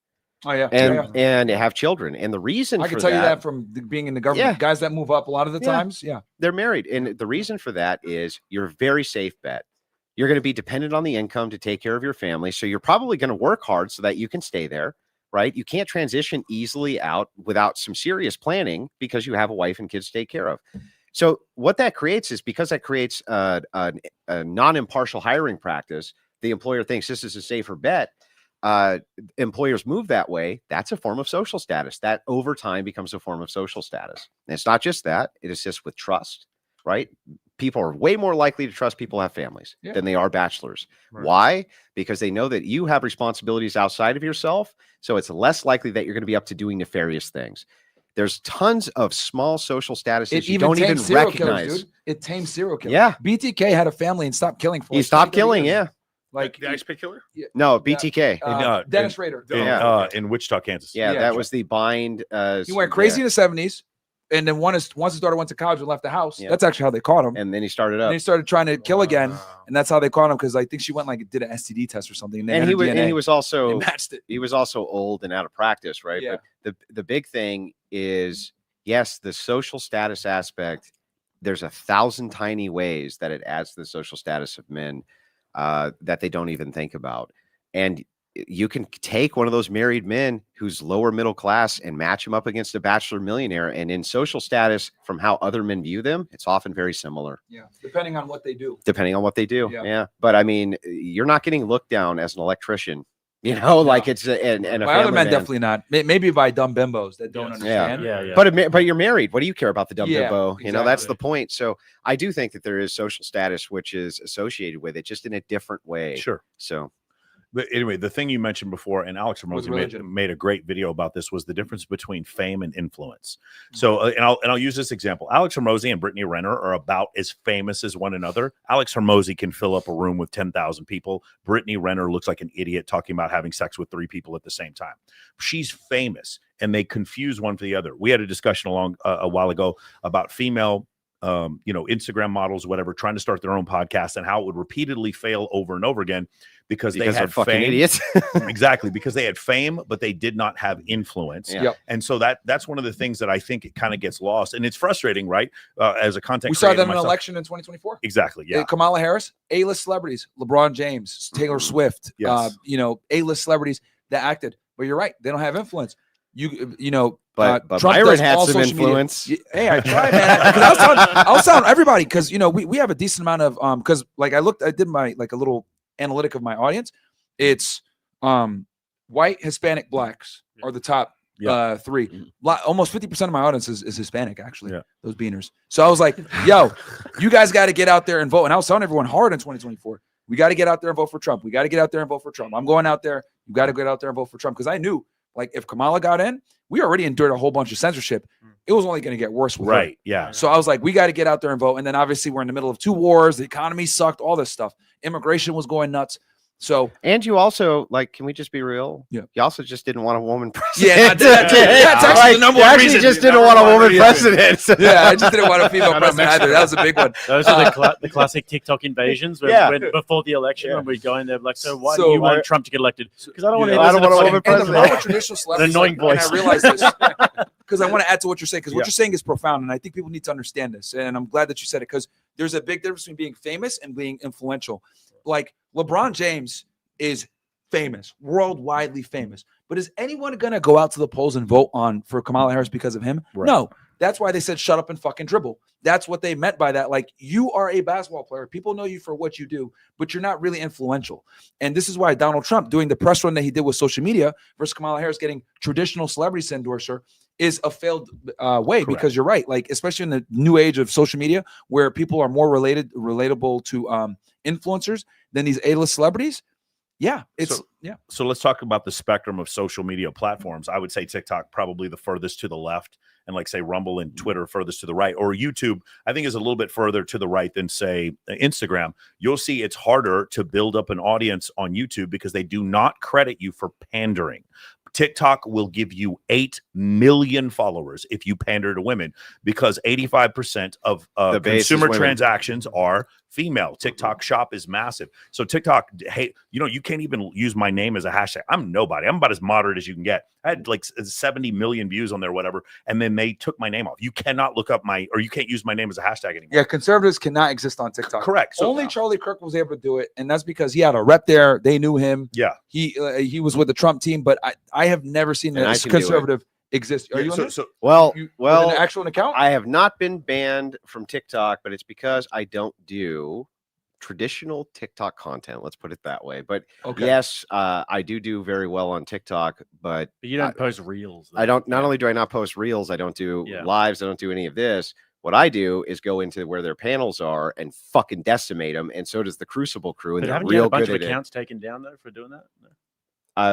Oh yeah, and have children. And the reason I for can tell you that that from being in the government. Yeah. Guys that move up a lot of the Yeah. times, they're married. And the reason for that is you're a very safe bet. You're going to be dependent on the income to take care of your family. So you're probably going to work hard so that you can stay there, right? You can't transition easily out without some serious planning because you have a wife and kids to take care of. So what that creates is because that creates a non-impartial hiring practice, the employer thinks this is a safer bet. Employers move that way. That's a form of social status. That over time becomes a form of social status. And it's not just that, it assists with trust, right? People are way more likely to trust people who have families than they are bachelors. Right. Why? Because they know that you have responsibilities outside of yourself. So it's less likely that you're going to be up to doing nefarious things. There's tons of small social statuses you don't even recognize. Killers, dude. It tames serial killers. Yeah. BTK had a family and stopped killing for He like stopped 20, 30 killing, years. yeah. Like the Ice Pick Killer. No, BTK. Dennis Rader. in Wichita, Kansas. Yeah, Yeah, that was the bind. He went crazy in the 70s, and then once his daughter went to college and left the house, that's actually how they caught him. And then he started up. And he started trying to kill again, and that's how they caught him because I think she went like did an STD test or something. And he was also They matched it. He was also old and out of practice, right? Yeah. But the big thing is, yes, the social status aspect. There's 1,000 tiny ways that it adds to the social status of men that they don't even think about. And you can take one of those married men who's lower middle class and match him up against a bachelor millionaire. And in social status, from how other men view them, it's often very similar. Yeah, depending on what they do. Depending on what they do. Yeah. Yeah. But I mean, you're not getting looked down as an electrician, you know, like it's and a By other family men, man. definitely not. Maybe by dumb bimbos that don't understand. Yeah. But you're married. What do you care about the dumb Yeah, bimbo? You know, that's exactly. the point. So I do think that there is social status which is associated with it, just in a different way. Sure. So, But anyway, the thing you mentioned before, and Alex Was Ramosi religion. made a great video about this, was the difference between fame and influence. So, and I'll use this example. Alex Ramosi and Brittany Renner are about as famous as one another. Alex Ramosi can fill up a room with 10,000 people. Brittany Renner looks like an idiot talking about having sex with 3 people at the same time. She's famous, and they confuse one for the other. We had a discussion a while ago about female Instagram models, whatever, trying to start their own podcast and how it would repeatedly fail over and over again because they they're had fucking fame. idiots. Exactly, because they had fame, but they did not have influence. Yeah. Yep. And so that's one of the things that I think it kind of gets lost, and it's frustrating, right? As a content We saw creator that in an myself. election in 2024. Exactly. Yeah. Kamala Harris, A-list celebrities, LeBron James, Taylor Swift, Yes. A-list celebrities that acted. But you're right, they don't have influence. But Trump Byron does had all some social media. influence. Hey, I tried, man. 'Cause I was telling everybody because we have a decent amount of because like I did my like a little analytic of my audience. It's white, Hispanic, blacks are the top Yeah. 3. Almost 50% of my audience is Hispanic, actually. Yeah. Those beaners. So I was like, yo, you guys got to get out there and vote. And I was telling everyone hard in 2024. We got to get out there and vote for Trump. We got to get out there and vote for Trump. I'm going out there. You got to get out there and vote for Trump because I knew like if Kamala got in, we already endured a whole bunch of censorship. It was only going to get worse with her. Right. Yeah. So I was like, we got to get out there and vote. And then obviously we're in the middle of 2 wars. The economy sucked, all this stuff. Immigration was going nuts. So And you also, like, can we just be real? Yeah. You also just didn't want a woman president. yeah, that's actually the number You one actually reason. just didn't want a woman president. So- Yeah, I just didn't want a female president either. That was a big one. Those are the classic TikTok invasions when before the election when we go in there like, so why do you want Trump to get elected? Because I don't want to I don't want a woman And the president. problem with traditional celebrities, annoying like, and voice. I realize this because I want to add to what you're saying because what you're saying is profound, and I think people need to understand this. And I'm glad that you said it because there's a big difference between being famous and being influential. Like LeBron James is famous, worldwide famous, but is anyone going to go out to the polls and vote for Kamala Harris because of him? Right. No. That's why they said shut up and fucking dribble. That's what they meant by that. Like, you are a basketball player. People know you for what you do, but you're not really influential. And this is why Donald Trump doing the press run that he did with social media versus Kamala Harris getting traditional celebrities to endorse her is a failed way. Correct. Because you're right. Like, especially in the new age of social media where people are more relatable to influencers than these A-list celebrities. Yeah, So let's talk about the spectrum of social media platforms. I would say TikTok probably the furthest to the left, and like say Rumble and Twitter furthest to the right, or YouTube I think is a little bit further to the right than say Instagram. You'll see it's harder to build up an audience on YouTube because they do not credit you for pandering. TikTok will give you 8 million followers if you pander to women, because 85% of consumer transactions are female. TikTok shop is massive. So TikTok, hey, you can't even use my name as a hashtag. I'm nobody. I'm about as moderate as you can get. I had like 70 million views on there, whatever. And then they took my name off. You cannot look up you can't use my name as a hashtag anymore. Yeah, conservatives cannot exist on TikTok. Correct. So only Charlie Kirk was able to do it. And that's because he had a rep there. They knew him. Yeah. He was with the Trump team, but I have never seen a conservative exist. Are you on this? Well, an actual account? I have not been banned from TikTok, but it's because I don't do traditional TikTok content. Let's put it that way. But yes, I do very well on TikTok, but you don't post reels. Though. I don't. Not only do I not post reels, I don't do lives. I don't do any of this. What I do is go into where their panels are and fucking decimate them, and so does the Crucible crew. And they're real a bunch good of at accounts taken down though for doing that. No.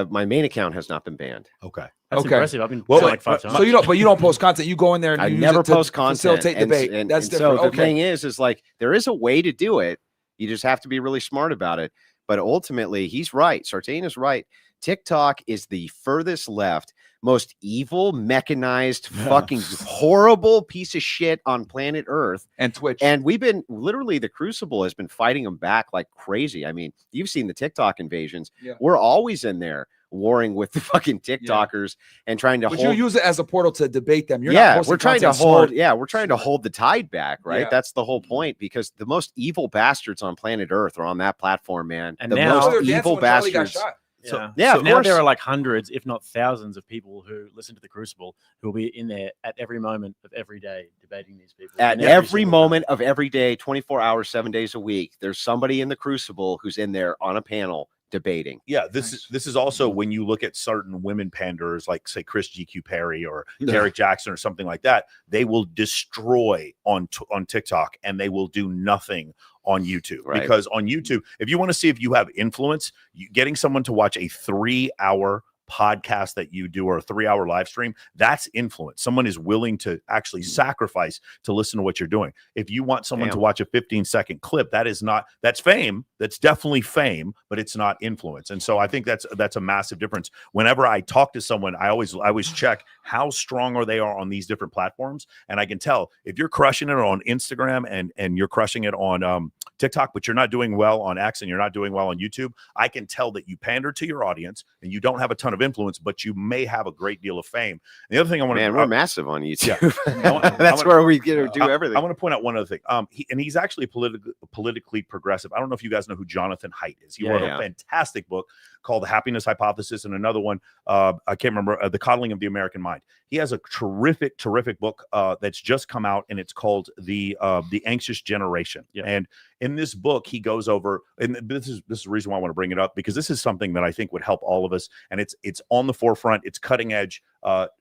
My main account has not been banned. Okay. That's impressive. I've been like 5 times. So you don't post content. You go in there and I you never use it post to content. Facilitate debate. That's different. So the thing is like there is a way to do it. You just have to be really smart about it. But ultimately, he's right. Sartain is right. TikTok is the furthest left, most evil, mechanized, fucking horrible piece of shit on planet Earth. And Twitch. And we've been literally, the Crucible has been fighting them back like crazy. I mean, you've seen the TikTok invasions. Yeah. We're always in there warring with the fucking TikTokers and trying to But hold. you use it as a portal to debate them. We're trying to hold. Yeah, we're trying to hold the tide back, right? Yeah. That's the whole point, because the most evil bastards on planet Earth are on that platform, man. And the now, most evil bastards. So of now course. there are like hundreds, if not thousands, of people who listen to the Crucible who will be in there at every moment of every day debating these people. At every moment of every day, 24 hours, 7 days a week, there's somebody in the Crucible who's in there on a panel debating. Yeah, this is also when you look at certain women panders, like say Chris GQ Perry or Derek Jackson or something like that, they will destroy on TikTok and they will do nothing on YouTube. Right. Because on YouTube, if you want to see if you have influence, getting someone to watch a 3-hour podcast that you do or a 3-hour live stream, that's influence. Someone is willing to actually sacrifice to listen to what you're doing. If you want someone to watch a 15-second clip, that's fame. That's definitely fame, but it's not influence. And so I think that's a massive difference. Whenever I talk to someone, I always check how strong are they on these different platforms. And I can tell if you're crushing it on Instagram and you're crushing it on TikTok, but you're not doing well on X and you're not doing well on YouTube, I can tell that you pander to your audience and you don't have a ton of influence, but you may have a great deal of fame. And the other thing I want to, we're massive on YouTube. That's where we do everything. I want to point out one other thing. He's actually politically progressive. I don't know if you guys know who Jonathan Haidt is. He wrote a fantastic book called The Happiness Hypothesis, and another one, I can't remember, The Coddling of the American Mind. He has a terrific book that's just come out, and it's called The Anxious Generation. Yeah. And in this book, he goes over, and this is the reason why I want to bring it up, because this is something that I think would help all of us, and it's on the forefront. It's cutting edge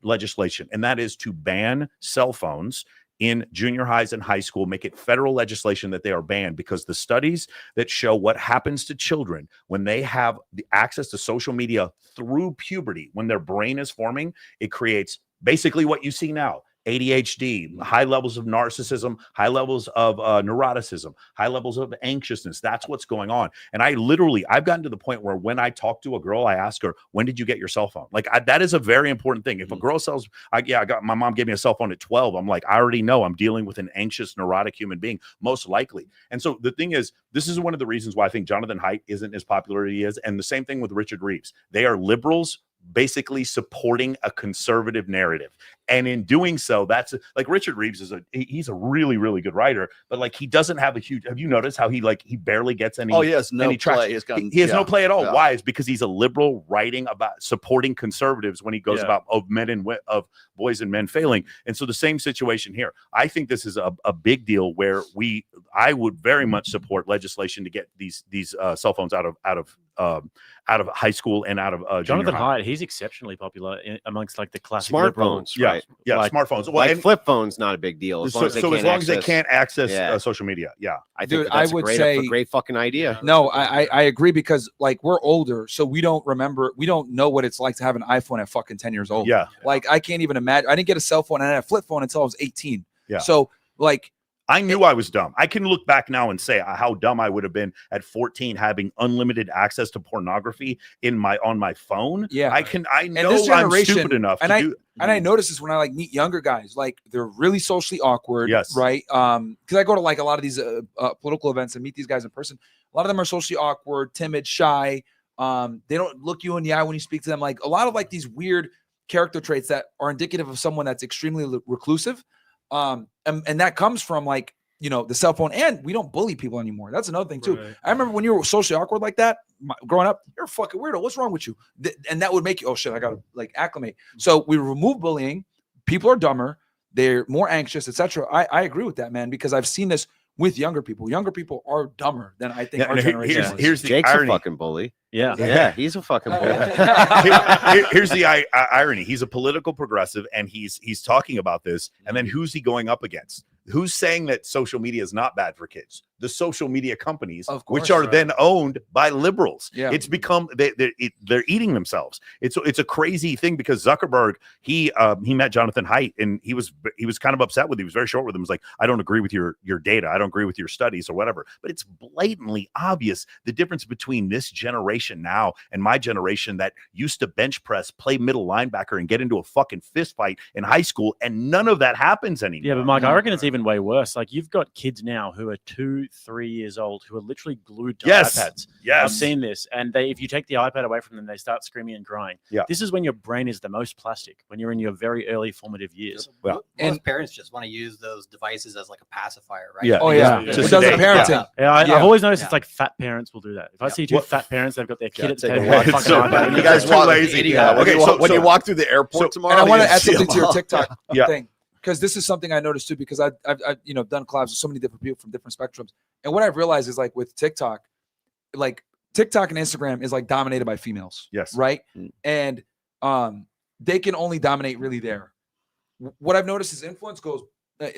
legislation, and that is to ban cell phones in junior highs and high school, make it federal legislation that they are banned, because the studies that show what happens to children when they have the access to social media through puberty, when their brain is forming, it creates basically what you see now. ADHD, high levels of narcissism, high levels of neuroticism, high levels of anxiousness. That's what's going on. And I've gotten to the point where when I talk to a girl, I ask her, when did you get your cell phone? Like that is a very important thing. If a girl says, my mom gave me a cell phone at 12. I'm like, I already know I'm dealing with an anxious, neurotic human being, most likely. And so the thing is, this is one of the reasons why I think Jonathan Haidt isn't as popular as he is. And the same thing with Richard Reeves. They are liberals basically supporting a conservative narrative. And in doing so, that's like Richard Reeves he's a really, really good writer, but like he doesn't have have you noticed how he barely gets any? Oh, he has no play. He has no play at all. Yeah. Why? It's because he's a liberal writing about supporting conservatives when he goes about of boys and men failing. And so the same situation here. I think this is a big deal where I would very much support legislation to get these cell phones out of high school and out of Jonathan Haidt. He's exceptionally popular amongst like the classic smartphones. Yeah, Right. Yeah, Like- smartphones. Well, Like and flip phones, not a big deal. As long as they so can't as long as they access- can't access Yeah. social media, yeah. I think Dude, that's I would a say- great fucking idea. No, I agree because like we're older, so we don't know what it's like to have an iPhone at fucking 10 years old. Yeah. Like I can't even imagine. I didn't get a cell phone and I had a flip phone until I was 18. Yeah. So like I knew I was dumb. I can look back now and say how dumb I would have been at 14 having unlimited access to pornography on my phone. Yeah. I know this I'm generation- stupid enough and to I- do. And I notice this when I like meet younger guys, like they're really socially awkward, Yes. right? Because I go to like a lot of these political events and meet these guys in person. A lot of them are socially awkward, timid, shy. They don't look you in the eye when you speak to them. Like a lot of like these weird character traits that are indicative of someone that's extremely reclusive. And that comes from like, you know, the cell phone, and we don't bully people anymore. That's another thing too. Right. I remember when you were socially awkward like that, growing up, you're a fucking weirdo. What's wrong with you? And that would make you, oh shit, I gotta like acclimate. So we remove bullying. People are dumber. They're more anxious, etc. I agree with that, man, because I've seen this with younger people. Younger people are dumber than I think Yeah, our and generation was. here's the Jake's irony. a fucking bully. Yeah. Yeah, he's a fucking bully. Here's the irony. He's a political progressive, and he's talking about this. And then who's he going up against? Who's saying that social media is not bad for kids? The social media companies, Of course, which are right. then owned by liberals. Yeah. It's become they're eating themselves. It's a crazy thing because Zuckerberg he met Jonathan Haidt and he was kind of upset with him. He was very short with him. He was like, I don't agree with your data. I don't agree with your studies or whatever. But it's blatantly obvious the difference between this generation now and my generation that used to bench press, play middle linebacker, and get into a fucking fist fight in high school, and none of that happens anymore. Yeah, but Mike, I reckon it's even way worse. Like you've got kids now who are 2-3 years old who are literally glued to Yes. iPads. Yes. I've seen this, and if you take the iPad away from them, they start screaming and crying. Yeah. This is when your brain is the most plastic, when you're in your very early formative years. Well, Most parents just want to use those devices as like a pacifier, right? Yeah. Oh yeah, Yeah. it Just does the today, parenting. Yeah, I've Yeah. always noticed Yeah. it's like fat parents will do that. If I see two Well- fat parents, they've got their kid Yeah, at the take a table. walk. with a It's fucking so iPad. bad. You guys Too walk, lazy. yeah, Okay, when you walk through the airport tomorrow. And I want to you add see something them to your all. TikTok Yeah. thing, because this is something I noticed too, because I've done collabs with so many different people from different spectrums. And what I've realized is like with TikTok, like TikTok and Instagram is like dominated by females. Yes. Right. And they can only dominate really there. What I've noticed is influence goes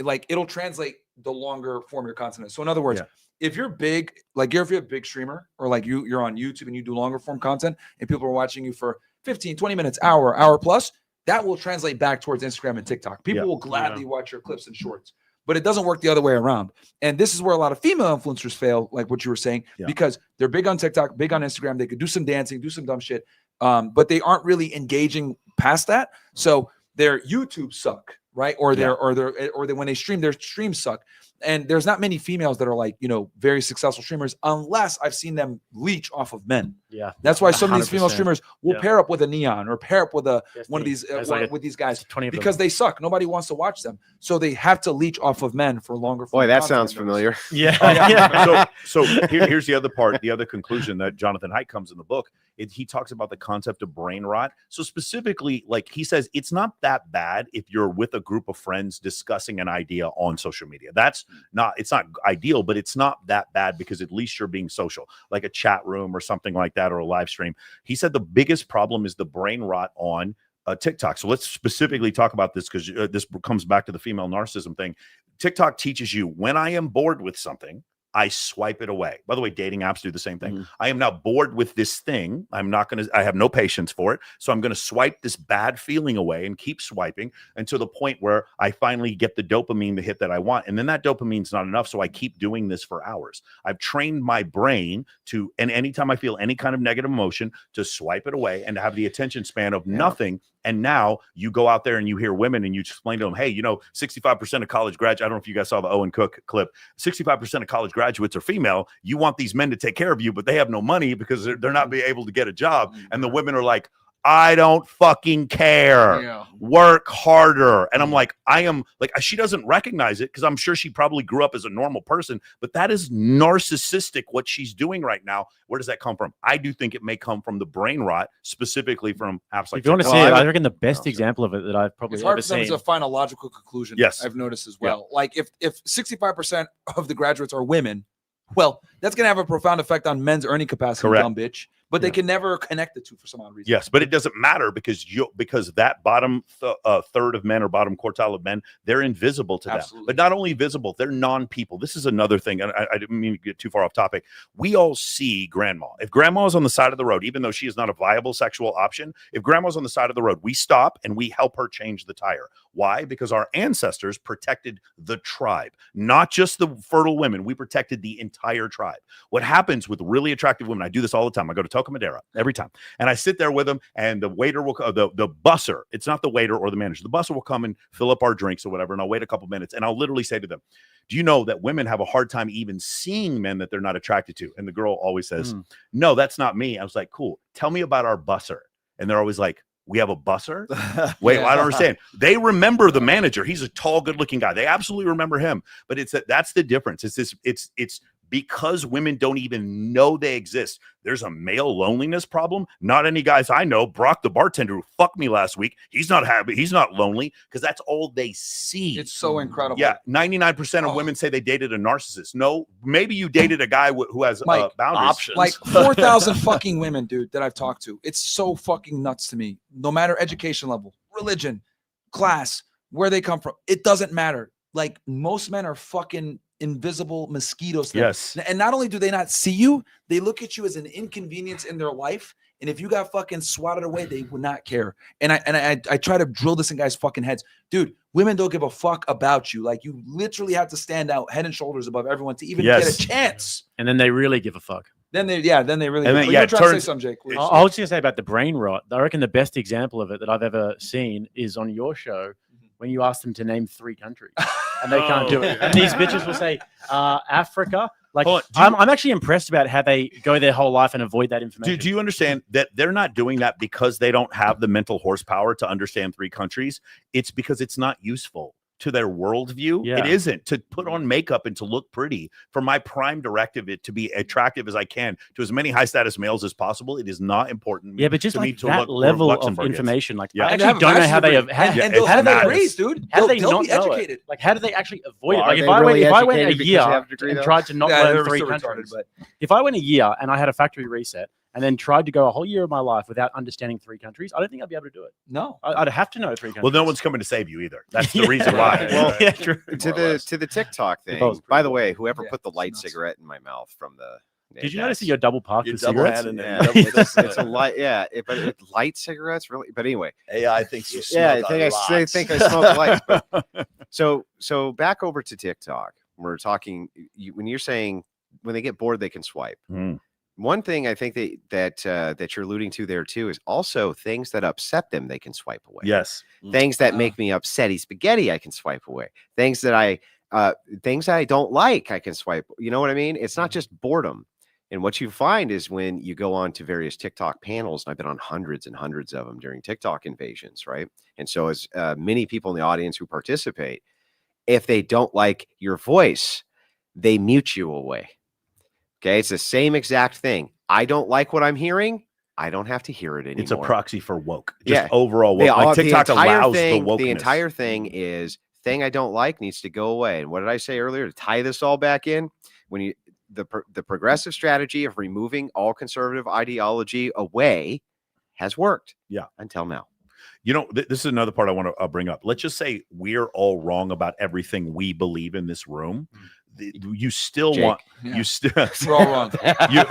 like it'll translate the longer form your content is. So in other words, Yeah. if you're big, like if you're a big streamer or like you're on YouTube and you do longer form content and people are watching you for 15, 20 minutes, hour plus, that will translate back towards Instagram and TikTok. People Yeah. will gladly watch your clips and shorts, but it doesn't work the other way around. And this is where a lot of female influencers fail, like what you were saying, Yeah. because they're big on TikTok, big on Instagram. They could do some dancing, do some dumb shit, but they aren't really engaging past that. So their YouTube suck, right? Or when they stream, their streams suck. And there's not many females that are like, very successful streamers, unless I've seen them leech off of men. Yeah. That's why some of these female 100%. streamers will Yeah. pair up with a Neon or pair up with one of Destiny. these There's like with these guys 20 of them. because they suck. Nobody wants to watch them, so they have to leech off of men for longer. Boy, form that content. sounds familiar. Yeah. So here's the other part, the other conclusion that Jonathan Haidt comes in the book. He talks about the concept of brain rot. So specifically, like he says, it's not that bad if you're with a group of friends discussing an idea on social media. It's not ideal, but it's not that bad because at least you're being social, like a chat room or something like that, or a live stream. He said the biggest problem is the brain rot on TikTok. So let's specifically talk about this because this comes back to the female narcissism thing. TikTok teaches you when I am bored with something, I swipe it away. By the way, dating apps do the same thing. I am now bored with this thing. I have no patience for it. So I'm going to swipe this bad feeling away and keep swiping until the point where I finally get the dopamine, the hit that I want. And then that dopamine's not enough. So I keep doing this for hours. I've trained my brain and anytime I feel any kind of negative emotion, to swipe it away and to have the attention span of nothing. And now you go out there and you hear women and you explain to them, hey, 65% of college graduates, I don't know if you guys saw the Owen Cook clip, 65% of college graduates are female. You want these men to take care of you, but they have no money because they're not being able to get a job. And the women are like, I don't fucking care. Yeah. Work harder. And I'm like, she doesn't recognize it because I'm sure she probably grew up as a normal person, but that is narcissistic what she's doing right now. Where does that come from? I do think it may come from the brain rot, specifically from apps like If you want to TikTok. see it, I reckon the best example of it that I've probably It's hard ever for them seen. to find a logical conclusion. Yes. I've noticed as well. Like if 65% of the graduates are women, well, that's going to have a profound effect on men's earning capacity, Correct. dumb bitch, but they can never connect the two for some odd reason. Yes, but it doesn't matter because that bottom third of men or bottom quartile of men, they're invisible to them. But not only visible, they're non-people. This is another thing, and I didn't mean to get too far off topic. We all see grandma. If grandma is on the side of the road, even though she is not a viable sexual option, if grandma's on the side of the road, we stop and we help her change the tire. Why? Because our ancestors protected the tribe, not just the fertile women. We protected the entire tribe. What happens with really attractive women, I do this all the time. I go to Toca Madera every time, and I sit there with them, and the waiter will the busser, it's not the waiter or the manager, the busser will come and fill up our drinks or whatever, and I'll wait a couple minutes, and I'll literally say to them, do you know that women have a hard time even seeing men that they're not attracted to? And the girl always says, no, that's not me. I was like, cool, tell me about our busser. And they're always like, we have a busser? Wait, I don't understand. They remember the manager. He's a tall, good-looking guy. They absolutely remember him. But that's the difference. It's because women don't even know they exist. There's a male loneliness problem. Not any guys I know. Brock, the bartender who fucked me last week, he's not happy. He's not lonely because that's all they see. It's so incredible. Yeah, 99% of women say they dated a narcissist. No, maybe you dated a guy who has Mike, boundaries. options. Like 4,000 fucking women, dude, that I've talked to. It's so fucking nuts to me. No matter education level, religion, class, where they come from, it doesn't matter. Like most men are fucking invisible mosquitoes. Yes. And not only do they not see you, they look at you as an inconvenience in their life. And if you got fucking swatted away, they would not care. And I try to drill this in guys' fucking heads. Dude, women don't give a fuck about you. Like you literally have to stand out head and shoulders above everyone to even get a chance. And then they really give a fuck. Then they really. And then, you're trying to say something, Jake. I was going to say about the brain rot. I reckon the best example of it that I've ever seen is on your show when you ask them to name 3 countries and they can't do it. And these bitches will say, Africa. Like, I'm actually impressed about how they go their whole life and avoid that information. Do you understand that they're not doing that because they don't have the mental horsepower to understand 3 countries? It's because it's not useful to their worldview. It isn't. To put on makeup and to look pretty, for my prime directive, it to be attractive as I can to as many high status males as possible. It is not important. Yeah, but just to like me to that look level of Luxembourg information, like Yeah. I actually don't know how they have. How do they degrees, dude? How do they They'll not be know educated. it? Like, how do they actually avoid Well, it? Like, are if I went a educated because you year have a degree, and though? tried to not Yeah, learn they're 3 so countries, retarded, but if I went a year and I had a factory reset and then tried to go a whole year of my life without understanding 3 countries, I don't think I'd be able to do it. no, I'd have to know 3 countries. Well, no one's coming to save you either. That's the reason why. Well, yeah, true. to the TikTok That thing. was By pretty the cool. way, whoever Yeah, put the light nuts. cigarette in my mouth from the. Did you notice that you're double parked You're with double cigarettes? handed. Yeah, it's a light. Yeah, but light cigarettes, really. But anyway, AI thinks you yeah, smoke I think I smoke light. But, so back over to TikTok. We're talking when you're saying when they get bored, they can swipe. One thing I think that you're alluding to there too is also things that upset them, they can swipe away. Yes. Things that make me upsetty spaghetti, I can swipe away. Things that I don't like, I can swipe. You know what I mean? It's not just boredom. And what you find is when you go on to various TikTok panels, and I've been on hundreds and hundreds of them during TikTok invasions, right? And so as many people in the audience who participate, if they don't like your voice, they mute you away. Okay, it's the same exact thing. I don't like what I'm hearing. I don't have to hear it anymore. It's a proxy for woke. Just overall woke. Like TikTok allows the wokeness. The entire thing is thing I don't like needs to go away. And what did I say earlier to tie this all back in? When the progressive strategy of removing all conservative ideology away has worked. Yeah, until now. You know, this is another part I want to bring up. Let's just say we're all wrong about everything we believe in this room. You still Jake. want Yeah. you still we're all wrong.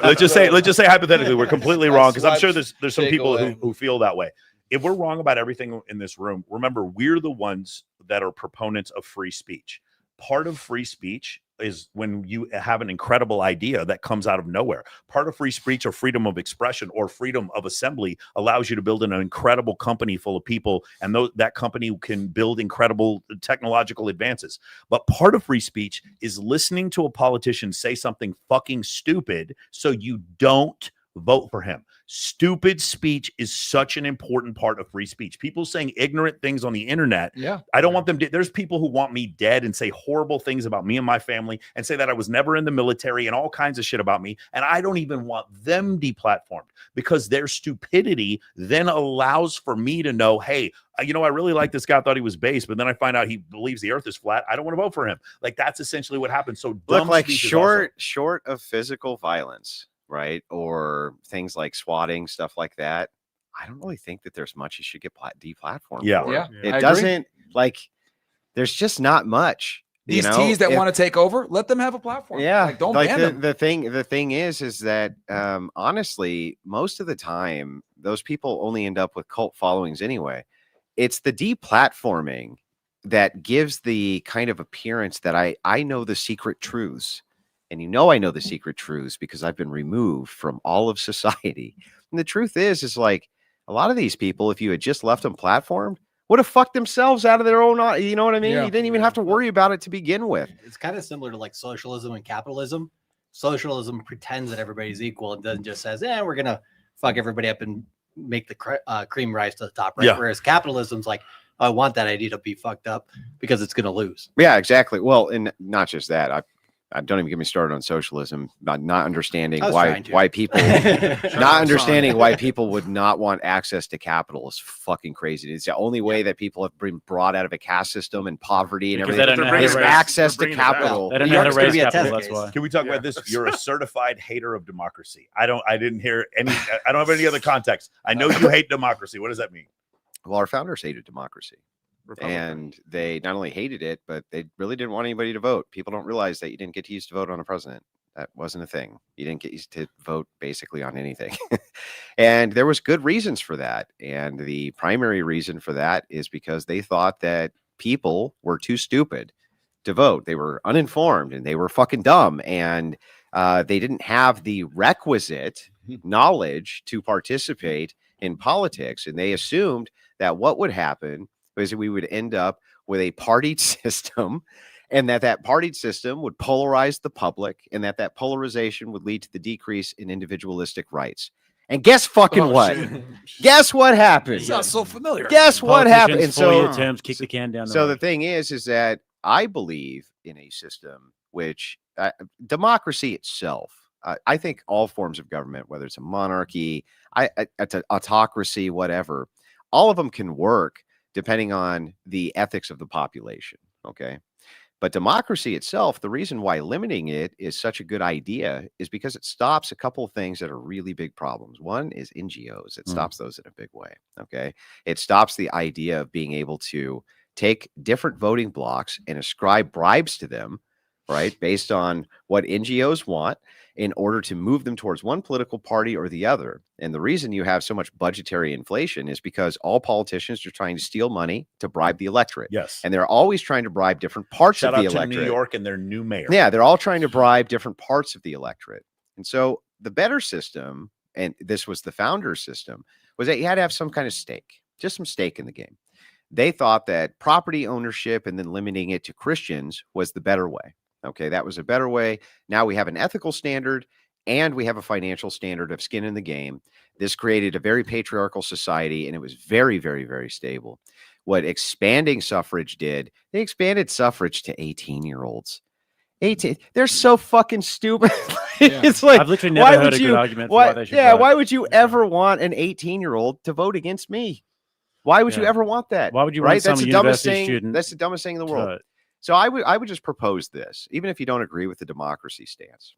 let's just say hypothetically we're completely wrong, because I'm sure there's some Jake people away. who feel that way. If we're wrong about everything in this room, remember, we're the ones that are proponents of free speech. Part of free speech is when you have an incredible idea that comes out of nowhere. Part of free speech or freedom of expression or freedom of assembly allows you to build an incredible company full of people, and that company can build incredible technological advances. But part of free speech is listening to a politician say something fucking stupid so you don't vote for him. Stupid speech is such an important part of free speech. People saying ignorant things on the internet. Yeah. I don't want them to. There's people who want me dead and say horrible things about me and my family and say that I was never in the military and all kinds of shit about me. And I don't even want them deplatformed, because their stupidity then allows for me to know, hey, I really like this guy. I thought he was base, but then I find out he believes the earth is flat. I don't want to vote for him. Like, that's essentially what happens. So Look, like speech is short of physical violence, right? Or things like swatting, stuff like that. I don't really think that there's much you should get deplatformed Yeah. for. Yeah, It I agree. doesn't like. There's just not much. These you know? tees that If- want to take over, let them have a platform. Yeah, like don't like ban them. the thing is that honestly, most of the time, those people only end up with cult followings anyway. It's the deplatforming that gives the kind of appearance that I know the secret truths, and I know the secret truths because I've been removed from all of society. And the truth is like a lot of these people, if you had just left them platformed, would have fucked themselves out of their own. You know what I mean? Yeah. You didn't even have to worry about it to begin with. It's kind of similar to like socialism and capitalism. Socialism pretends that everybody's equal and then just says, we're going to fuck everybody up and make the cream rise to the top, right? Yeah. Whereas capitalism's like, I want that idea to be fucked up because it's going to lose. Yeah, exactly. Well, and not just that. I don't even get me started on socialism. Not understanding why people not understanding why people would not want access to capital is fucking crazy. It's the only way that people have been brought out of a caste system and poverty and Because everything they don't know how is to raise- access to they're bringing it back. capital. They don't New know how to York's gonna raise be a capital. test That's case. why. Can we talk about this? You're a certified hater of democracy. I didn't hear any. I don't have any other context. I know you hate democracy. What does that mean? Well, our founders hated democracy. Republican. And they not only hated it, but they really didn't want anybody to vote. People don't realize that you didn't get to use to vote on a president. That wasn't a thing. You didn't get used to vote basically on anything. And there was good reasons for that. And the primary reason for that is because they thought that people were too stupid to vote. They were uninformed and they were fucking dumb. And they didn't have the requisite knowledge to participate in politics. And they assumed that what would happen was that we would end up with a partied system, and that partied system would polarize the public, and that polarization would lead to the decrease in individualistic rights. And guess fucking what? Guess what happened? Sounds so familiar. Guess what happened? And Four-year so, terms kick the can down the so road. the thing is that I believe in a system which democracy itself. I think all forms of government, whether it's a monarchy, it's an autocracy, whatever, all of them can work depending on the ethics of the population. Okay. But democracy itself, the reason why limiting it is such a good idea is because it stops a couple of things that are really big problems. One is NGOs. It stops those in a big way. Okay. It stops the idea of being able to take different voting blocks and ascribe bribes to them, right, based on what NGOs want in order to move them towards one political party or the other. And the reason you have so much budgetary inflation is because all politicians are trying to steal money to bribe the electorate. Yes. And they're always trying to bribe different parts Shout of out the to electorate. New York and their new mayor. Yeah, they're all trying to bribe different parts of the electorate. And so the better system, and this was the founder's system, was that you had to have some kind of stake, just some stake in the game. They thought that property ownership and then limiting it to Christians was the better way. Okay, that was a better way. Now we have an ethical standard and we have a financial standard of skin in the game. This created a very patriarchal society, and it was very, very, very stable. What expanding suffrage did, they expanded suffrage to 18-year-olds. 18. They're so fucking stupid. It's like, I've literally never heard a good argument for why they should vote. why would you ever want an 18-year-old to vote against me? Why would you ever want that? Why would you right? want some That's the dumbest university thing. student That's the dumbest thing in the world. vote? So I would just propose this, even if you don't agree with the democracy stance.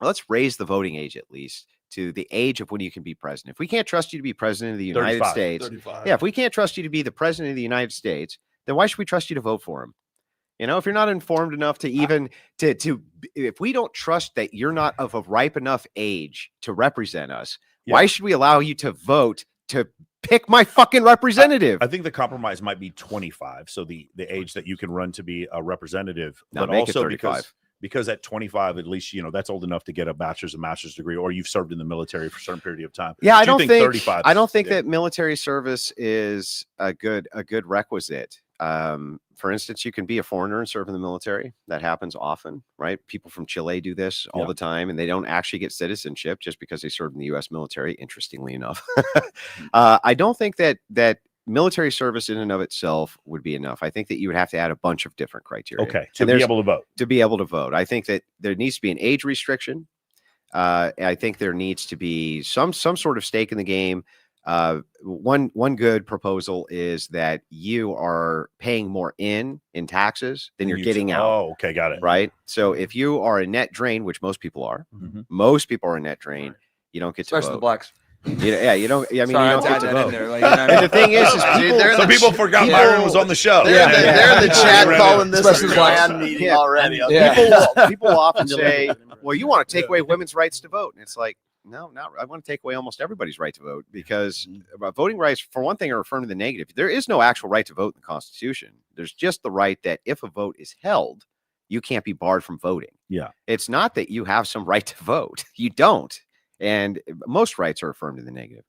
Let's raise the voting age at least to the age of when you can be president. If we can't trust you to be president of the United 35. States, 35. if we can't trust you to be the president of the United States, then why should we trust you to vote for him? You know, if you're not informed enough to even if we don't trust that you're not of a ripe enough age to represent us, why should we allow you to vote to pick my fucking representative? I think the compromise might be 25. So the age that you can run to be a representative, Now but make it also 35. because at 25, at least, that's old enough to get a bachelor's and master's degree, or you've served in the military for a certain period of time. Yeah, But I you don't think 35. I don't think that military service is a good requisite. For instance, you can be a foreigner and serve in the military. That happens often, right? People from Chile do this all the time, and they don't actually get citizenship just because they served in the U.S. military. Interestingly enough, I don't think that military service in and of itself would be enough. I think that you would have to add a bunch of different criteria. Okay, And to be able to vote. To be able to vote, I think that there needs to be an age restriction. I think there needs to be some sort of stake in the game. One good proposal is that you are paying more in taxes than you're getting out. Oh, okay, got it. Right. So if you are a net drain, which most people are, Mhm. most people are a net drain, you don't get to Especially the vote. blacks. Yeah, you don't. I mean, Sorry, you I don't had get to that in vote. there. Like, you know what I And mean? the thing is Dude, they're Some people forgot Byron was on the show. They're in the chat Yeah. calling this Especially a the blacks. clan meeting already. Yeah. People often say, "Well, you want to take away women's rights to vote," and it's like, no, not. I want to take away almost everybody's right to vote because voting rights, for one thing, are affirmed in the negative. There is no actual right to vote in the Constitution. There's just the right that if a vote is held, you can't be barred from voting. Yeah. It's not that you have some right to vote. You don't. And most rights are affirmed in the negative.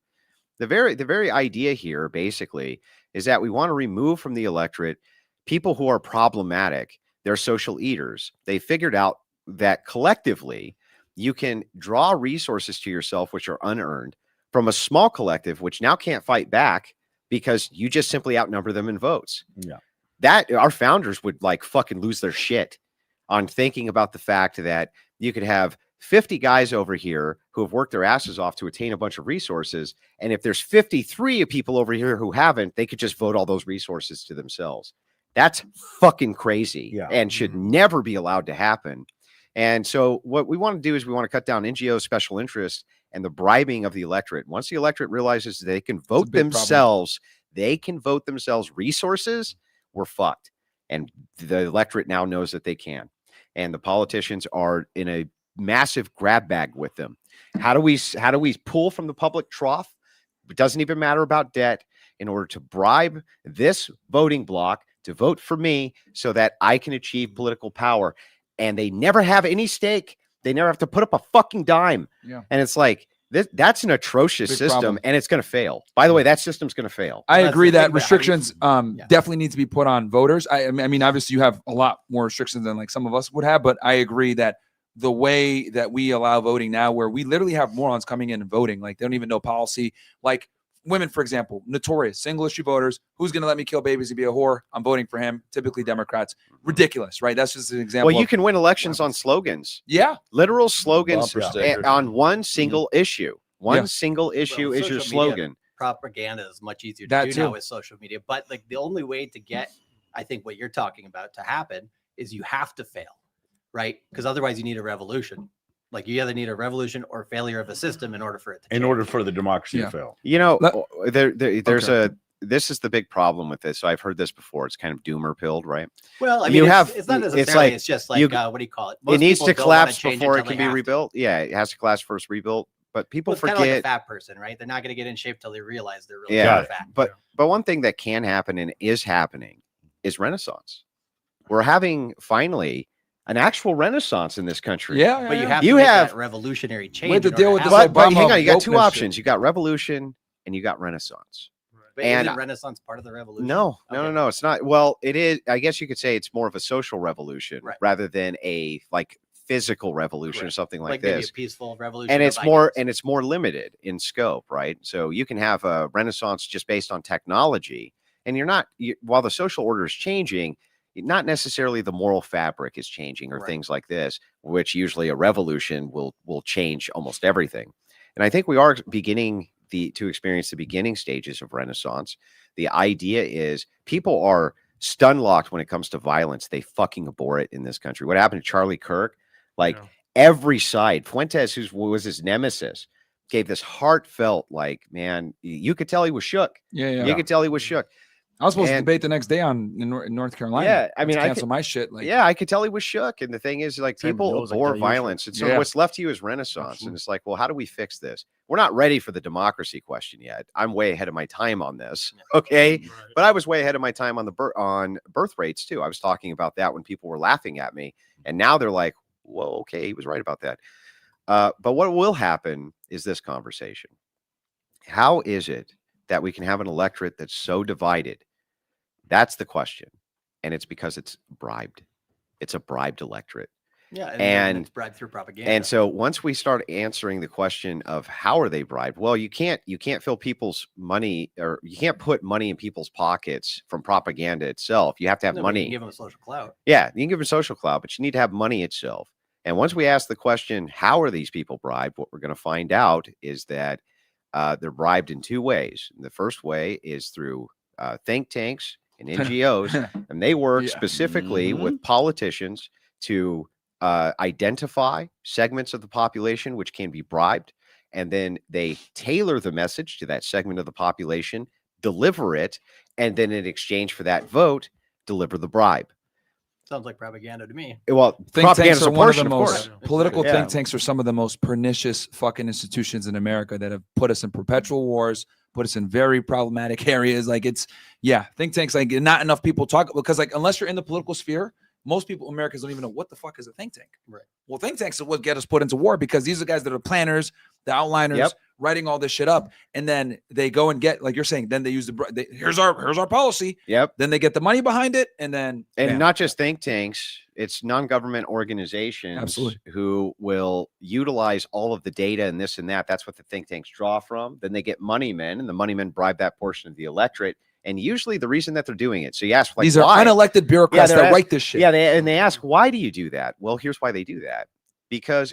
The very idea here basically is that we want to remove from the electorate people who are problematic. They're social eaters. They figured out that collectively you can draw resources to yourself which are unearned from a small collective which now can't fight back because you just simply outnumber them in votes. Yeah. That our founders would like fucking lose their shit on thinking about the fact that you could have 50 guys over here who have worked their asses off to attain a bunch of resources. And if there's 53 people over here who haven't, they could just vote all those resources to themselves. That's fucking crazy and should never be allowed to happen. And so what we want to do is we want to cut down NGO special interests and the bribing of the electorate. Once the electorate realizes they can vote themselves, resources, we're fucked. And the electorate now knows that they can. And the politicians are in a massive grab bag with them. How do we pull from the public trough? It doesn't even matter about debt in order to bribe this voting bloc to vote for me so that I can achieve political power. And they never have any stake. They never have to put up a fucking dime. Yeah. And it's like, that's an atrocious Big system, problem. and it's going to fail. By the way, that system's going to fail. I That's agree the that thing, but restrictions yeah. definitely need to be put on voters. I mean, obviously you have a lot more restrictions than like some of us would have, but I agree that the way that we allow voting now, where we literally have morons coming in and voting, like they don't even know policy. Like women, for example, notorious single issue voters. Who's going to let me kill babies to be a whore? I'm voting for him. Typically Democrats. Ridiculous, right? That's just an example. Well, you of- can win elections on slogans. Yeah. Literal slogans Bumper stickers. on one single issue. One Yeah. single issue is your social media slogan. propaganda is much easier to That do too. now with social media. But like the only way to get, I think what you're talking about to happen is you have to fail, right? Because otherwise you need a revolution. Like you either need a revolution or failure of a system in order for it to In change. order for the democracy Yeah. to fail. You know, Let- there's Okay. this is the big problem with this. So I've heard this before. It's kind of doomer pilled, right? Well, I You mean, have- it's not it's necessarily. like It's just like you- what do you call it? It needs people to don't wanna collapse change before it until can they be have to. rebuilt. Yeah, it has to collapse first, rebuilt. But people Well, it's kind forget. of like a fat person, right? They're not going to get in shape till they realize they're really Yeah, fat. but one thing that can happen and is happening is Renaissance. We're having finally an actual Renaissance in this country. Yeah. But you have You to make have- that revolutionary change. We have to in deal order with to this have But it. Obama hang on, you got two wokeness options. shit. You got revolution and you got Renaissance. But and- isn't Renaissance part of the revolution? No, Okay. no, it's not. Well, it is. I guess you could say it's more of a social revolution Right. rather than a like physical revolution or Correct. something like maybe this. a peaceful revolution. And of it's more ideas. limited in scope, right? So you can have a Renaissance just based on technology, and while the social order is changing, not necessarily the moral fabric is changing or Right. things like this, which usually a revolution will change almost everything. And I think we are beginning to experience the beginning stages of Renaissance. The idea is people are stun locked when it comes to violence. They fucking abhor it in this country. What happened to Charlie Kirk? Like every side, Fuentes, who was his nemesis, gave this heartfelt, like, man, you could tell he was shook. Yeah. You could tell he was shook. I was supposed to And- debate the next day in North Carolina. Yeah, I mean, I cancel my shit. Like, Yeah, I could tell he was shook. And the thing is, like, Same people rules, like, abhor they're usual. violence. And so Yeah. what's left to you is Renaissance. And it's like, well, how do we fix this? We're not ready for the democracy question yet. I'm way ahead of my time on this. Okay. But I was way ahead of my time on on birth rates too. I was talking about that when people were laughing at me. And now they're like, whoa, okay, he was right about that. But what will happen is this conversation. How is it that we can have an electorate that's so divided? That's the question. And it's because it's bribed. It's a bribed electorate. Yeah, and it's bribed through propaganda. And so once we start answering the question of how are they bribed? Well, you can't fill people's money, or you can't put money in people's pockets from propaganda itself. You have to have No, but you money. can give them a social clout. Yeah, you can give them social clout, but you need to have money itself. And once we ask the question, how are these people bribed? What we're going to find out is that they're bribed in two ways. The first way is through think tanks and NGOs, and they work specifically with politicians to identify segments of the population which can be bribed, and then they tailor the message to that segment of the population, deliver it, and then in exchange for that vote, deliver the bribe. Sounds like propaganda to me. Well, think tanks propaganda is are a one of portion, the of most course. political Yeah. think tanks are some of the most pernicious fucking institutions in America that have put us in perpetual wars, put us in very problematic areas. Like think tanks, like not enough people talk, because like unless you're in the political sphere, most people in America don't even know what the fuck is a think tank. Right. Well, think tanks are what get us put into war, because these are guys that are planners, the outliners, writing all this shit up, and then they go and get, like you're saying, then they use here's our policy. Yep. Then they get the money behind it, and then not just think tanks, it's non-government organizations who will utilize all of the data and this and that. That's what the think tanks draw from. Then they get money men, and the money men bribe that portion of the electorate. And usually the reason that they're doing it. So you ask, like, these are why? unelected bureaucrats that write this shit. Yeah, they ask, why do you do that? Well, here's why they do that. Because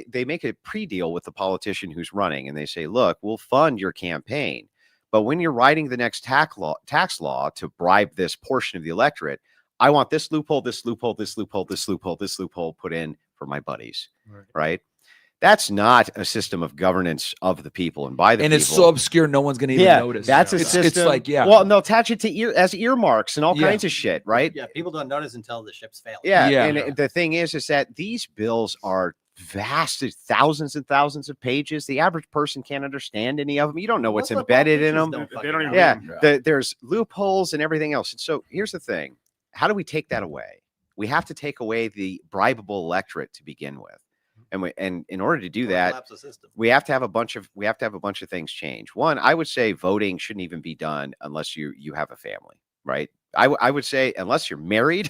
they make a pre-deal with the politician who's running, and they say, look, we'll fund your campaign, but when you're writing the next tax law to bribe this portion of the electorate, I want this loophole, this loophole, this loophole, this loophole, this loophole put in for my buddies, right? That's not a system of governance of the people and by the people. And it's so obscure, no one's going to even notice. That's a system. It's like, well, and they'll attach it to as earmarks and all kinds of shit, right? Yeah, people don't notice until the ships fail. Yeah, and the thing is that these bills are vast, thousands and thousands of pages. The average person can't understand any of them. You don't know what's embedded in them. They don't even there's loopholes and everything else. And so here's the thing. How do we take that away? We have to take away the bribable electorate to begin with. And in order to do that, we have to have a bunch of things change. One, I would say voting shouldn't even be done unless you have a family, right? I would say unless you're married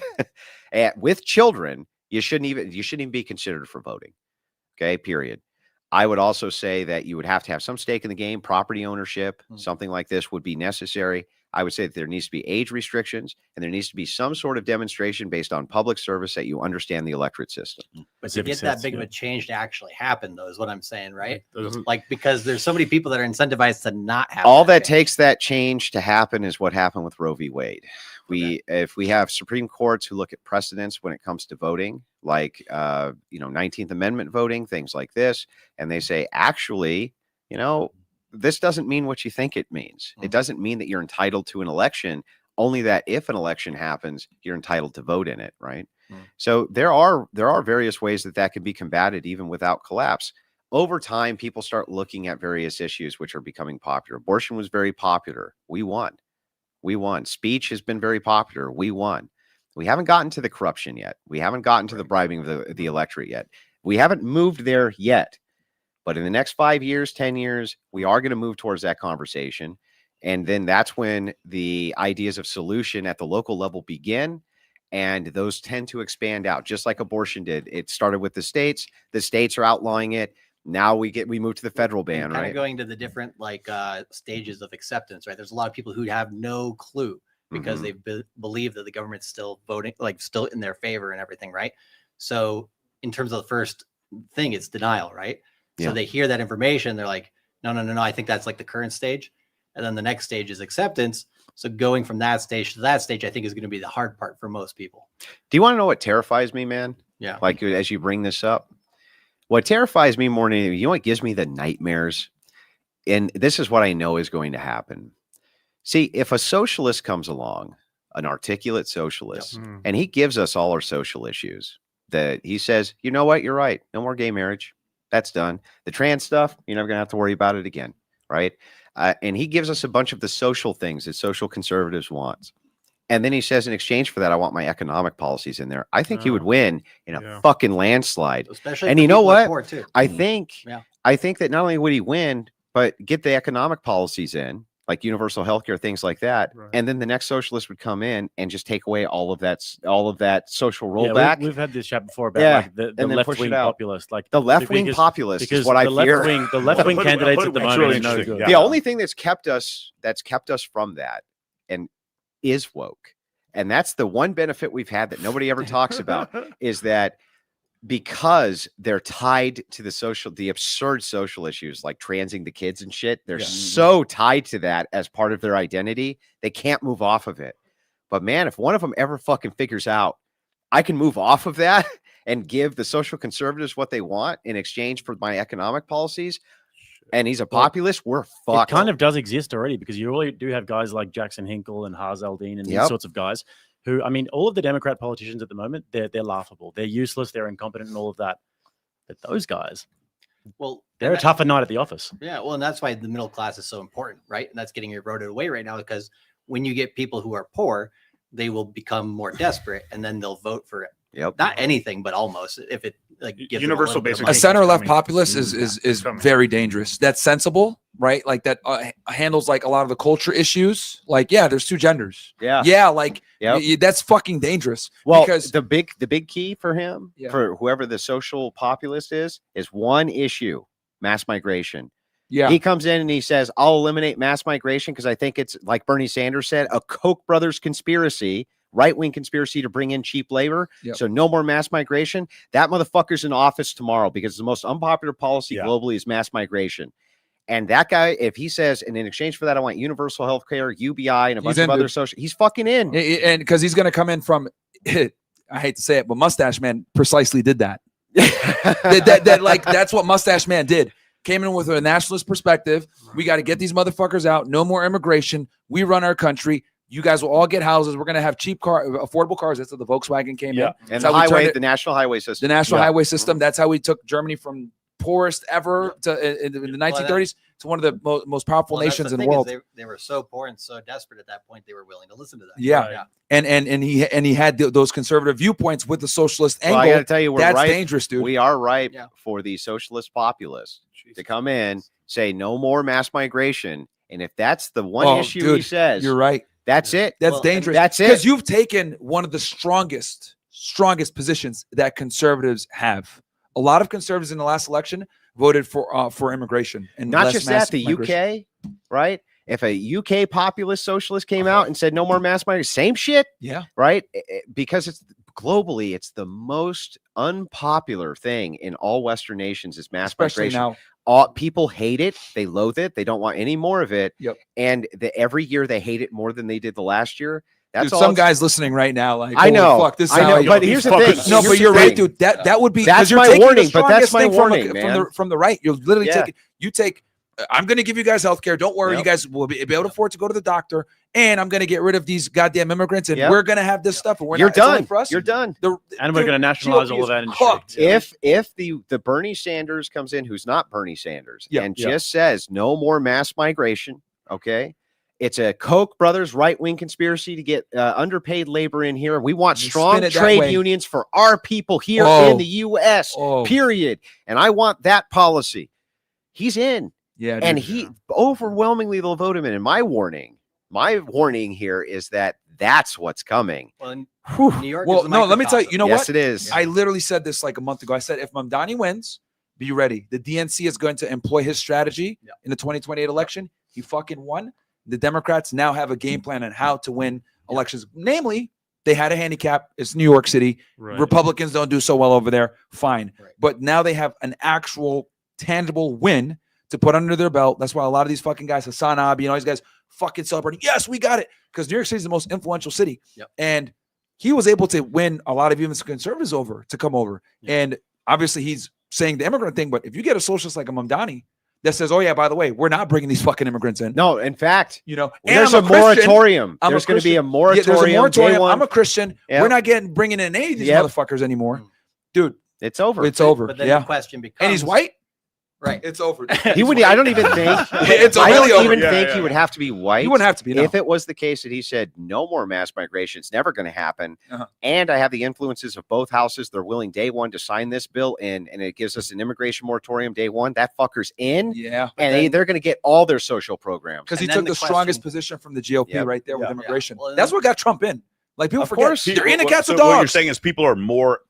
with children, you shouldn't even be considered for voting. Okay, period. I would also say that you would have to have some stake in the game, property ownership, something like this would be necessary. I would say that there needs to be age restrictions, and there needs to be some sort of demonstration based on public service that you understand the electorate system. But to get that big of a change to actually happen, though, is what I'm saying, right? Like, because there's so many people that are incentivized to not have all that takes that change to happen is what happened with Roe v. Wade. If we have Supreme Courts who look at precedents when it comes to voting, like 19th Amendment voting, things like this, and they say, actually, this doesn't mean what you think it means. It doesn't mean that you're entitled to an election, only that if an election happens, you're entitled to vote in it, right? So there are various ways that can be combated even without collapse. Over time, people start looking at various issues which are becoming popular. Abortion was very popular. We won. Speech has been very popular. We won. We haven't gotten to the corruption yet. We haven't gotten to the bribing of the electorate yet. We haven't moved there yet. But in the next 5 years, 10 years, we are going to move towards that conversation. And then that's when the ideas of solution at the local level begin. And those tend to expand out, just like abortion did. It started with the states. The states are outlawing it. Now we move to the federal ban, right? Going to the different stages of acceptance, right? There's a lot of people who have no clue because they believe that the government's still voting, still in their favor and everything, right? So in terms of the first thing, it's denial, right? So they hear that information, they're like, no, I think that's like the current stage. And then the next stage is acceptance. So going from that stage to that stage, I think is going to be the hard part for most people. Do you want to know what terrifies me, man? Yeah. Like as you bring this up, what terrifies me more than anything, what gives me the nightmares? And this is what I know is going to happen. See, if a socialist comes along, an articulate socialist, and he gives us all our social issues, that he says, you know what, you're right. No more gay marriage. That's done. The trans stuff, you're never going to have to worry about it again, right? And he gives us a bunch of the social things that social conservatives want. And then he says, in exchange for that, I want my economic policies in there. I think he would win in a fucking landslide. Especially, and you know what? I think that not only would he win, but get the economic policies in, like universal healthcare, things like that. Right. And then the next socialist would come in and just take away all of that social rollback. We've had this chat before about the left-wing populist. Like the left-wing populist is what I fear. The left-wing candidates at the moment are no good. The only thing that's kept us from that and is woke. And that's the one benefit we've had that nobody ever talks about is that because they're tied to the absurd social issues like transing the kids and shit. They're so tied to that as part of their identity. They can't move off of it. But man, if one of them ever fucking figures out, I can move off of that and give the social conservatives what they want in exchange for my economic policies, and he's a populist, we're fucked. It kind of does exist already, because you really do have guys like Jackson Hinkle and Hazeldine and these sorts of guys who, I mean, all of the Democrat politicians at the moment, they're laughable. They're useless. They're incompetent and all of that. But those guys, well, they're a tougher night at the office. Yeah, well, and that's why the middle class is so important, right? And that's getting eroded away right now, because when you get people who are poor, they will become more desperate, and then they'll vote for it. Not anything, but almost, if it like gives universal basic. A center left populist is very dangerous. That's sensible, right? Like that handles like a lot of the culture issues. Like, yeah, there's two genders. Like that's fucking dangerous. Well, because the big key for him, for whoever the social populist is one issue: mass migration. Yeah, he comes in and he says, "I'll eliminate mass migration because I think it's, like Bernie Sanders said, a Koch brothers conspiracy." Right-wing conspiracy to bring in cheap labor. So no more mass migration. That motherfucker's in office tomorrow, because the most unpopular policy globally is mass migration. And that guy, if he says, and in exchange for that, I want universal health care, UBI, and a bunch of other social, he's fucking in. And because he's going to come in from, I hate to say it, but Mustache Man precisely did that. That's what Mustache Man did. Came in with a nationalist perspective. We got to get these motherfuckers out. No more immigration. We run our country. You guys will all get houses. We're going to have cheap affordable cars. That's how the Volkswagen came in. And the national highway system. The national highway system. That's how we took Germany from poorest ever to in the 1930s to one of the most powerful nations in the world. They were so poor and so desperate at that point, they were willing to listen to that. Yeah. And he had those conservative viewpoints with the socialist angle. I got to tell you, that's dangerous, dude. We are ripe for the socialist populists to come in, say no more mass migration. And if that's the one issue he says, you're right. That's it. That's dangerous. That's it. Because you've taken one of the strongest positions that conservatives have. A lot of conservatives in the last election voted for immigration, and not just that. The UK, right? If a UK populist socialist came out and said no more mass migration, same shit. Yeah. Right. Because it's globally, it's the most unpopular thing in all Western nations is mass migration. Now. People hate it. They loathe it. They don't want any more of it. Yep. And every year they hate it more than they did the last year. That's dude, some guys listening right now. Like, I know. Fuck, this I know. But here's the thing. No, but you're right, dude. That would be that's my warning. But that's my warning, man. From the right, you're literally taking. You take. I'm going to give you guys health care. Don't worry. You guys will be able to afford to go to the doctor. And I'm going to get rid of these goddamn immigrants. And we're going to have this stuff. And you're done. For us. You're done. And we're going to nationalize all of that industry. If the Bernie Sanders comes in, who's not Bernie Sanders, and just says no more mass migration, okay? It's a Koch brothers right-wing conspiracy to get underpaid labor in here. We want strong trade unions for our people here in the U.S., period. And I want that policy. He's in. Yeah, and he overwhelmingly they'll vote him in. And my warning here is that that's what's coming. Well, in New York. Well, no, let me tell you. You know what? Yes, it is. I literally said this like a month ago. I said if Mamdani wins, be ready. The DNC is going to employ his strategy in the 2028 election. He fucking won. The Democrats now have a game plan on how to win elections. Namely, they had a handicap. It's New York City. Right. Republicans don't do so well over there. Fine, but now they have an actual tangible win to put under their belt. That's why a lot of these fucking guys, Hassan Abi and all these guys, fucking celebrating. Yes, we got it. Because New York City is the most influential city. And he was able to win a lot of even conservatives over to come over. And obviously he's saying the immigrant thing, but if you get a socialist like a Mamdani that says, oh yeah, by the way, we're not bringing these fucking immigrants in. No, in fact, there's a moratorium. There's going to be a moratorium. There's a moratorium. I'm a Christian. We're not bringing in any of these motherfuckers anymore. Dude, it's over. It's over. But then the question becomes, and he's white? Right. It's over. He would. I don't even think. It's I really don't over. even think he would have to be white. He wouldn't have to be. No. If it was the case that he said no more mass migration, it's never going to happen. And I have the influences of both houses. They're willing day one to sign this bill, and it gives us an immigration moratorium day one. That fucker's in. Yeah. And they're going to get all their social programs because he took the strongest position from the GOP right there with immigration. Well, that's what got Trump in. Like people Of forget course. they're into cats so and what you're dogs. saying is people are more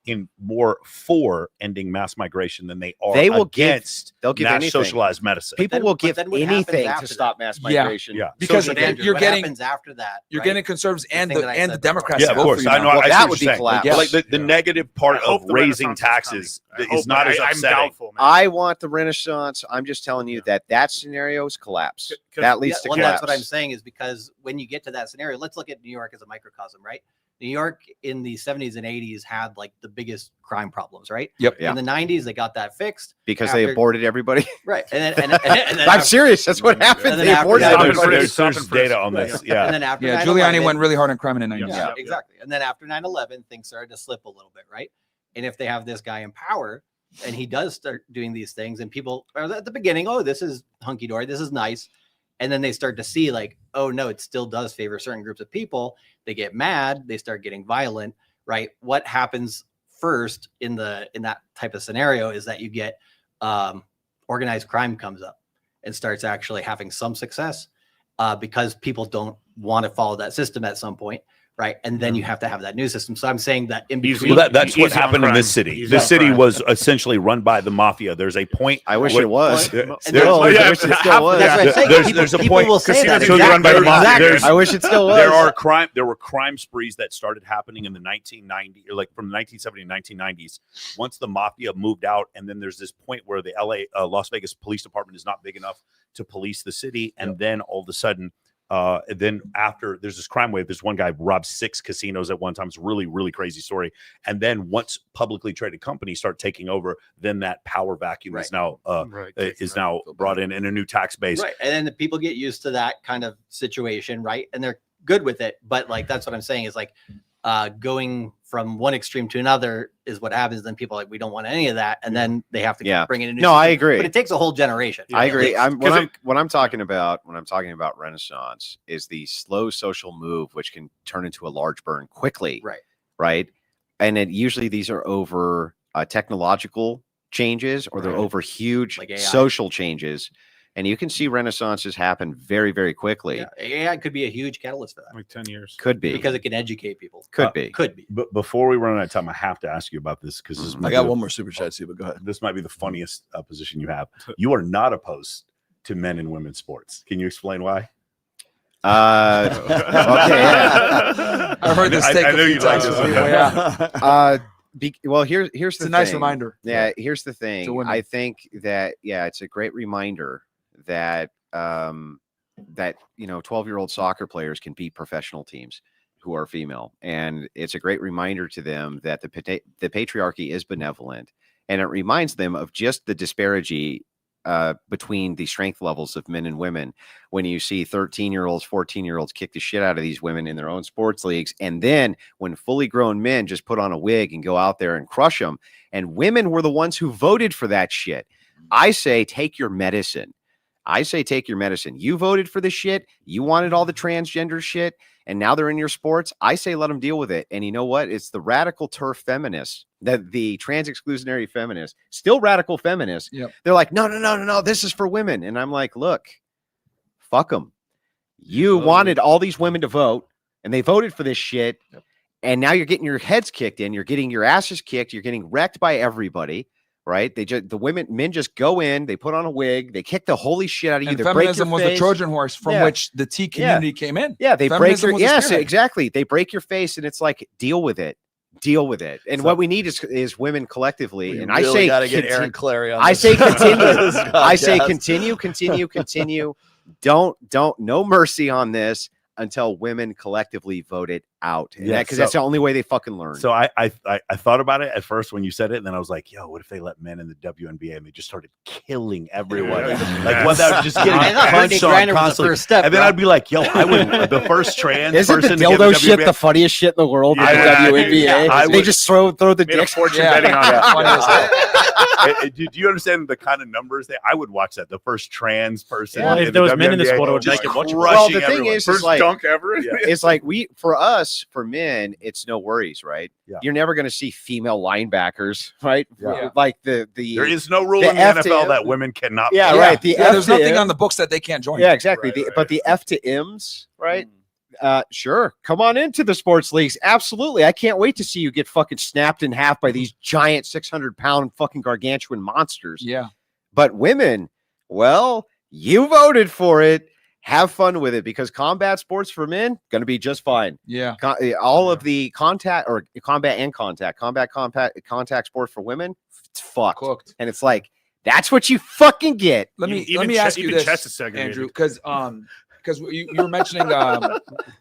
for ending mass migration than they are They will against they'll give mass anything. socialized medicine. People then- will but give then what happens anything to after stop that? mass Yeah. migration. Yeah. Because But you're Andrew, what getting happens after that? you're right? getting conservatives and thing the that I and the said before. Democrats. Yeah, to of vote course. for you I now. know. Well, I see that what would you're be saying. collapse. But like the Yeah. negative part I hope of the raising Renaissance is taxes coming. I is hope, not but as I'm upsetting. doubtful, man. I want the Renaissance. I'm just telling you that scenario is collapse. 'Cause- That leads to Well, collapse. that's what I'm saying is because when you get to that scenario, let's look at New York as a microcosm, right? New York in the 70s and 80s had like the biggest crime problems, right? Yep. Yeah. In the 90s, they got that fixed. Because they after- aborted everybody. Right. And then I'm serious. That's what happened. And then They after aborted that- Yeah, everybody. there's Stop and frisk. data on this. Yeah. And then after Yeah, 9/11 Giuliani went really hard on crime in the 90s. Yeah, Yeah. exactly. And then after 9/11, things started to slip a little bit, right? And if they have this guy in power and he does start doing these things, and people are at the beginning, oh, this is hunky dory, this is nice. And then they start to see, like, oh, no, it still does favor certain groups of people. They get mad, they start getting violent, right? What happens first in that type of scenario is that you get organized crime comes up and starts actually having some success because people don't want to follow that system at some point, right? And then you have to have that new system. So I'm saying that in between, Well, that's what Easy on happened in this crime. city. Easy This on city crime. was essentially run by the mafia. There's a point. I wish where- it was. Well, and Still, that's- I wish it still was. that's what I'm saying. There's a People point. will say that. Casinos are run by the mafia. Exactly. There's- I wish it still was. There were crime sprees that started happening in the 1990s, or like from the 1970s and 1990s. Once the mafia moved out, and then there's this point where the Las Vegas Police Department is not big enough to police the city, and then all of a sudden, then after there's this crime wave, this one guy robbed 6 casinos at one time. It's a really, really crazy story. And then once publicly traded companies start taking over, then that power vacuum is now brought in a new tax base. Right. And then the people get used to that kind of situation, right? And they're good with it. But like that's what I'm saying is like going from one extreme to another is what happens. Then people are like, we don't want any of that. And then they have to bring in a new No, I system. agree. But it takes a whole generation. I agree. At least. What I'm talking about Renaissance is the slow social move, which can turn into a large burn quickly. Right. Right. And usually these are over technological changes, or they're over huge Like AI. social changes. And you can see renaissances happen very, very quickly. Yeah, AI could be a huge catalyst for that. Like 10 years. Could be. Because it can educate people. Could be. Could be. But before we run out of time, I have to ask you about this because I got one more super chat, too, but go ahead. This might be the funniest position you have. You are not opposed to men and women's sports. Can you explain why? Okay. Yeah. I've heard this take I a know few you like times. this one. Yeah. Well, here's It's the a nice thing. reminder. Yeah, here's the thing. women. I think that it's a great reminder that 12-year-old soccer players can beat professional teams who are female, and it's a great reminder to them that the patriarchy is benevolent, and it reminds them of just the disparity between the strength levels of men and women. When you see 13-year-olds, 14-year-olds kick the shit out of these women in their own sports leagues, and then when fully grown men just put on a wig and go out there and crush them, and women were the ones who voted for that shit. I say take your medicine. You voted for the shit. You wanted all the transgender shit, and now they're in your sports. I say let them deal with it. And you know what? It's the radical turf feminists, that the trans exclusionary feminists, still radical feminists. Yep. They're like, no, this is for women. And I'm like, look, fuck them. You wanted all these women to vote, and they voted for this shit. Yep. And now you're getting your heads kicked in. You're getting your asses kicked. You're getting wrecked by everybody. Right? Men just go in, they put on a wig, they kick the holy shit out of you. And They break your feminism was the face. Trojan horse from which the T community came in. Yeah, they break Feminism your was the spearhead. exactly. They break your face, and it's like deal with it. And what we need is women collectively. And I say got to get Aaron Clary on. I this. say continue. This I say podcast. continue. Don't no mercy on this until women collectively vote it out. Because that's the only way they fucking learn. So I thought about it at first when you said it, and then I was like, yo, what if they let men in the WNBA and they just started killing everyone? Like without just getting punched on constantly. Step, And then I'd be like, yo, I would the first trans Isn't the person to get dildo the shit WNBA the funniest shit in the world? Yeah, the WNBA. I They would- just throw the Made a dick. fortune Yeah. betting on it. Do you understand the kind of numbers I would watch that? The first trans person. Well, if in there was men in the WNBA sport, it would just make it watchable. Well, the crushing thing everyone. is First like dunk ever. Yeah. it's like for men, it's no worries, right? Yeah. You're never going to see female linebackers, right? Yeah. Like the There is no rule the in the F to NFL M. that women cannot. Yeah, play. right. The F There's to nothing M. on the books that they can't join. Yeah, exactly. Right, right. But the F to M's, right? Sure, come on into the sports leagues. Absolutely. I can't wait to see you get fucking snapped in half by these giant 600-pound fucking gargantuan monsters. Yeah. But women, well, you voted for it. Have fun with it, because combat sports for men going to be just fine. Yeah. All of the contact sport for women, it's fucked. Cooked. And it's like, that's what you fucking get. Let me Even ask you even this, chess is segregated. Andrew, because you were mentioning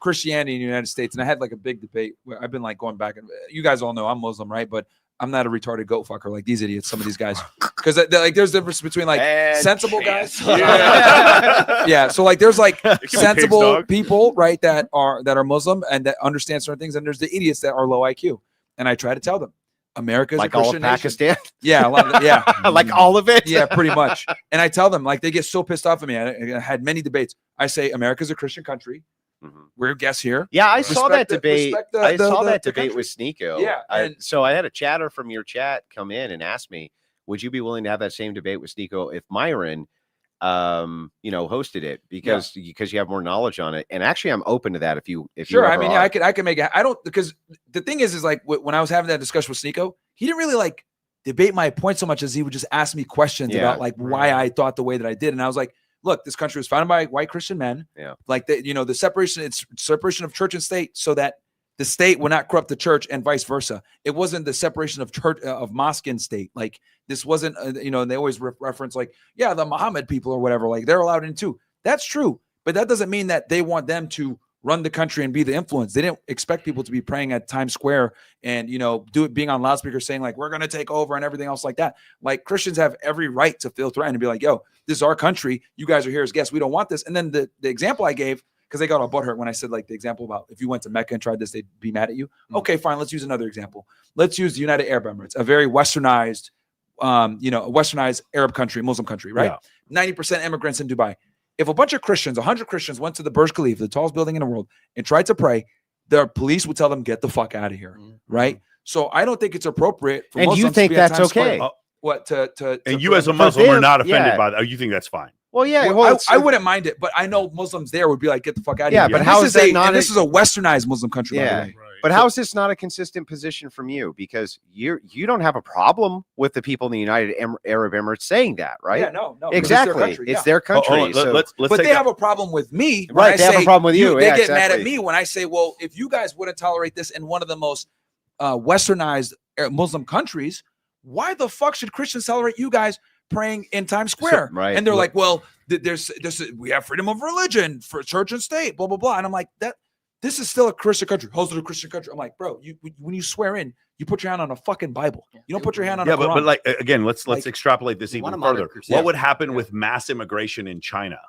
Christianity in the United States, and I had like a big debate where I've been like going back, and you guys all know I'm Muslim, right? But I'm not a retarded goat fucker like these idiots, some of these guys, because like there's a difference between like sensible guys. Yeah. So like there's like sensible people, right, that are Muslim and that understand certain things, and there's the idiots that are low IQ. And I try to tell them, America's like a Christian all of Pakistan. Yeah, yeah, like all of it. Yeah, pretty much. And I tell them, like, they get so pissed off at me. I had many debates. I say, America's a Christian country. We're guests here. Yeah, I saw that debate. I saw that debate country. with Sneeko. Yeah, so I had a chatter from your chat come in and ask me, would you be willing to have that same debate with Sneeko if Myron hosted it, because you have more knowledge on it? And actually, I'm open to that if you sure. I mean, yeah, I can make it. I don't, because the thing is like when I was having that discussion with Sneeko, he didn't really like debate my point so much as he would just ask me questions about like why I thought the way that I did. And I was like, look, this country was founded by white Christian men. Yeah. Like the separation, it's separation of church and state so that the state will not corrupt the church and vice versa. It wasn't the separation of church of mosque and state. Like this wasn't, and they always reference like, yeah, the Muhammad people or whatever, like they're allowed in too. That's true. But that doesn't mean that they want them to run the country and be the influence. They didn't expect people to be praying at Times Square and, being on loudspeakers saying like, we're going to take over and everything else like that. Like Christians have every right to feel threatened and be like, yo, this is our country. You guys are here as guests. We don't want this. And then the example I gave, because they got all butthurt when I said like the example about if you went to Mecca and tried this, they'd be mad at you. Okay, fine. Let's use another example. Let's use the United Arab Emirates, a very westernized, a westernized Arab country, Muslim country, right? 90% immigrants in Dubai. If a bunch of Christians, 100 Christians went to the Burj Khalifa, the tallest building in the world, and tried to pray, the police would tell them, get the fuck out of here, right? So I don't think it's appropriate for Muslims you think to be at that's Times okay? Square. What and you as a Muslim are not offended by that? Oh, you think that's fine? Well, yeah. Well, I wouldn't mind it, but I know Muslims there would be like, get the fuck out of here. Yeah, but how is that not? This is a westernized Muslim country, by the way. But how is this not a consistent position from you? Because you don't have a problem with the people in the United Arab Emirates saying that, right? Yeah, no, exactly. It's their country. But they have a problem with me, right? They have a problem with you. They get mad at me when I say, "Well, if you guys wouldn't tolerate this in one of the most westernized Muslim countries, why the fuck should Christians tolerate you guys praying in Times Square?" Right? And they're like, "Well, we have freedom of religion for church and state, blah blah blah." And I'm like, this is still a Christian country. How's it a Christian country? I'm like, bro, when you swear in, you put your hand on a fucking Bible. You don't put your hand on a Quran. But like again, let's extrapolate this even further. What would happen with mass immigration in China?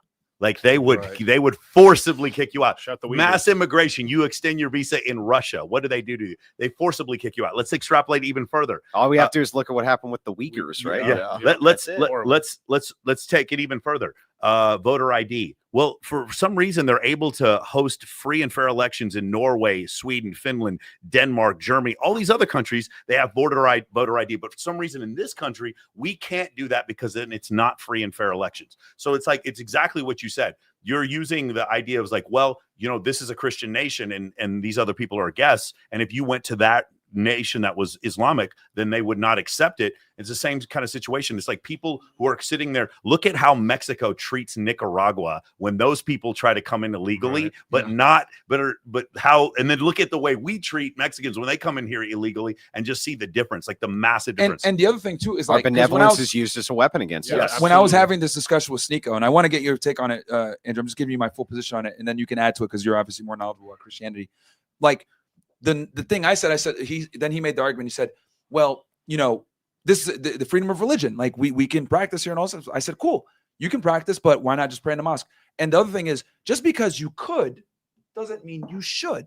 Like they would forcibly kick you out. Mass immigration. You extend your visa in Russia. What do to you? They forcibly kick you out. Let's extrapolate even further. All we have to do is look at what happened with the Uyghurs, right? Yeah. Let's take it even further. Voter ID. Well, for some reason, they're able to host free and fair elections in Norway, Sweden, Finland, Denmark, Germany, all these other countries. They have voter ID. But for some reason in this country, we can't do that because then it's not free and fair elections. So it's like, it's exactly what you said. You're using the idea of like, well, this is a Christian nation and these other people are guests. And if you went to that nation that was Islamic, then they would not accept it. It's the same kind of situation. It's like people who are sitting there. Look at how Mexico treats Nicaragua when those people try to come in illegally, but how, and then look at the way we treat Mexicans when they come in here illegally and just see the difference, like the massive difference. And the other thing too is like benevolence is used as a weapon against us. When I was having this discussion with Sneeko, and I want to get your take on it, Andrew, I'm just giving you my full position on it, and then you can add to it because you're obviously more knowledgeable about Christianity. Like, the thing I said, he made the argument. He said, well, this is the freedom of religion. Like we can practice here and all. I said, cool, you can practice, but why not just pray in the mosque? And the other thing is, just because you could doesn't mean you should,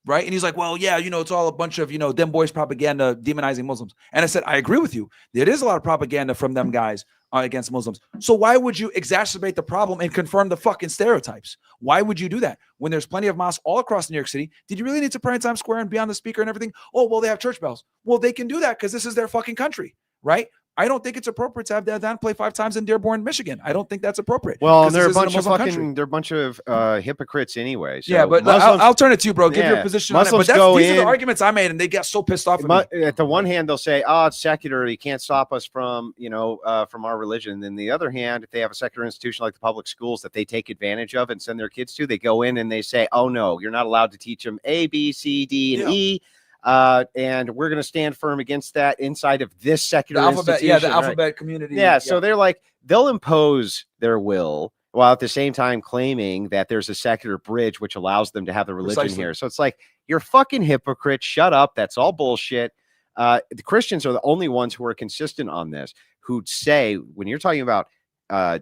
right? And he's like, well, yeah, it's all a bunch of, them boys propaganda demonizing Muslims. And I said, I agree with you. There is a lot of propaganda from them guys against Muslims. So why would you exacerbate the problem and confirm the fucking stereotypes? Why would you do that when there's plenty of mosques all across New York City? Did you really need to pray in Times Square and be on the speaker and everything? Oh, well, they have church bells. Well, they can do that because this is their fucking country, right? I don't think it's appropriate to have the Adhan play 5 times in Dearborn, Michigan. I don't think that's appropriate. Well, 'Cause they're a this isn't bunch of Muslim fucking, country. they're a bunch of hypocrites anyway. So Yeah, but I'll turn it to you, bro. Give your position on it. But these are the arguments I made, and they get so pissed off at me. At the one hand, they'll say, "Oh, it's secular. You can't stop us from, from our religion." And then the other hand, if they have a secular institution like the public schools that they take advantage of and send their kids to, they go in and they say, "Oh no, you're not allowed to teach them A, B, C, D, and E." And we're going to stand firm against that inside of this secular institution. The alphabet community. Yeah, so they're like, they'll impose their will while at the same time claiming that there's a secular bridge which allows them to have the religion here. So it's like, you're fucking hypocrite. Shut up. That's all bullshit. The Christians are the only ones who are consistent on this, who'd say, when you're talking about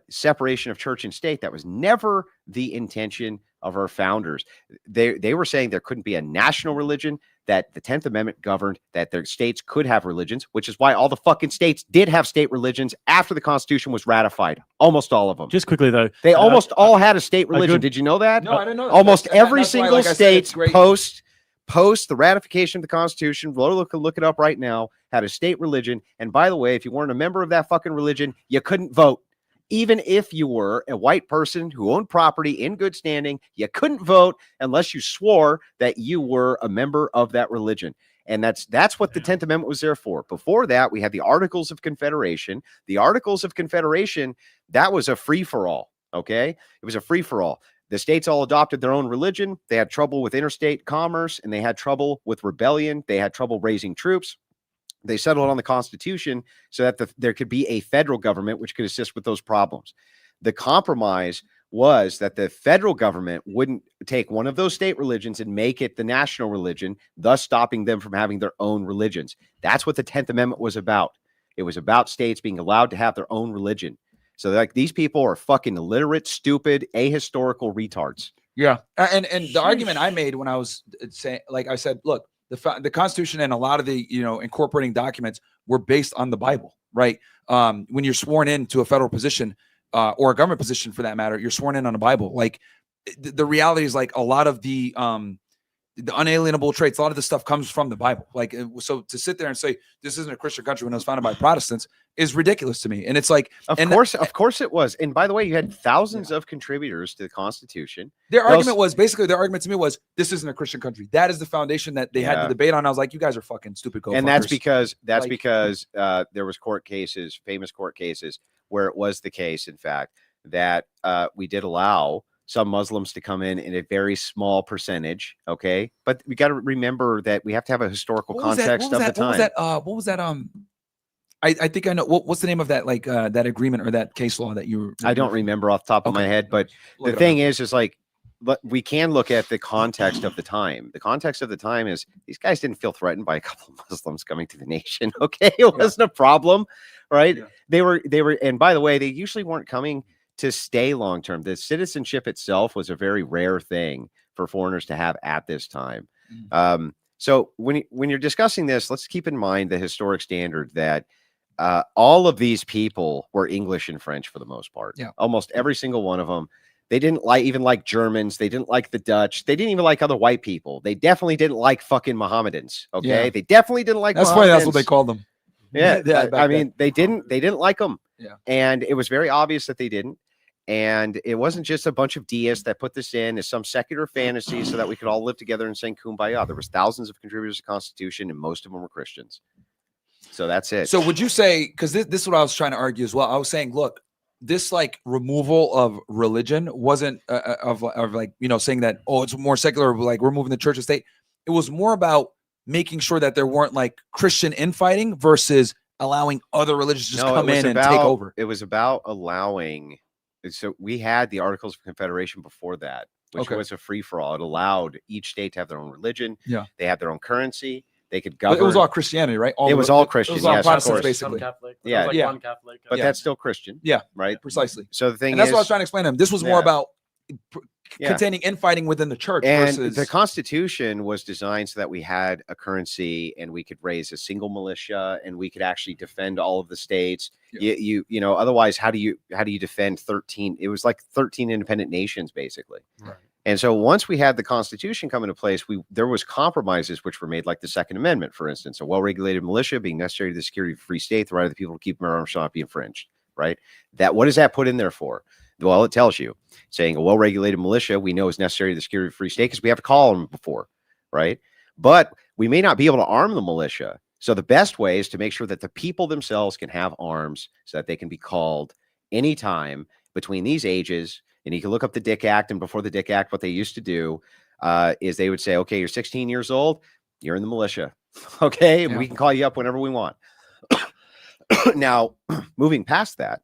separation of church and state, that was never the intention of our founders. They were saying there couldn't be a national religion, that the 10th Amendment governed that their states could have religions, which is why all the fucking states did have state religions after the Constitution was ratified. Almost all of them. Just quickly, though. They almost all had a state religion. Did you know that? No, I didn't know that. Almost every that's why, single like I said, state it's great. post the ratification of the Constitution, look it up right now, had a state religion. And by the way, if you weren't a member of that fucking religion, you couldn't vote. Even if you were a white person who owned property in good standing, you couldn't vote unless you swore that you were a member of that religion. And that's what the 10th Amendment was there for. Before that, we had the Articles of Confederation. The Articles of Confederation, that was a free-for-all, okay? It was a free-for-all. The states all adopted their own religion. They had trouble with interstate commerce, and they had trouble with rebellion. They had trouble raising troops. They settled on the Constitution so that there could be a federal government which could assist with those problems. The compromise was that the federal government wouldn't take one of those state religions and make it the national religion, thus stopping them from having their own religions. That's what the 10th Amendment was about. It was about states being allowed to have their own religion. So like, these people are fucking illiterate, stupid, ahistorical retards. Yeah. And the argument I made when I was saying, like I said, look, the Constitution and a lot of the, incorporating documents were based on the Bible, right? When you're sworn into a federal position or a government position for that matter, you're sworn in on the Bible. Like the reality is, like, a lot of the unalienable traits, a lot of the stuff comes from the Bible. Like, so to sit there and say this isn't a Christian country when it was founded by Protestants is ridiculous to me. And it's like, of course it was. And by the way, you had thousands of contributors to the Constitution. Their argument to me was this isn't a Christian country. That is the foundation that they had to debate on. I was like, you guys are fucking stupid. And that's because there was famous court cases where it was the case, in fact, that we did allow some Muslims to come in a very small percentage. Okay. But we got to remember that we have to have a historical context of the time. What was that? I think I know what's the name of that, like that agreement or that case law that you I don't remember off the top of my head, but the thing is like, we can look at the context of the time. The context of the time is these guys didn't feel threatened by a couple of Muslims coming to the nation. Okay. It wasn't a problem, right? Yeah. They were, and by the way, they usually weren't coming to stay long-term. The citizenship itself was a very rare thing for foreigners to have at this time. Mm-hmm. So when you're discussing this, let's keep in mind the historic standard that all of these people were English and French for the most part. Yeah. Almost every single one of them. They didn't even like Germans. They didn't like the Dutch. They didn't even like other white people. They definitely didn't like fucking Mohammedans. Okay. Yeah. They definitely didn't like Mohammedans. Funny. That's what they called them. Yeah. I mean, they didn't like them. Yeah. And it was very obvious that they didn't. And it wasn't just a bunch of deists that put this in as some secular fantasy so that we could all live together and sing Kumbaya. There was thousands of contributors to the Constitution, and most of them were Christians. So that's it. So would you say, because this is what I was trying to argue as well. I was saying, look, this like removal of religion wasn't of like, saying that, oh, it's more secular, like removing the church and state. It was more about making sure that there weren't like Christian infighting versus allowing other religions to just come in and take over. It was about allowing. So we had the Articles of Confederation before that, which was a free-for-all. It allowed each state to have their own religion. Yeah. They had their own currency. They could govern. But it was all Christianity, right? It was all Christian. It was all yes, Protestants, basically. Catholic. Yeah. Like one Catholic. But that's still Christian. Yeah. Right. Precisely. So the thing that's what I was trying to explain to him. This was more about containing infighting within the church. And versus the Constitution was designed so that we had a currency and we could raise a single militia and we could actually defend all of the states. Yeah. Otherwise, how do you defend 13? It was like 13 independent nations, basically. Right. And so once we had the Constitution come into place, there was compromises which were made, like the Second Amendment, for instance, a well-regulated militia being necessary to the security of the free state, the right of the people to keep their arms shall not be infringed, right? What does that put in there for? Well, it tells you, saying a well-regulated militia we know is necessary to the security of the free state because we have to call them before, right? But we may not be able to arm the militia. So the best way is to make sure that the people themselves can have arms so that they can be called anytime between these ages. And you can look up the Dick Act, and before the Dick Act, what they used to do is they would say, okay, you're 16 years old, you're in the militia. Okay, we can call you up whenever we want. Now, moving past that,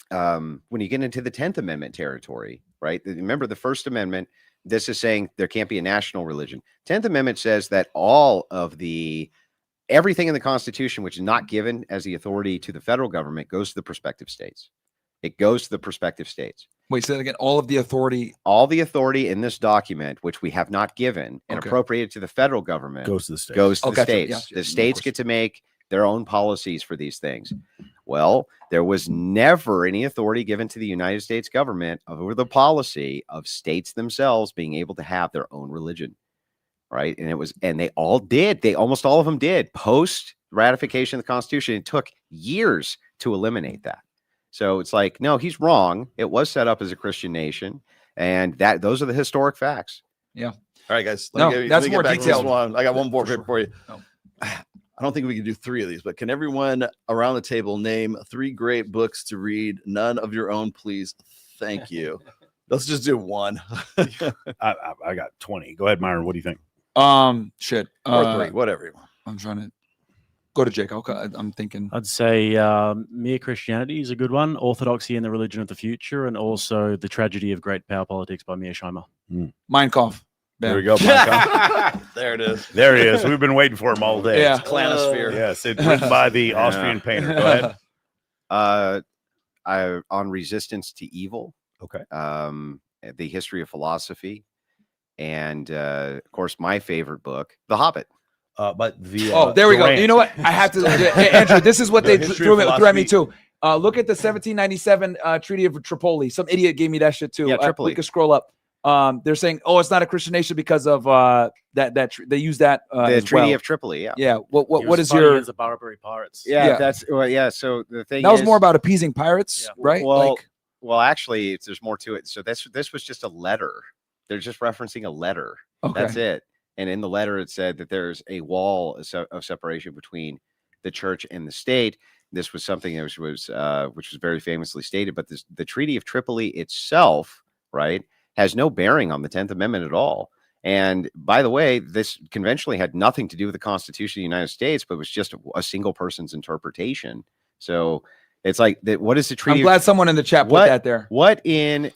when you get into the 10th Amendment territory, right? Remember the First Amendment, this is saying there can't be a national religion. 10th Amendment says that everything in the Constitution, which is not given as the authority to the federal government, goes to the prospective states. It goes to the prospective states. Wait, say that again. All the authority in this document, which we have not given and appropriated to the federal government, goes to the states. Goes to the states. The states get to make their own policies for these things. Well, there was never any authority given to the United States government over the policy of states themselves being able to have their own religion, right? And they almost all of them did post ratification of the Constitution. It took years to eliminate that. So it's like, no, he's wrong. It was set up as a Christian nation, and those are the historic facts. Yeah. All right, guys. That's more detailed. I got one more for you. No. I don't think we can do 3 of these, but can everyone around the table name 3 great books to read? None of your own, please. Thank you. Let's just do 1. I got 20. Go ahead, Myron. What do you think? Shit. Or 3, whatever you want. I'm trying to go to Jake. I'm thinking. I'd say Mere Christianity is a good one. Orthodoxy and the Religion of the Future, and also The Tragedy of Great Power Politics by Meir Scheimer. Mein Kampf. There we go. There it is. There he is. We've been waiting for him all day. Yeah. Clanosphere. Yes, it's written by the Austrian painter. Go ahead. On resistance to evil. Okay. The history of philosophy, and of course, my favorite book, The Hobbit. But the there we go. Durant. You know what? I have to. Hey, Andrew, this is what The they history threw of at me philosophy. too. Look at the 1797 Treaty of Tripoli. Some idiot gave me that shit too. Yeah, Tripoli. We can scroll up. They're saying, oh, it's not a Christian nation because of they use that The Treaty of Tripoli. Yeah. Yeah. What is fighting your? against the Barbary pirates? Yeah. So the thing That was is, more about appeasing pirates, right? Well, actually, there's more to it. So this was just a letter. They're just referencing a letter. Okay. That's it. And in the letter, it said that there's a wall of separation between the church and the state. This was something that which was very famously stated. But the Treaty of Tripoli itself, right, has no bearing on the 10th Amendment at all. And by the way, this conventionally had nothing to do with the Constitution of the United States, but was just a single person's interpretation. So it's like, what is the treaty? I'm glad someone in the chat put that there. What in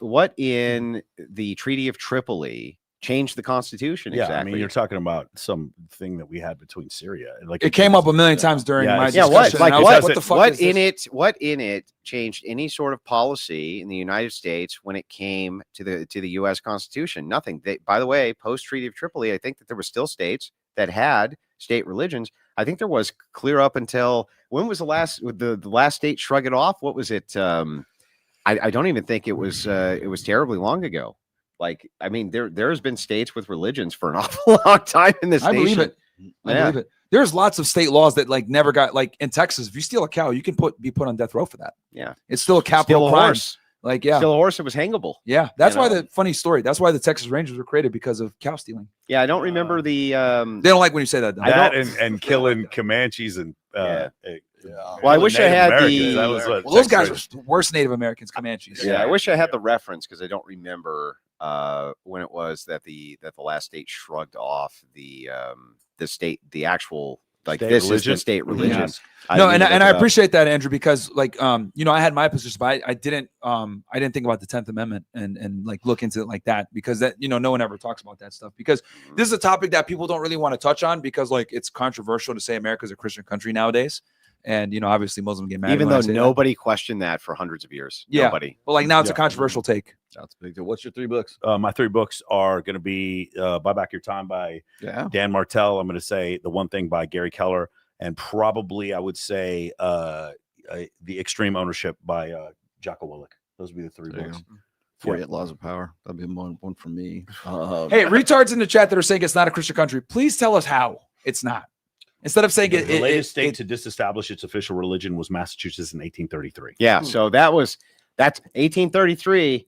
the Treaty of Tripoli changed the Constitution? Yeah, exactly. I mean, you're talking about something that we had between Syria. Like It came up a million times during my discussion. What the fuck what is in this? it? What in it changed any sort of policy in the United States when it came to the U.S. Constitution? Nothing. By the way, post Treaty of Tripoli, I think that there were still states that had state religions. I think there was clear up until when was the last state shrug it off? What was it? I don't even think it was terribly long ago. Like, I mean, there has been states with religions for an awful long time in this nation. Believe it. I believe it. There's lots of state laws that like never got, like in Texas, if you steal a cow, you can be put on death row for that. Yeah. It's still a capital crime. Horse. Like, yeah. Steal a horse, it was hangable. Yeah. That's why the funny story. That's why the Texas Rangers were created, because of cow stealing. Yeah, I don't remember the they don't like when you say that. And killing Comanches and well, I wish I had those guys are the worst Native Americans, Comanches. Yeah, I wish I had the reference because I don't remember when it was that the last state shrugged off the state, the actual like state this religion? is the state religion. Yes. No, and I appreciate that, Andrew, because like you know, I had my position, but I didn't think about the 10th Amendment and like look into it like that, because that, you know, no one ever talks about that stuff, because this is a topic that people don't really want to touch on, because like it's controversial to say America's a Christian country nowadays. And, you know, obviously Muslims get mad. Even though nobody questioned that for hundreds of years. Yeah. Nobody. But like now it's a controversial take. That's a big deal. What's your 3 books? My 3 books are going to be Buy Back Your Time by Dan Martell. I'm going to say The One Thing by Gary Keller. And probably I would say The Extreme Ownership by Jocko Willink. Those would be the 3 books. 48 Laws of Power. That'd be one for me. Hey, retards in the chat that are saying it's not a Christian country, please tell us how it's not. Instead of saying The latest state to disestablish its official religion was Massachusetts in 1833. Yeah, so that's 1833.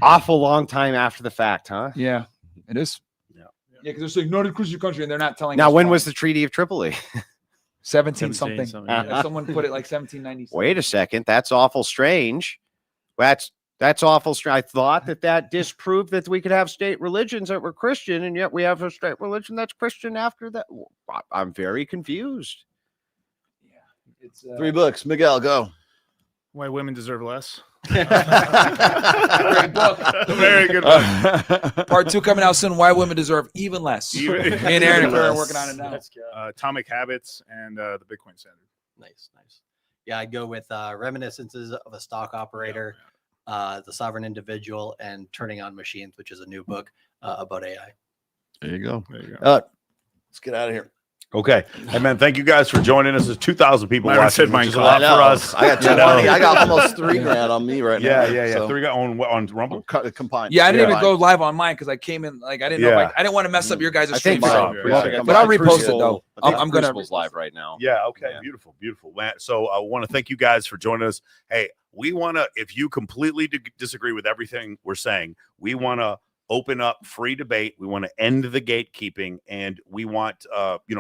Awful long time after the fact, huh? Yeah, it is. Yeah, because they're saying not a Christian country, and they're not telling. Now, us when why. was the Treaty of Tripoli? 17 something. Yeah. Someone put it like 1790. Wait a second, that's awful strange. That's awful strange. I thought that disproved that we could have state religions that were Christian, and yet we have a state religion that's Christian after that. I'm very confused. Yeah, it's 3 books. Miguel, go. Why women deserve less. great book. Very good book. Part 2 coming out soon. Why women deserve even less. Me and Aaron are working on it now. Atomic Habits and the Bitcoin Standard. Nice. Yeah, I'd go with Reminiscences of a Stock Operator, The Sovereign Individual, and Turning on Machines, which is a new book about AI. There you go. Let's get out of here. Okay. Hey, man, thank you guys for joining us. There's 2,000 people Myron watching, said which is a lot for us. I got 220. I got almost 3 grand on me right now. Yeah. So. 3 on Rumble? Combined. Yeah, I didn't even go live on mine because I came in like I didn't know. Like, I didn't want to mess up your guys' stream. But I'll repost it though. I'm gonna live right now. Yeah. Okay. Yeah. Beautiful, man. So I want to thank you guys for joining us. Hey, we want to. If you completely disagree with everything we're saying, we want to open up free debate. We want to end the gatekeeping, and we want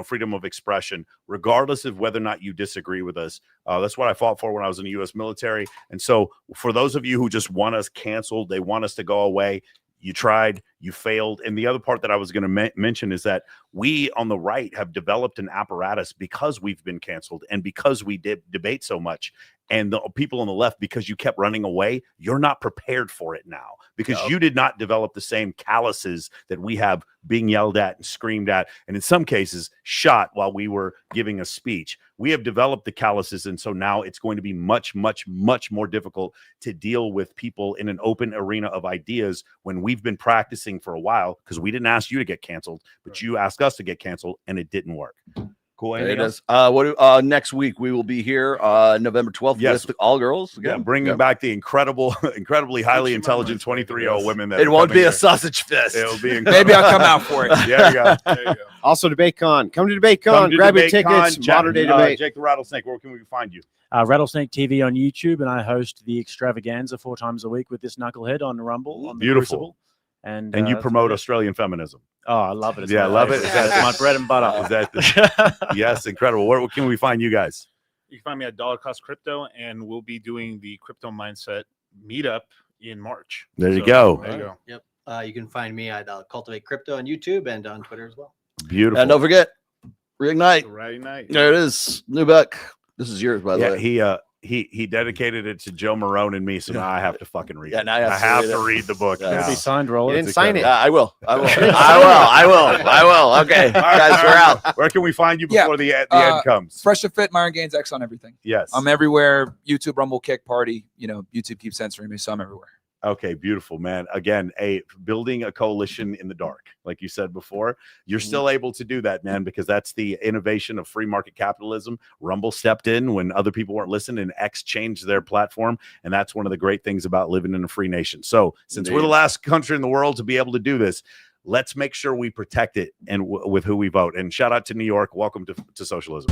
freedom of expression, regardless of whether or not you disagree with us. That's what I fought for when I was in the U.S. military. And so for those of you who just want us canceled, they want us to go away, you tried, you failed. And the other part that I was going to mention is that we on the right have developed an apparatus because we've been canceled and because we debate so much. And the people on the left, because you kept running away, you're not prepared for it now because you did not develop the same calluses that we have being yelled at and screamed at, and in some cases shot while we were giving a speech. We have developed the calluses, and so now it's going to be much, much, much more difficult to deal with people in an open arena of ideas when we've been practicing for a while, because we didn't ask you to get canceled, but you asked us to get canceled, and it didn't work. Cool. It is. Next week we will be here, November 12th. Yes, with all girls. Again. Yeah, bringing back the incredibly highly intelligent 23-year-old women. That it won't be here. a sausage fest. It'll be maybe I'll come out for it. There you go. Also, DebateCon. Come to DebateCon. Grab your tickets. Modern day debate. Jake the Rattlesnake. Where can we find you? Rattlesnake TV on YouTube, and I host the Extravaganza 4 times a week with this knucklehead on Rumble. On the Beautiful. Crucible. And you promote Australian feminism. Oh, I love it. I love it. It's my bread and butter. Yes, incredible. Where can we find you guys? You can find me at Dollar Cost Crypto, and we'll be doing the Crypto Mindset meetup in March. There you go. There you go. Yep. You can find me at Cultivate Crypto on YouTube and on Twitter as well. Beautiful. And don't forget, Reignite. Reignite. There it is. Newbeck. This is yours, by the way. He dedicated it to Joe Marone and me, so now I have to fucking read it. Now I have to read the book. It'll be signed, Roller. You didn't sign it. I will. I will. Okay, guys, we're out. Where can we find you before the end comes? Fresh to Fit, Myron Gaines X on everything. Yes. I'm everywhere. YouTube, Rumble, Kick, Party. YouTube keeps censoring me, so I'm everywhere. Okay, beautiful, man. Again, building a coalition in the dark, like you said before. You're still able to do that, man, because that's the innovation of free market capitalism. Rumble stepped in when other people weren't listening, and X changed their platform, and that's one of the great things about living in a free nation. So, since we're the last country in the world to be able to do this, let's make sure we protect it and with who we vote. And shout out to New York. Welcome to socialism.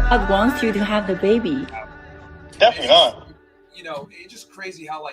God wants you to have the baby. Definitely not. It's just crazy how